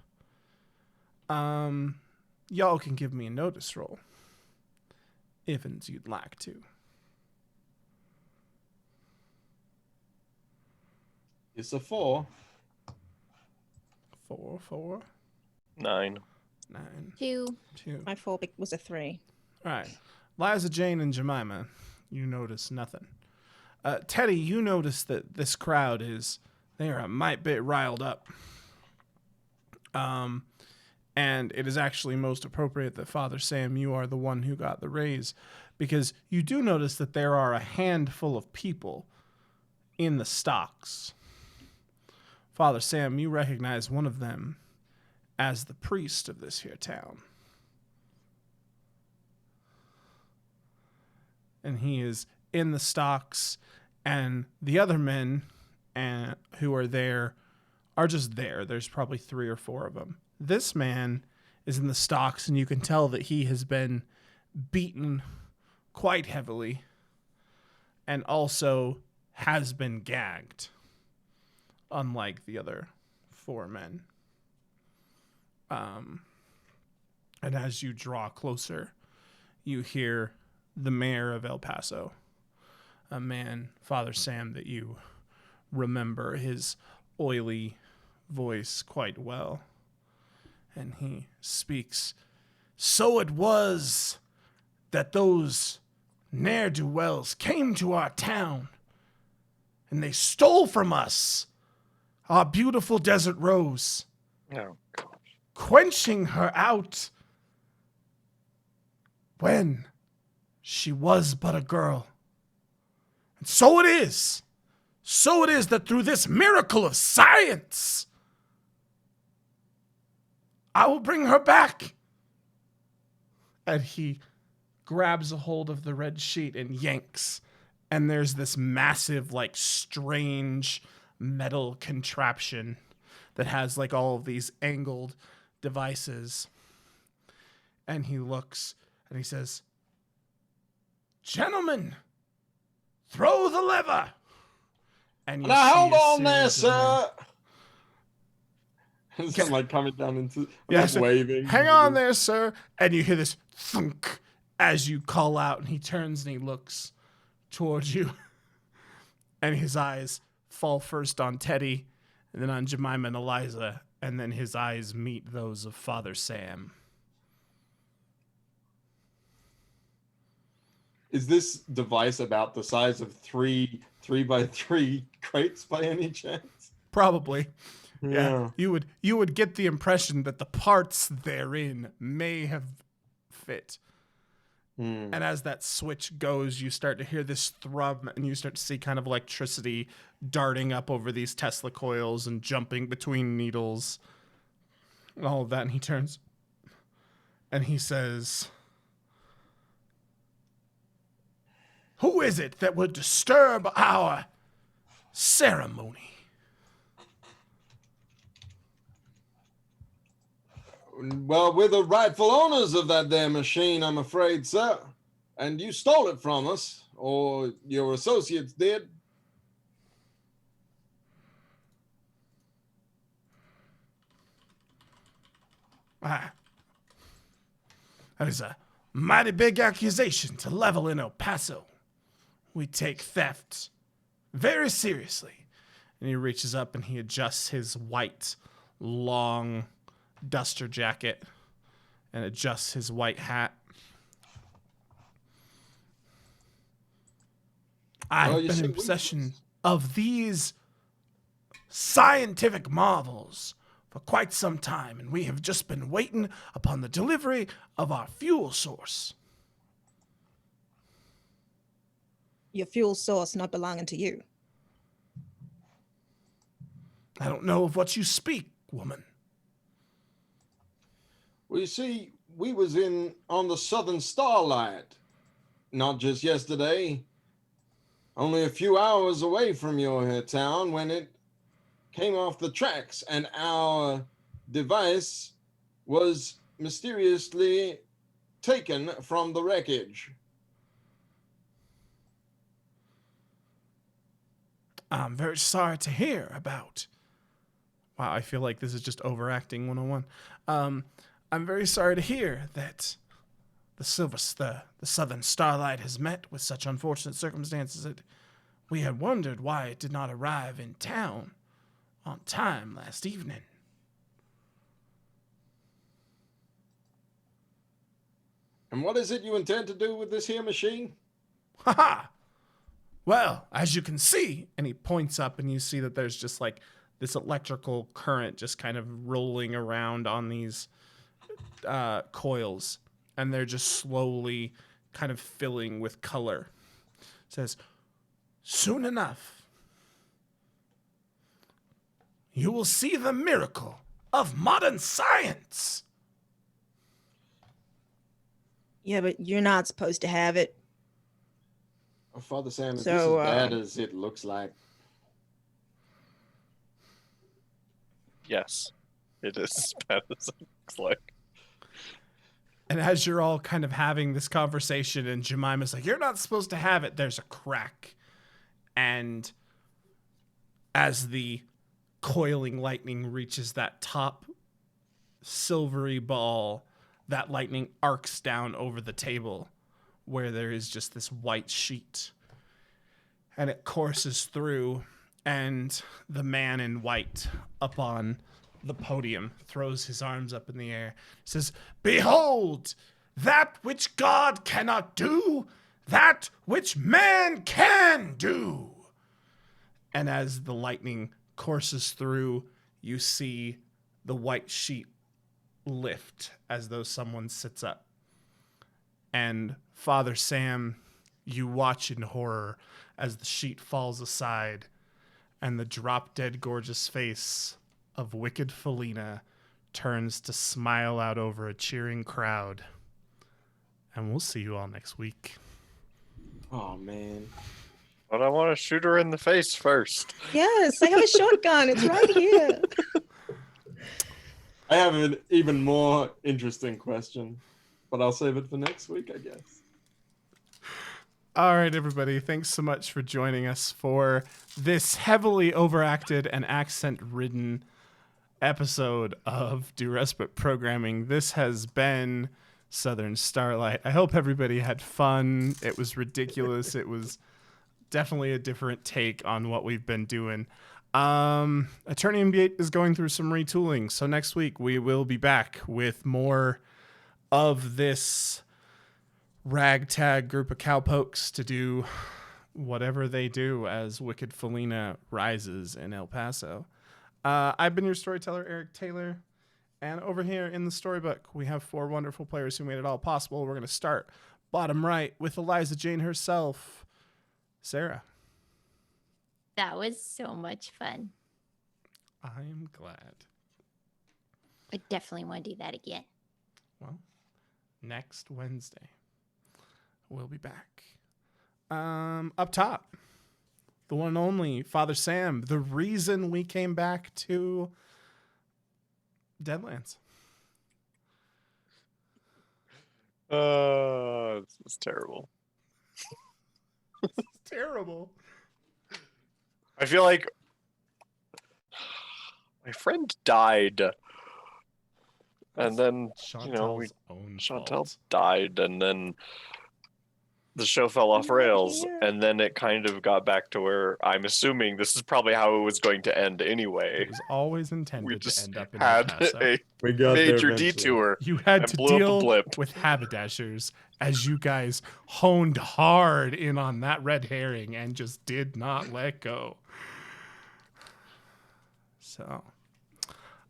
Y'all can give me a notice roll, if you'd like to. It's a 4. 4, 9. 9, 2. 2. My 4 was a 3. All right. Liza, Jane, and Jemima, you notice nothing. Teddy, you notice that this crowd they are a mite bit riled up. And it is actually most appropriate that Father Sam, you are the one who got the raise, because you do notice that there are a handful of people in the stocks. Father Sam, you recognize one of them as the priest of this here town. And he is in the stocks, and the other men who are there are just there. There's probably 3 or 4 of them. This man is in the stocks, and you can tell that he has been beaten quite heavily and also has been gagged, unlike the other 4 men. And as you draw closer, you hear the mayor of El Paso, a man, Father Sam, that you remember his oily voice quite well. And he speaks, "So it was that those ne'er-do-wells came to our town, and they stole from us our beautiful desert rose, Oh, gosh. quenching her out when she was but a girl. And so it is that through this miracle of science, I will bring her back." And he grabs a hold of the red sheet and yanks. And there's this massive, strange metal contraption that has, all of these angled devices. And he looks and he says, "Gentlemen, throw the lever." And you Now see hold a on there, series of men. sir. So I'm like coming down into, I'm Yeah, like so, waving. hang on there, sir. And you hear this thunk as you call out, and he turns and he looks towards you. And his eyes fall first on Teddy, and then on Jemima and Eliza, and then his eyes meet those of Father Sam. Is this device about the size of three by three crates by any chance? Probably. Yeah. You would get the impression that the parts therein may have fit. And as that switch goes, you start to hear this thrum, and you start to see kind of electricity darting up over these Tesla coils and jumping between needles and all of that. And he turns and he says, "Who is it that would disturb our ceremony?" Well, we're the rightful owners of that there machine, I'm afraid, sir. And you stole it from us, or your associates did. That is a mighty big accusation to level in El Paso. We take theft very seriously. And he reaches up and he adjusts his white, long duster jacket and adjusts his white hat. I've been in possession of these scientific marvels for quite some time, and we have just been waiting upon the delivery of our fuel source. Your fuel source not belonging to you. I don't know of what you speak, woman. Well, you see, we was on the Southern Starlight, not just yesterday, only a few hours away from your town when it came off the tracks, and our device was mysteriously taken from the wreckage. I'm very sorry to hear about. Wow, I feel like this is just overacting 101. I'm very sorry to hear that the Southern Starlight has met with such unfortunate circumstances that we had wondered why it did not arrive in town on time last evening. And what is it you intend to do with this here machine? Ha! Well, as you can see, and he points up and you see that there's just like this electrical current just kind of rolling around on these coils, and they're just slowly kind of filling with color. It says, soon enough, you will see the miracle of modern science. Yeah, but you're not supposed to have it. Oh, Father Sam, is So, this as bad as it looks like? Yes, it is as bad as it looks like. And as you're all kind of having this conversation, and Jemima's like, you're not supposed to have it, there's a crack. And as the coiling lightning reaches that top silvery ball, that lightning arcs down over the table where there is just this white sheet. And it courses through, and the man in white up on the podium throws his arms up in the air, says, behold, that which God cannot do, that which man can do. And as the lightning courses through, you see the white sheet lift as though someone sits up. And Father Sam, you watch in horror as the sheet falls aside and the drop-dead gorgeous face of wicked Felina turns to smile out over a cheering crowd. And we'll see you all next week. Oh, man. But I want to shoot her in the face first. Yes, I have a shotgun. It's right here. I have an even more interesting question, but I'll save it for next week, I guess. All right, everybody. Thanks so much for joining us for this heavily overacted and accent-ridden episode of Do Respite Programming. This has been Southern Starlight. I hope everybody had fun. It was ridiculous. It was definitely a different take on what we've been doing. Eternium Gate is going through some retooling, so next week we will be back with more of this ragtag group of cowpokes to do whatever they do as Wicked Felina rises in El Paso. I've been your storyteller, Eric Taylor, and over here in the storybook, we have 4 wonderful players who made it all possible. We're going to start bottom right with Eliza Jane herself, Sarah. That was so much fun. I am glad. I definitely want to do that again. Well, next Wednesday, we'll be back. Up top, the one and only Father Sam, the reason we came back to Deadlands. This is terrible. It's terrible. I feel like my friend died, and then Chantal's own Chantal fault. died, and then the show fell off I'm right rails, here. and then it kind of got back to where I'm assuming this is probably how it was going to end anyway. It was always We intended to just end up in had El Paso. a We got there major eventually. detour. You had and to blew up a deal blip. with haberdashers as you guys honed hard in on that red herring and just did not let go. So,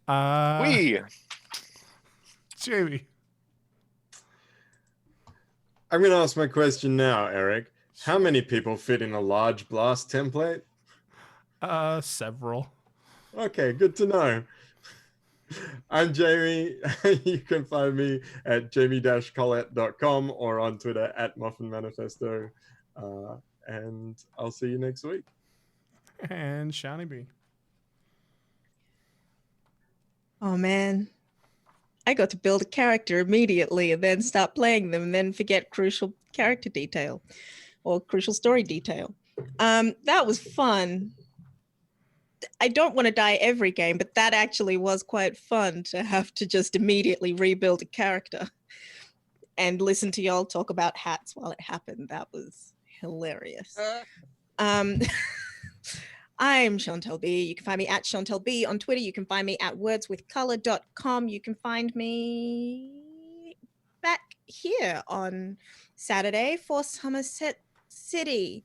Jamie. I'm going to ask my question now, Eric. How many people fit in a large blast template? Several. Okay, good to know. I'm Jamie. You can find me at jamie-collette.com or on Twitter at MuffinManifesto. And I'll see you next week. And Shani B. Oh man, I got to build a character immediately and then start playing them and then forget crucial character detail or crucial story detail. That was fun. I don't want to die every game, but that actually was quite fun to have to just immediately rebuild a character and listen to y'all talk about hats while it happened. That was hilarious. I'm Chantal B. You can find me at Chantal B on Twitter. You can find me at wordswithcolor.com. You can find me back here on Saturday for Somerset City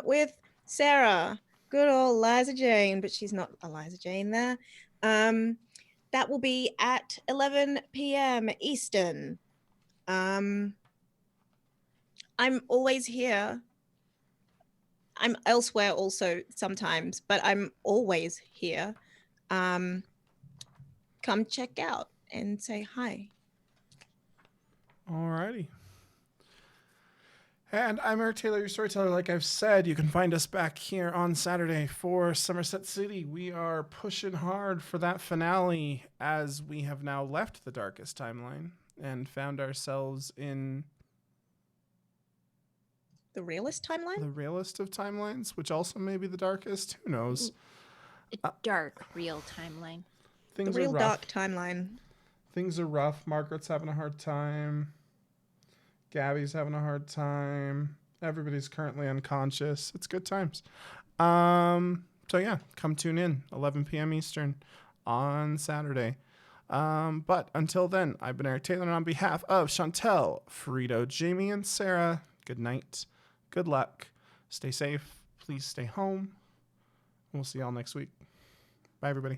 with Sarah, good old Liza Jane, but she's not Eliza Jane there. That will be at 11 p.m. Eastern. I'm always here. I'm elsewhere also sometimes, but I'm always here. Come check out and say hi. Alrighty. And I'm Eric Taylor, your storyteller. Like I've said, you can find us back here on Saturday for Somerset City. We are pushing hard for that finale as we have now left the darkest timeline and found ourselves in The realist timeline? the realest of timelines, which also may be the darkest. Who knows? A dark, real timeline. The Things real are rough. dark timeline. Things are rough. Margaret's having a hard time. Gabby's having a hard time. Everybody's currently unconscious. It's good times. So yeah, come tune in 11 p.m. Eastern on Saturday. But until then, I've been Eric Taylor, and on behalf of Chantel, Frito, Jamie, and Sarah, good night. Good luck. Stay safe. Please stay home. We'll see y'all next week. Bye, everybody.